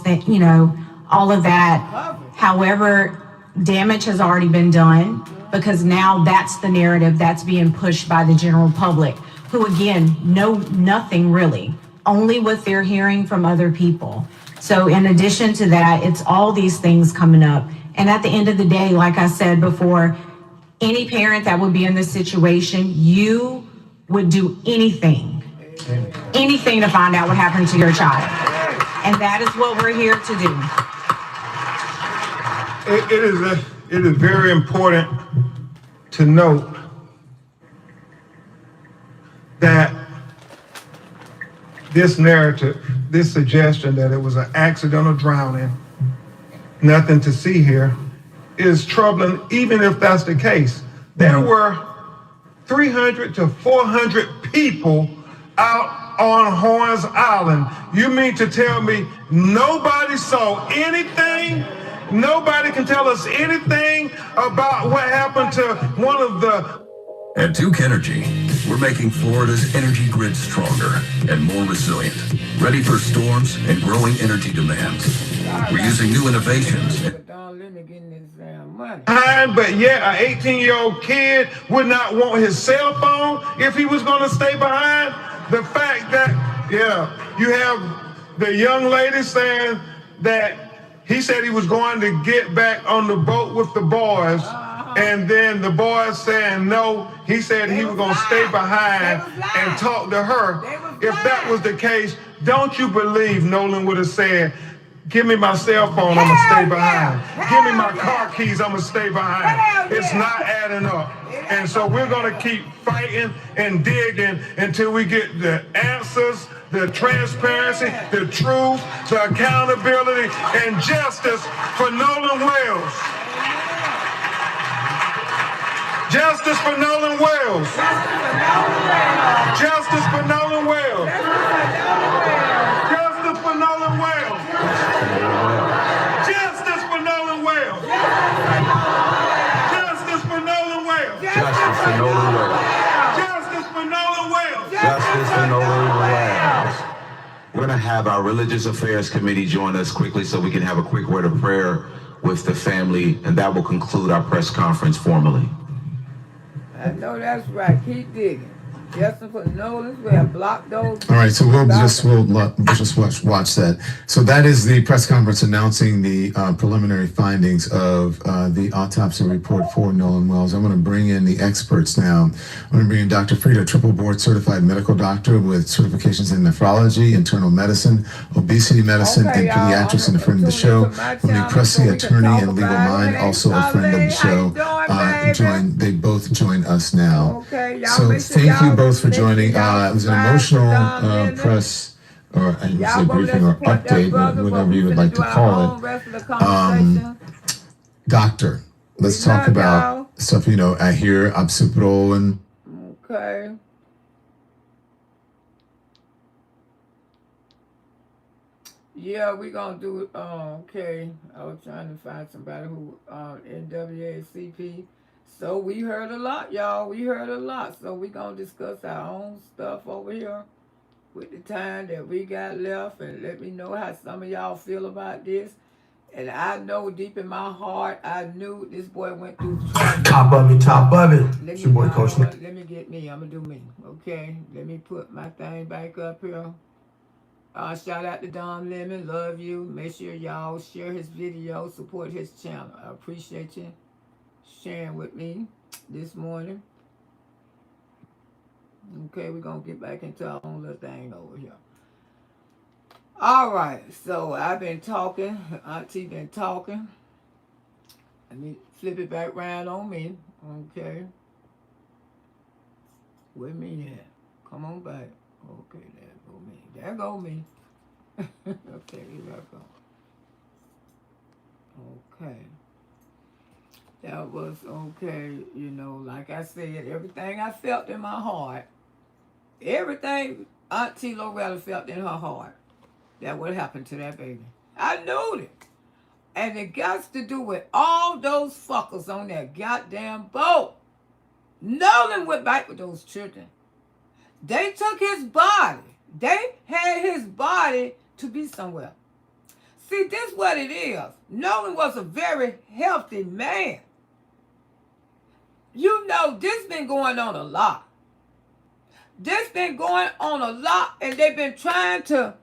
all of that. However, damage has already been done because now that's the narrative that's being pushed by the general public, who again, know nothing really, only what they're hearing from other people. So in addition to that, it's all these things coming up. And at the end of the day, like I said before, any parent that would be in this situation, you would do anything to find out what happened to your child. And that is what we're here to do. It is very important to note that this narrative, this suggestion that it was an accidental drowning, nothing to see here, is troubling, even if that's the case. There were 300 to 400 people out on Horns Island. You mean to tell me nobody saw anything? Nobody can tell us anything about what happened to one of the... At Duke Energy, we're making Florida's energy grid stronger and more resilient, ready for storms and growing energy demands. We're using new innovations. money. But yet an 18-year-old kid would not want his cell phone if he was going to stay behind. The fact that, you have the young lady saying that he said he was going to get back on the boat with the boys, and then the boys saying no. He said he was going to stay behind and talk to her. If that was the case, don't you believe Nolan would have said, give me my cell phone, I'm going to stay behind. Give me my car keys, I'm going to stay behind. It's not adding up. And so we're going to keep fighting and digging until we get the answers, the transparency, the truth, the accountability, and justice for Nolan Wells. Justice for Nolan Wells. Justice for Nolan Wells. Justice for Nolan Wells. Justice for Nolan Wells. Justice for Nolan Wells. Justice for Nolan Wells. Justice for Nolan Wells. Justice for Nolan Wells. We're going to have our Religious Affairs Committee join us quickly so we can have a quick word of prayer with the family, and that will conclude our press conference formally. I know that's right. Keep digging. Justice for Nolan Wells. Block those. All right, so we'll just watch that. So that is the press conference announcing the preliminary findings of the autopsy report for Nolan Wells. I'm going to bring in the experts now. I'm going to bring in Dr. Frieda, triple board certified medical doctor with certifications in nephrology, internal medicine, obesity medicine, and pediatrics, and a friend of the show. Monique Cressy, attorney and legal mind, also a friend of the show. They both join us now. So thank you both for joining. It was an emotional press, or I would say briefing or update, whatever you would like to call it. Doctor, let's talk about stuff, I hear Absupro and... Okay. Yeah, we're going to do it. Okay. I was trying to find somebody who, NAACP. So we heard a lot, y'all. We heard a lot. So we're going to discuss our own stuff over here with the time that we got left. And let me know how some of y'all feel about this. And I know deep in my heart, I knew this boy went through trouble. Top of it. It's your boy, Coach Nick. Let me get me. I'm going to do me. Okay? Let me put my thing back up here. Shout out to Don Lemon. Love you. Make sure y'all share his video. Support his channel. I appreciate you sharing with me this morning. Okay, we're going to get back into our own little thing over here. All right, so I've been talking. Auntie been talking. Let me flip it back around on me. Okay. Where me at? Come on back. Okay, there go me. There go me. Okay, here I go. Okay. That was okay, like I said, everything I felt in my heart, everything Auntie Loretta felt in her heart, that would happen to that baby. I knew it. And it got to do with all those fuckers on that goddamn boat. Nolan went back with those children. They took his body. They had his body to be somewhere. See, this is what it is. Nolan was a very healthy man. This been going on a lot. This been going on a lot, and they've been trying to,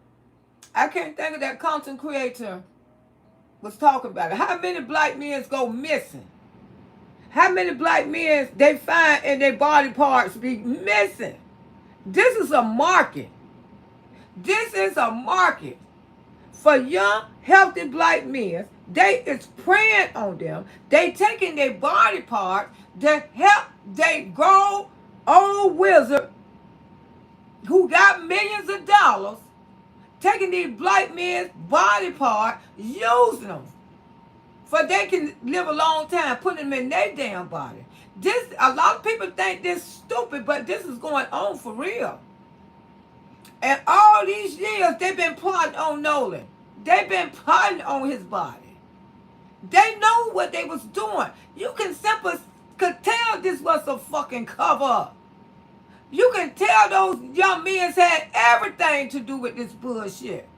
I can't think of that content creator was talking about it. How many black men go missing? How many black men they find and their body parts be missing? This is a market. This is a market for young, healthy black men. They is preying on them. They taking their body parts to help they grown old wizard who got millions of dollars, taking these black men's body parts, using them for they can live a long time, putting them in their damn body. A lot of people think this stupid, but this is going on for real. And all these years, they've been plotting on Nolan. They've been plotting on his body. They know what they was doing. You can simply tell this was a fucking cover-up. You can tell those young men had everything to do with this bullshit.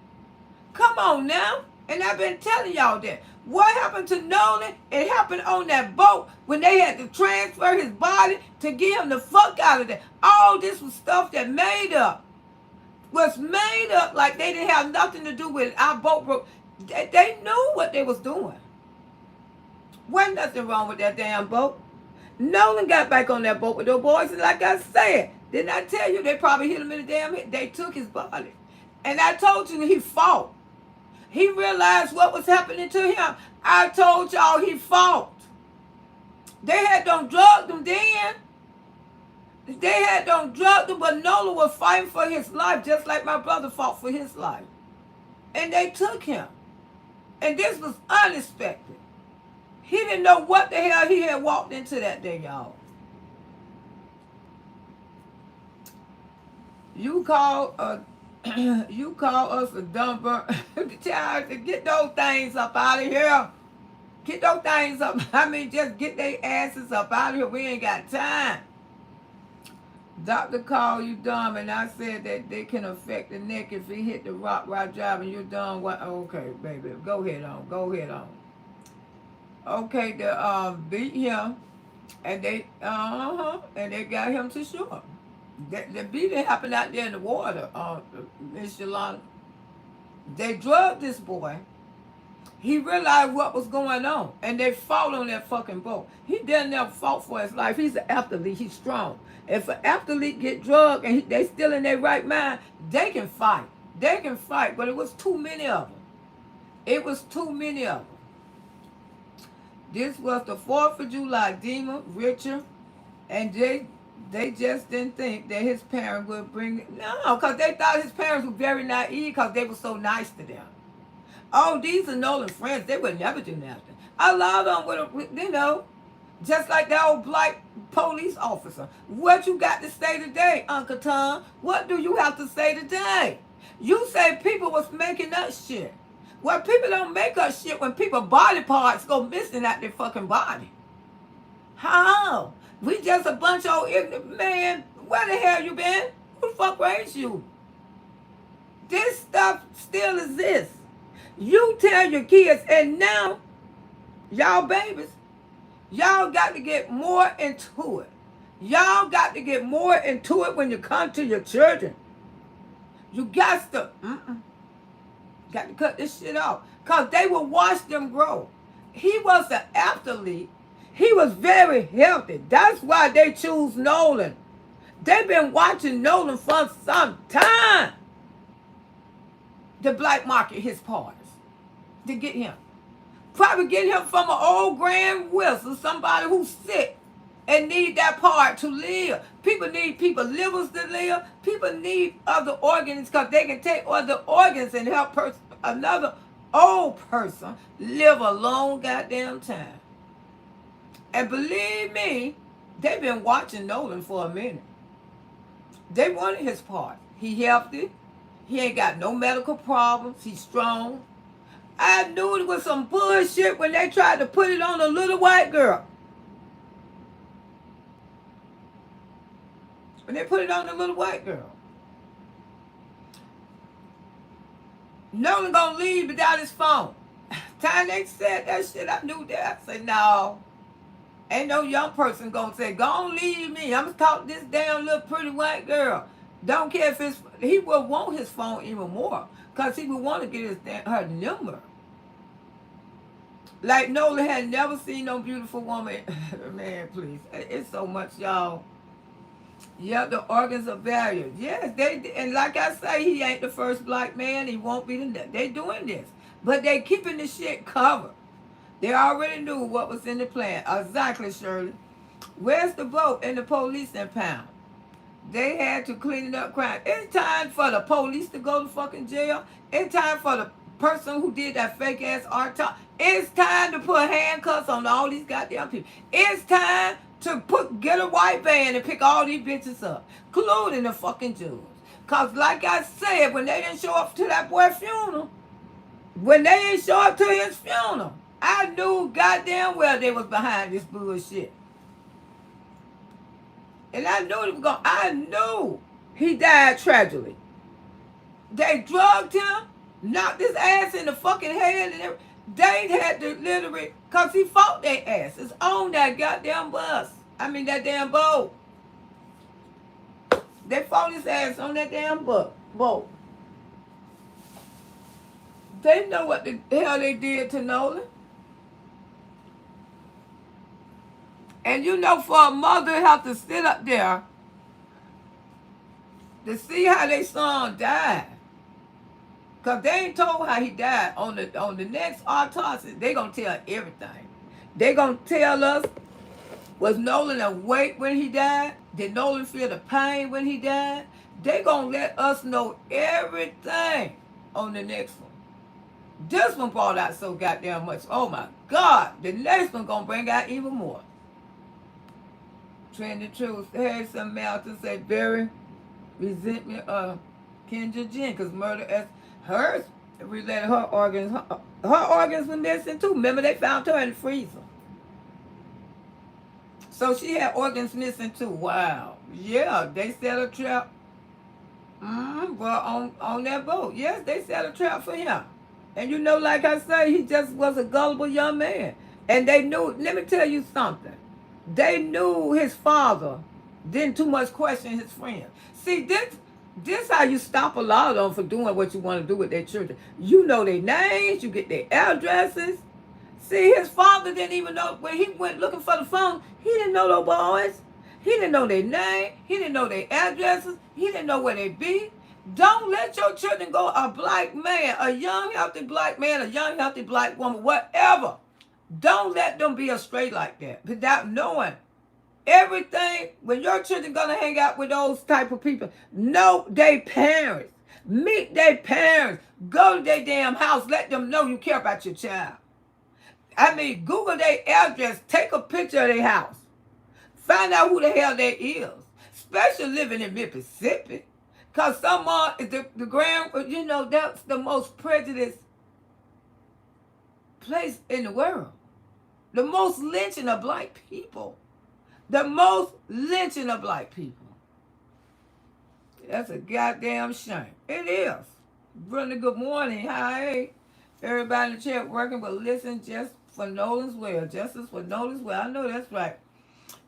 Come on now. And I've been telling y'all that. What happened to Nolan? It happened on that boat when they had to transfer his body to get him the fuck out of there. All this was stuff that was made up like they didn't have nothing to do with it. Our boat broke. They knew what they was doing. Wasn't nothing wrong with that damn boat. Nolan got back on that boat with those boys, and like I said, didn't I tell you they probably hit him in the damn head? They took his body. And I told you he fought. He realized what was happening to him. I told y'all he fought. They had them drugged him then. They had them drugged him, but Nolan was fighting for his life, just like my brother fought for his life. And they took him. And this was unexpected. He didn't know what the hell he had walked into that day, y'all. You call us a dumper. Get those things up out of here. Get those things up. I mean, just get their asses up out of here. We ain't got time. Doctor called you dumb, and I said that they can affect the neck if he hit the rock while driving. You're dumb. What? Okay, baby. Go ahead on. Go ahead on. Okay, they beat him, and they got him to shore. The beating happened out there in the water, Miss Yolanda. They drugged this boy. He realized what was going on, and they fought on that fucking boat. He didn't never fought for his life. He's an athlete. He's strong. If an athlete get drugged and they still in their right mind, they can fight. They can fight, but it was too many of them. It was too many of them. This was the 4th of July. Dima, Richard, and they just didn't think that his parents would bring... No, because they thought his parents were very naive because they were so nice to them. Oh, these are Nolan friends. They would never do nothing. I allowed them with, just like that old black police officer. What you got to say today, Uncle Tom? What do you have to say today? You say people was making up shit. Well, people don't make up shit when people's body parts go missing out their fucking body. How? We just a bunch of ignorant man. Where the hell you been? Who the fuck raised you? This stuff still exists. You tell your kids, and now, y'all babies, y'all got to get more into it. Y'all got to get more into it when you come to your children. You got to, got to cut this shit off. Because they will watch them grow. He was an athlete. He was very healthy. That's why they choose Nolan. They've been watching Nolan for some time. To black market his parts. To get him. Probably get him from an old Grand Whistle, somebody who's sick and need that part to live. People need livers to live. People need other organs because they can take other organs and help another old person live a long goddamn time. And believe me, they've been watching Nolan for a minute. They wanted his part. He healthy. He ain't got no medical problems. He's strong. I knew it was some bullshit when they tried to put it on a little white girl. When they put it on the little white girl. Nolan gonna leave without his phone. Time they said that shit, I knew that. I said, no. Ain't no young person gonna say, go on, leave me. I'm gonna talk to this damn little pretty white girl. Don't care if he will want his phone even more. Because he would want to get her number. Like Nolan had never seen no beautiful woman. Man, please. It's so much, y'all. Yeah, the organs are valued. Yes, and like I say, he ain't the first black man. He won't be the... They doing this. But they keeping the shit covered. They already knew what was in the plan. Exactly, Shirley. Where's the boat and the police impound? They had to clean up crime. It's time for the police to go to fucking jail. It's time for the person who did that fake ass art talk. It's time to put handcuffs on all these goddamn people. It's time to get a white band and pick all these bitches up, including the fucking Jews. Cause like I said, when they didn't show up to that boy's funeral, I knew goddamn well they was behind this bullshit. And I knew he died tragically. They drugged him. Knocked his ass in the fucking head and everything. They had to literally, because he fought their asses on that goddamn bus. I mean, that damn boat. They fought his ass on that damn boat. They know what the hell they did to Nolan. And you know, for a mother to have to sit up there to see how their son died. Because they ain't told how he died. On the next autopsy, they going to tell everything. They going to tell us, was Nolan awake when he died? Did Nolan feel the pain when he died? They going to let us know everything on the next one. This one brought out so goddamn much. Oh my God. The next one going to bring out even more. Trendy Truth had some mouth to say very resentment of Kendra Jenkins murder as hers related her organs. Her organs were missing too. Remember, they found her in the freezer. So she had organs missing too. Wow. Yeah, they set a trap. Well, on that boat. Yes, they set a trap for him. And you know, like I say, he just was a gullible young man. And they knew, let me tell you something. They knew his father didn't too much question his friend. See, this how you stop a lot of them from doing what you want to do with their children. You know their names, you get their addresses. See, his father didn't even know, when he went looking for the phone, he didn't know those boys. He didn't know their name. He didn't know their addresses. He didn't know where they be. Don't let your children go, a black man, a young, healthy black man, a young, healthy black woman, whatever. Don't let them be astray like that without knowing everything. When your children gonna hang out with those type of people, know their parents. Meet their parents. Go to their damn house. Let them know you care about your child. I mean, Google their address. Take a picture of their house. Find out who the hell they is. Especially living in Mississippi. Because the grand, you know, that's the most prejudiced place in the world. The most lynching of black people. The most lynching of black people. That's a goddamn shame. It is. Brenda, good morning. Hi. Everybody in the chat working, but listen, just for Nolan's well. Justice for Nolan's well. I know that's right.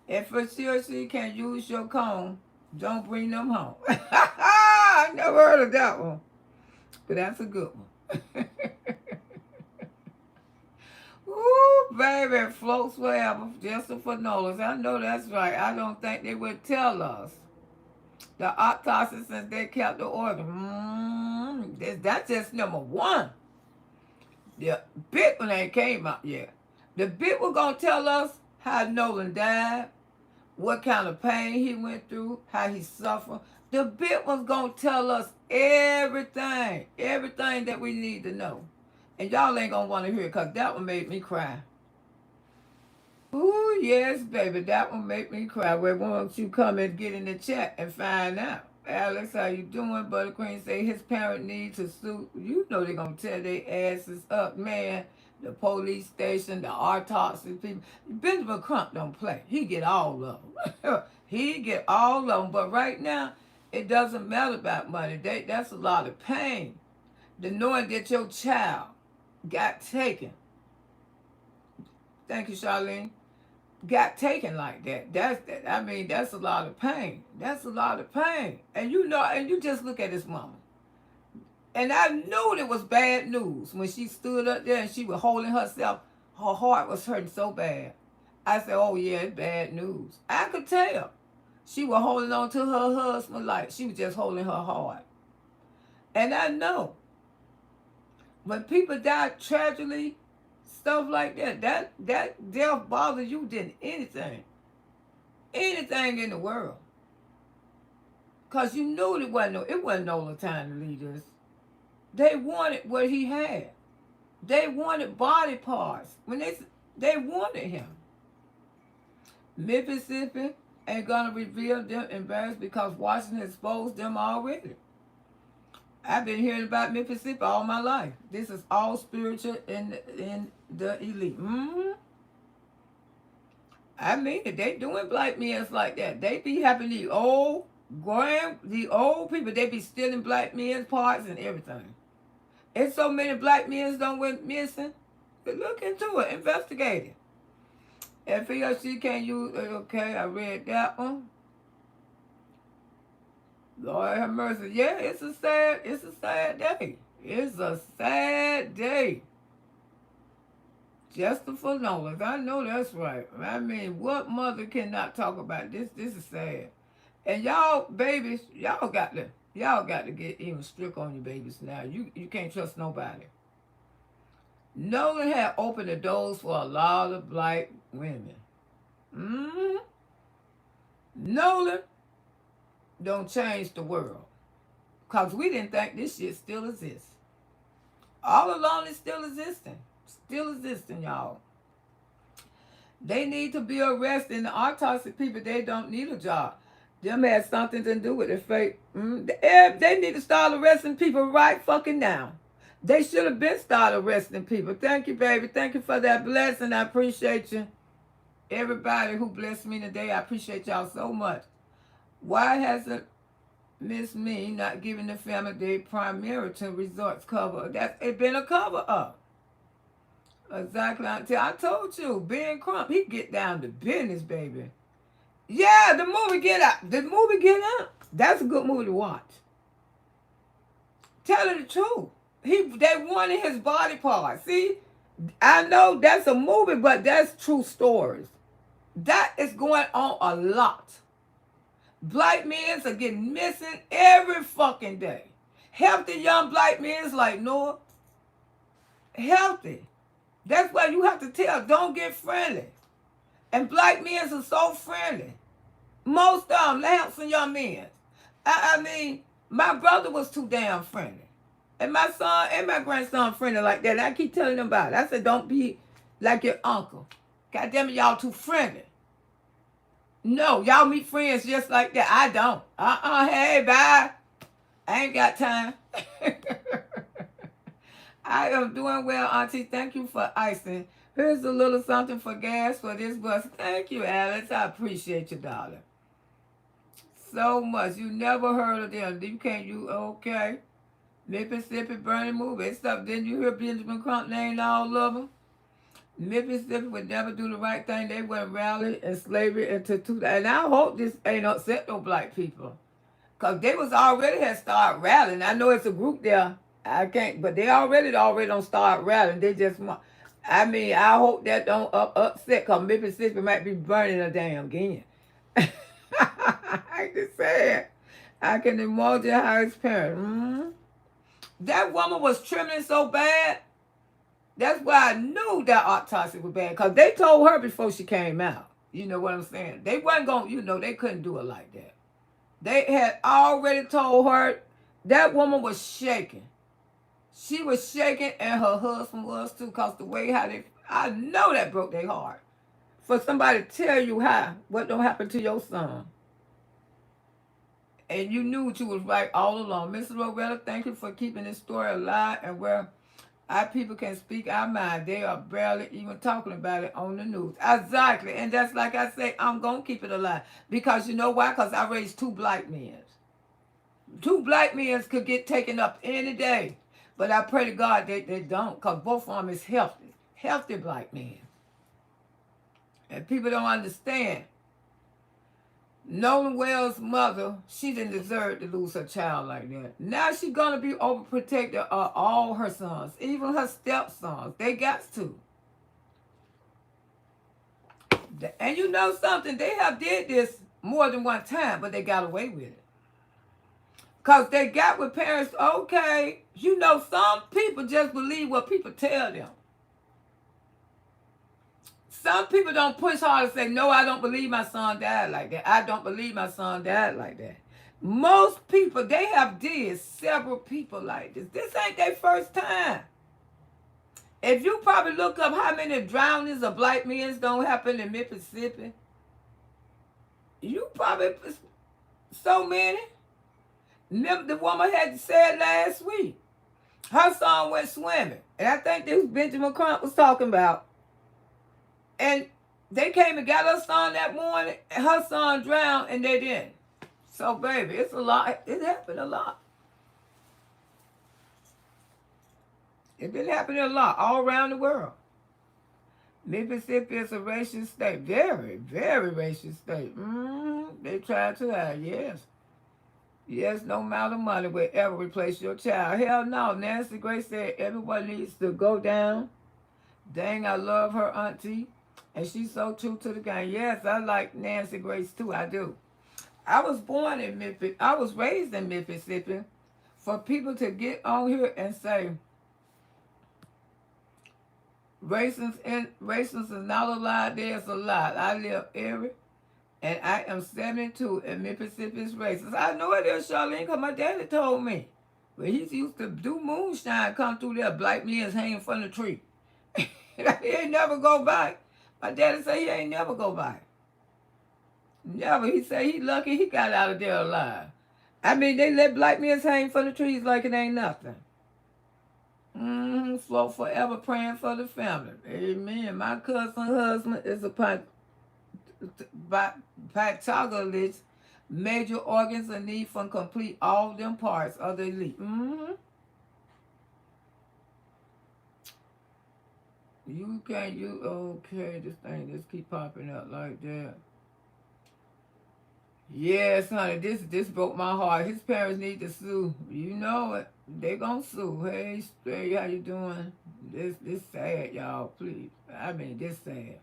If for sure she can't use your comb, don't bring them home. I never heard of that one. But that's a good one. Ooh, baby, floats forever. Justice for Nolan's. I know that's right. I don't think they would tell us. The autopsy since they kept the organ. That's just number one. The bit one ain't came out yet. The bit was going to tell us how Nolan died, what kind of pain he went through, how he suffered. The bit was going to tell us everything that we need to know. And y'all ain't going to want to hear it because that one made me cry. Ooh, yes, baby, that one made me cry. Well, why don't you come and get in the chat and find out? Alex, how you doing? Buttercream say his parent needs to sue. You know they're going to tear their asses up, man. The police station, the autopsy people. Benjamin Crump don't play. He get all of them. He get all of them. But right now, it doesn't matter about money. That's a lot of pain. The knowing that your child got taken. Thank you, Charlene. Got taken like that. That's a lot of pain. That's a lot of pain. And you know, and you just look at his mama. And I knew it was bad news when she stood up there and she was holding herself. Her heart was hurting so bad. I said, oh yeah, it's bad news. I could tell. She was holding on to her husband like she was just holding her heart. And I know when people die tragically, stuff like that death bothers you than anything in the world. Cause you knew it wasn't no time to leave this. They wanted what he had. They wanted body parts. When they wanted him. Mississippi ain't gonna reveal them embarrassed because Washington exposed them already. I've been hearing about Mississippi all my life. This is all spiritual in the elite. I mean it. They doing black men like that. They be having the old people, they be stealing black men's parts and everything. And so many black men don't went missing. Look into it, investigate it. If he or she can't use it, okay, I read that one. Lord have mercy. Yeah, it's a sad day. It's a sad day. Justifiable knowledge. I know that's right. I mean, what mother cannot talk about this? This is sad. And y'all babies, y'all got to get even strict on your babies now. You can't trust nobody. Nolan had opened the doors for a lot of black women. Nolan don't change the world. Because we didn't think this shit still exists. All along it's still existing. Still existing, y'all. They need to be arrested. And the autopsy people, they don't need a job. Them had something to do with the fake. They need to start arresting people right fucking now. They should have been started arresting people. Thank you, baby. Thank you for that blessing. I appreciate you. Everybody who blessed me today, I appreciate y'all so much. Why hasn't Miss Me not giving the family their primary resorts cover? It's been a cover up. Exactly. I told you, Ben Crump, he get down to business, baby. Yeah, the movie Get Out. The movie Get Out. That's a good movie to watch. Tell her the truth. They wanted his body parts. See, I know that's a movie, but that's true stories. That is going on a lot. Black men are getting missing every fucking day. Healthy young black men like Noah. Healthy. That's why you have to tell, don't get friendly. And black men are so friendly. Most of them, handsome young men. I mean, my brother was too damn friendly. And my son and my grandson friendly like that. And I keep telling them about it. I said, don't be like your uncle. God damn it, y'all too friendly. No, y'all meet friends just like that. I don't. Hey, bye. I ain't got time. I am doing well, Auntie. Thank you for icing. Here's a little something for gas for this bus. Thank you, Alex. I appreciate you, darling. So much. You never heard of them. Okay. Mississippi burning movie. Stuff. Didn't you hear Benjamin Crump name all of them? Mississippi would never do the right thing. They went rally and slavery into 2000. And I hope this ain't upset no black people. Because they was already had started rallying. I know it's a group there. I can't, but they already don't start rallying. They just want, I mean, I hope that don't upset, because Mississippi might be burning a damn again. I just said, I can imagine how it's parent. That woman was trembling so bad. That's why I knew that autopsy was bad, because they told her before she came out. You know what I'm saying? They wasn't going to, they couldn't do it like that. They had already told her. That woman was shaking. She was shaking, and her husband was too, because the way I know that broke their heart. For somebody to tell you what don't happen to your son. And you knew you was right all along. Mrs. Loretta, thank you for keeping this story alive, and where our people can speak our mind. They are barely even talking about it on the news. Exactly. And that's like I say, I'm going to keep it alive. Because you know why? Because I raised 2 black men. 2 black men could get taken up any day. But I pray to God they don't, because both of them is healthy. Healthy black men. And people don't understand. Nolan Wells' mother, she didn't deserve to lose her child like that. Now she's going to be overprotected of all her sons, even her stepsons. They got to. And you know something? They have did this more than one time, but they got away with it. Because they got with parents, okay, some people just believe what people tell them. Some people don't push hard and say, no, I don't believe my son died like that. I don't believe my son died like that. Most people, they have did several people like this. This ain't their first time. If you probably look up how many drownings of black men don't happen in Mississippi, you probably, so many. The woman had said last week, her son went swimming. And I think this was Benjamin Crump was talking about. And they came and got her son that morning, and her son drowned, and they didn't. So, baby, it's a lot. It happened a lot. It's been happening a lot all around the world. Mississippi is a racist state. Very, very racist state. They try to hide, yes. Yes, no amount of money will ever replace your child. Hell no. Nancy Grace said everyone needs to go down. Dang, I love her auntie. And she's so true to the game. Yes, I like Nancy Grace too. I do. I was born in Mississippi. I was raised in Mississippi. For people to get on here and say racism is not a lie, there's a lie. I live every, and I am 72, and Mississippi is racist. I know it is, Charlene, because my daddy told me. When he used to do moonshine, come through there, black men hanging from the tree. He ain't never go back. My daddy said he ain't never go back. Never. He said he lucky he got out of there alive. I mean, they let black men hang from the trees like it ain't nothing. Float forever praying for the family. Amen. My cousin husband is a pathologist. Major organs are need from complete all them parts of the elite. You can't, okay, this thing just keep popping up like that. Yes, honey, this broke my heart. His parents need to sue. You know it. They gonna sue. Hey, Stray, how you doing? This sad, y'all, please. I mean, this sad.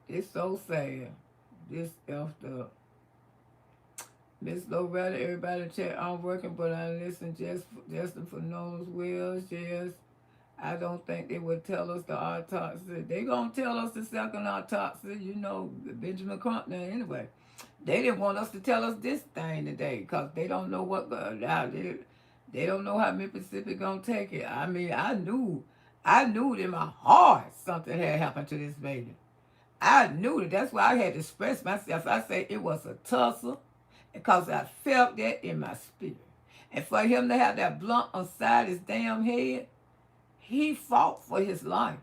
It's so sad. This effed up. Miss Loretta, everybody in chat, I'm working, but I listen just for nose wells, yes. I don't think they would tell us the autopsy. They gonna tell us the second autopsy, you know, Benjamin Crump now anyway. They didn't want us to tell us this thing today because they don't know what they don't know how Mississippi gonna take it. I mean, I knew in my heart something had happened to this baby. I knew it. That's why I had to express myself. I say it was a tussle because I felt that in my spirit. And for him to have that blunt inside his damn head, he fought for his life.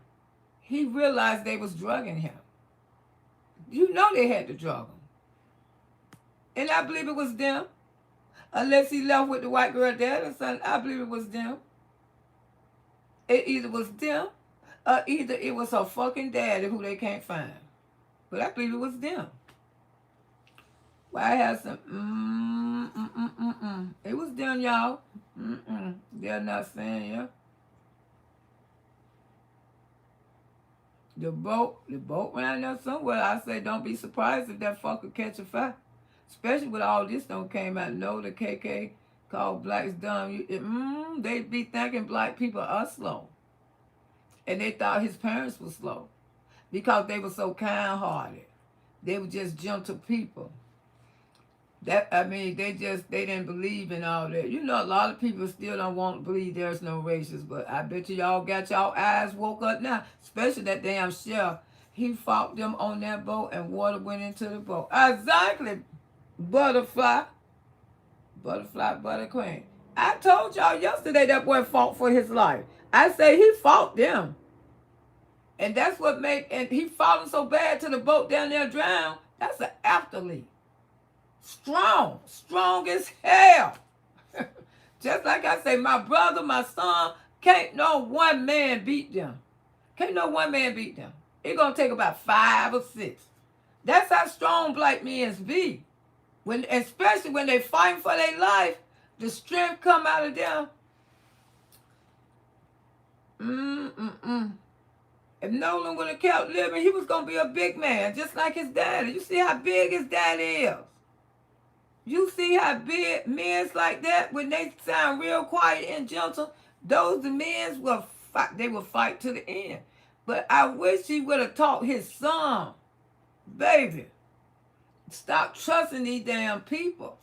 He realized they was drugging him. You know they had to drug him. And I believe it was them. Unless he left with the white girl dad or something, I believe it was them. It either was them or either it was her fucking daddy who they can't find. But I believe it was them. Well, I had some, It was them, y'all. They're not saying, yeah. The boat ran there somewhere. I say, don't be surprised if that fucker catch a fire. Especially with all this don't came out. No, the KK called blacks dumb. They be thinking black people are slow. And they thought his parents were slow. Because they were so kind-hearted. They were just gentle people. They didn't believe in all that. You know, a lot of people still don't want to believe there's no racists, but I bet y'all got y'all eyes woke up now. Especially that damn chef. He fought them on that boat and water went into the boat. Exactly. Butterfly, butter queen. I told y'all yesterday that boy fought for his life. I say he fought them. And that's what and he fought them so bad to the boat down there drowned. That's an athlete. Strong as hell. Just like I say, my brother, my son, can't no one man beat them. It's gonna take about 5 or 6. That's how strong black men be. Especially when they fighting for their life, the strength come out of them. If Nolan would have kept living, he was going to be a big man, just like his daddy. You see how big his daddy is? You see how big men's like that, when they sound real quiet and gentle, those the men's will fight. They will fight to the end. But I wish he would have taught his son, baby, stop trusting these damn people.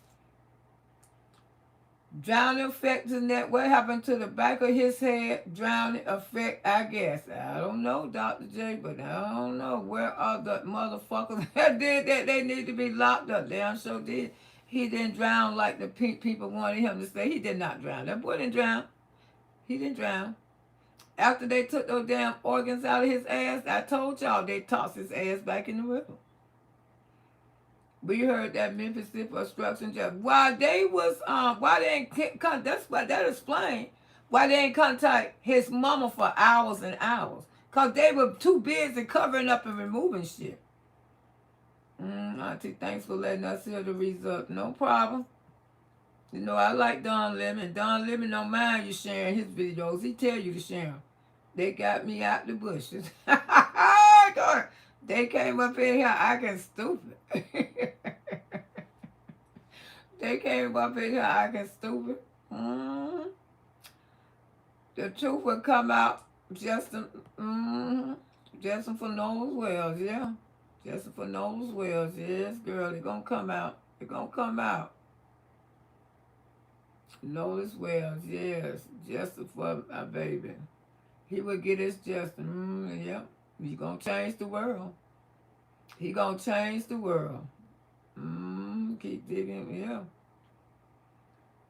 Drowning effect to net. What happened to the back of his head? Drowning effect, I guess. I don't know, Dr. J, but I don't know. Where are the motherfuckers that did that? They need to be locked up. Damn sure did. He didn't drown like the pink people wanted him to say. He did not drown. That boy didn't drown. He didn't drown. After they took those damn organs out of his ass, I told y'all they tossed his ass back in the river. We heard that Mississippi obstruction job. While they was, why they ain't come, that's why that explained Why they ain't contact his mama for hours and hours? Because they were too busy covering up and removing shit. Auntie, thanks for letting us hear the result. No problem. You know, I like Don Lemon. Don Lemon don't mind you sharing his videos. He tell you to share them. They got me out the bushes. They came up in here acting stupid. They came up in here acting stupid. The truth will come out. Justin for Nolan's Wells, yeah. Justin for Nolan's Wells, yes, girl. It's gonna come out. It's gonna come out. Nolan's Wells, yes. Justin for my baby. He will get his Justin. Yep. He's gonna change the world. He gonna change the world. Keep digging, yeah.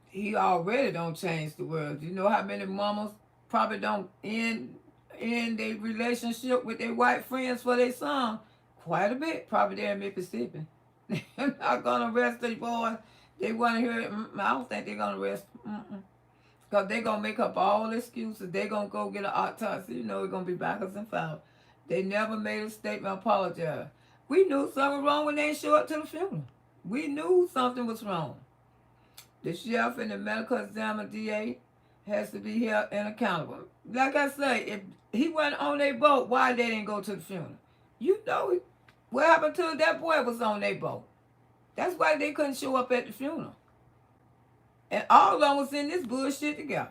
He already don't change the world. You know how many mamas probably don't end their relationship with their white friends for their son? Quite a bit, probably there in Mississippi. They're not gonna arrest their boys. They want to hear it. I don't think they're gonna arrest them. Because they're gonna make up all excuses. They're gonna go get an autopsy. You know it's gonna be backwards and forwards. They never made a statement, apologize. We knew something was wrong when they didn't show up to the funeral. We knew something was wrong. The sheriff and the medical examiner DA has to be held and accountable. Like I say, if he wasn't on their boat, why they didn't go to the funeral? You know what happened to that boy was on their boat. That's why they couldn't show up at the funeral. And all of them was in this bullshit together.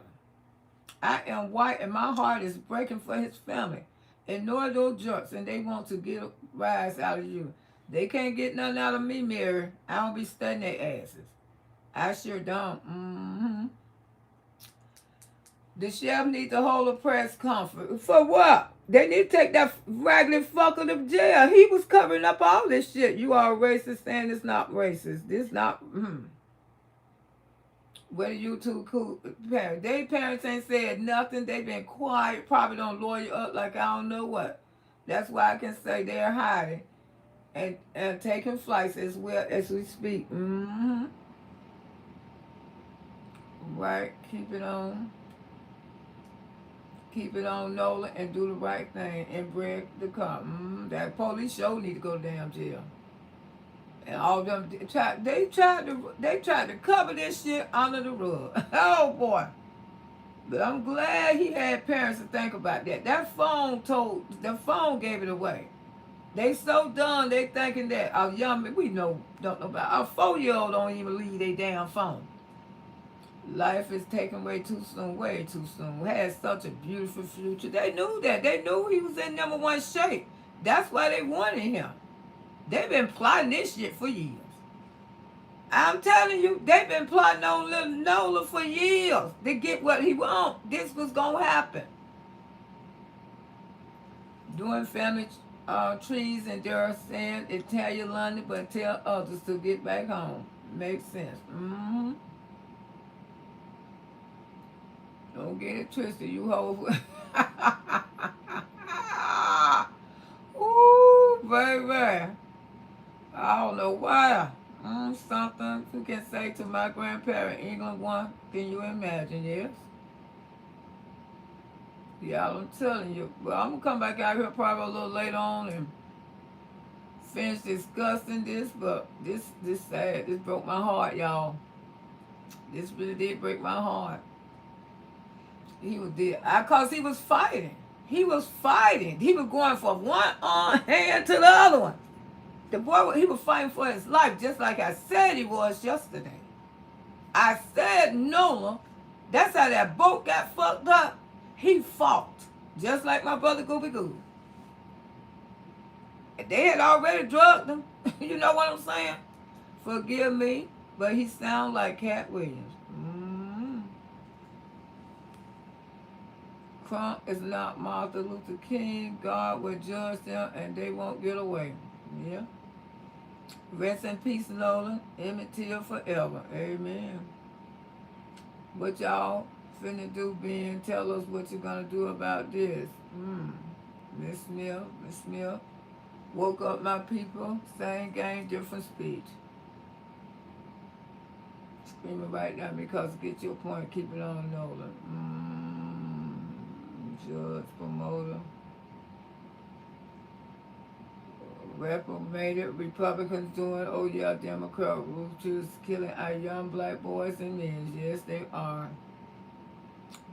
I am white and my heart is breaking for his family. Ignore those jerks and they want to get a rise out of you. They can't get nothing out of me, Mary. I don't be studying their asses. I sure don't. The sheriff need to hold a press conference. For what? They need to take that raggedy fucker to jail. He was covering up all this shit. You are racist saying it's not racist. This not... What are you two cool parents? Their parents ain't said nothing. They been quiet. Probably don't lawyer up like I don't know what. That's why I can say they're hiding and taking flights as well as we speak. Right. Keep it on. Keep it on, Nolan, and do the right thing and break the car. That police show need to go to damn jail. And all of them they tried to cover this shit under the rug. Oh boy. But I'm glad he had parents to think about that. The phone gave it away. They so dumb they thinking that our young don't know about our 4-year-old don't even leave their damn phone. Life is taken way too soon. We had such a beautiful future. They knew that. They knew he was in number one shape. That's why they wanted him. They've been plotting this shit for years. I'm telling you, they've been plotting on little Nola for years to get what he want. This was gonna happen. Doing family trees and they're saying it tell you London, but tell others to get back home. Makes sense. Don't get it twisted, you hoes. Ooh, baby. I don't know why. Something you can say to my grandparent, England one. Can you imagine? Yes. Yeah, I'm telling you. Well, I'm gonna come back out here probably a little later on and finish discussing this. But this sad. This broke my heart, y'all. This really did break my heart. He was dead. Cause he was fighting. He was fighting. He was going from one hand to the other one. The boy, he was fighting for his life, just like I said he was yesterday. I said Nola, that's how that boat got fucked up. He fought, just like my brother Gooby Goo. They had already drugged him. You know what I'm saying? Forgive me, but he sounds like Cat Williams. Trump is not Martin Luther King. God will judge them and they won't get away. Yeah. Rest in peace, Nolan. Emmett Till forever. Amen. What y'all finna do, Ben? Tell us what you're gonna do about this. Miss Smith. Woke up my people. Same game, different speech. Screaming right now because get your point. Keep it on, Nolan. judge, promoter. Reformated Republicans doing, oh yeah, Democrat roosters killing our young black boys and men. Yes, they are.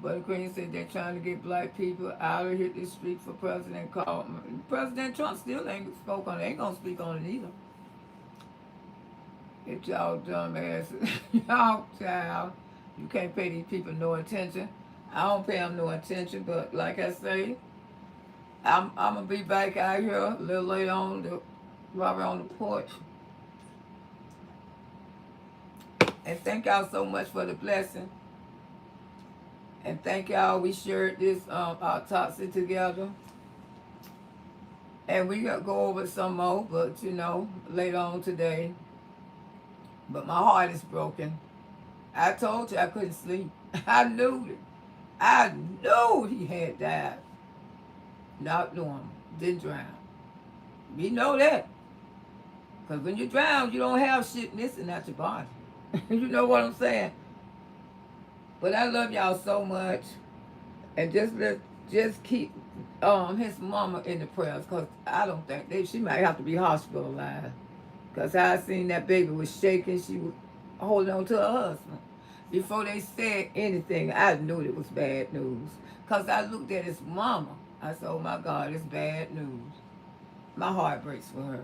But Queen said they're trying to get black people out of hit the street for President Carlton. President Trump still ain't spoke on it. Ain't gonna speak on it either. If y'all dumb asses, y'all child, you can't pay these people no attention. I don't pay them no attention, but like I say, I'm gonna be back out here a little later on, probably on the porch. And thank y'all so much for the blessing. And thank y'all, we shared this autopsy together. And we gotta go over some more, but you know, later on today. But my heart is broken. I told you I couldn't sleep. I knew it. I knew he had died. Not normal. Didn't drown. We know that. Because when you drown, you don't have shit missing out your body. You know what I'm saying? But I love y'all so much. And just keep his mama in the prayers. Because I don't think she might have to be hospitalized. Because I seen that baby was shaking. She was holding on to her husband. Before they said anything, I knew it was bad news. Because I looked at his mama. I said, oh my God, it's bad news. My heart breaks for her.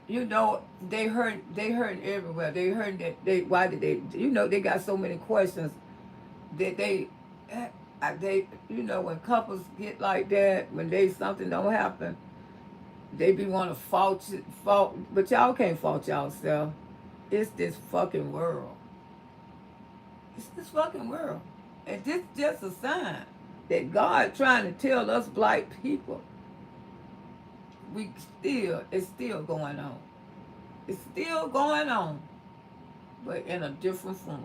You know, they hurt everywhere. They heard that why did they, you know, they got so many questions that they, you know, when couples get like that, when something don't happen, they be want to fault, but y'all can't fault y'allself. It's this fucking world. It's this fucking world. And this just a sign that God trying to tell us black people, it's still going on. It's still going on, but in a different form.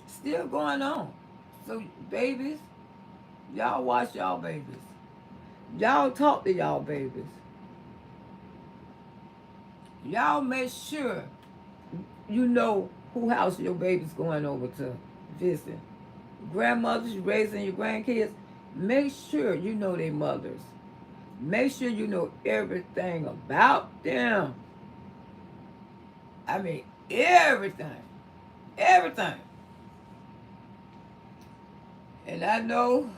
Still going on. So babies, y'all watch y'all babies. Y'all talk to y'all babies. Y'all make sure you know who house your baby's going over to visit. Grandmothers raising your grandkids, make sure you know their mothers. Make sure you know everything about them. I mean, everything. Everything. And I know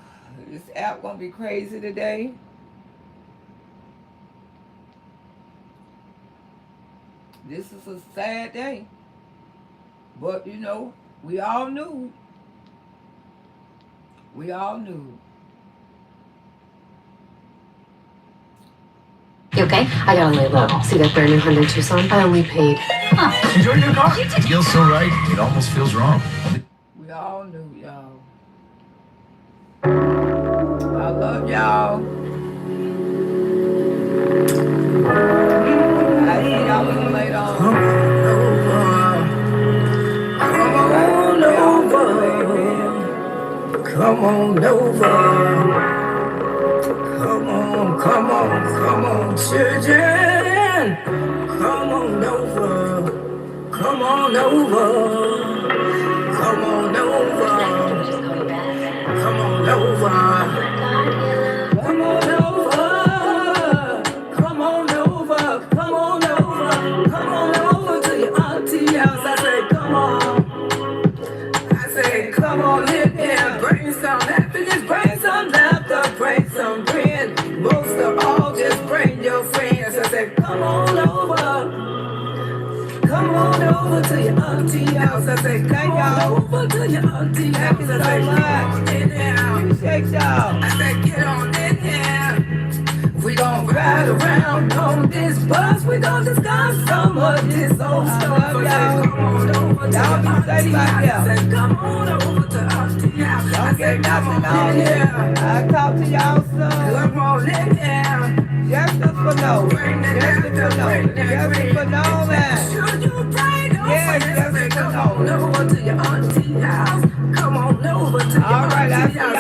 this app gonna be crazy today. This is a sad day. But you know, we all knew. We all knew. You okay? I gotta lay low. See that brand new Hyundai Tucson? I only paid. Enjoy your car. It feels so right, it almost feels wrong. We all knew, y'all. I love y'all. I see y'all a little later on. Come on over. Come on, children. Come on over. Come on over. Come on over. Come on over. Come on over. Come on over. Come on over. Come on over to your auntie house. I say, come on. I say, come on in here. Bring some happiness. Bring some laughter. Bring some grin. Most of all, just bring your friends. I said, come on over. Come on over to your auntie house. I said, come on over to your auntie house. I said, get on in here. Shake y'all. I said, get on in here. We gon' ride around on this bus. We gon' discuss some of this old stuff. I said, come on over to your auntie house. I said, come on over to auntie house. I said, come on in here. I talk to y'all soon. Come on in here. Just for no. Just for no. Just for no, man. Should you pray? Yes, just for no. Come on over to your auntie house. Come on over to your auntie house.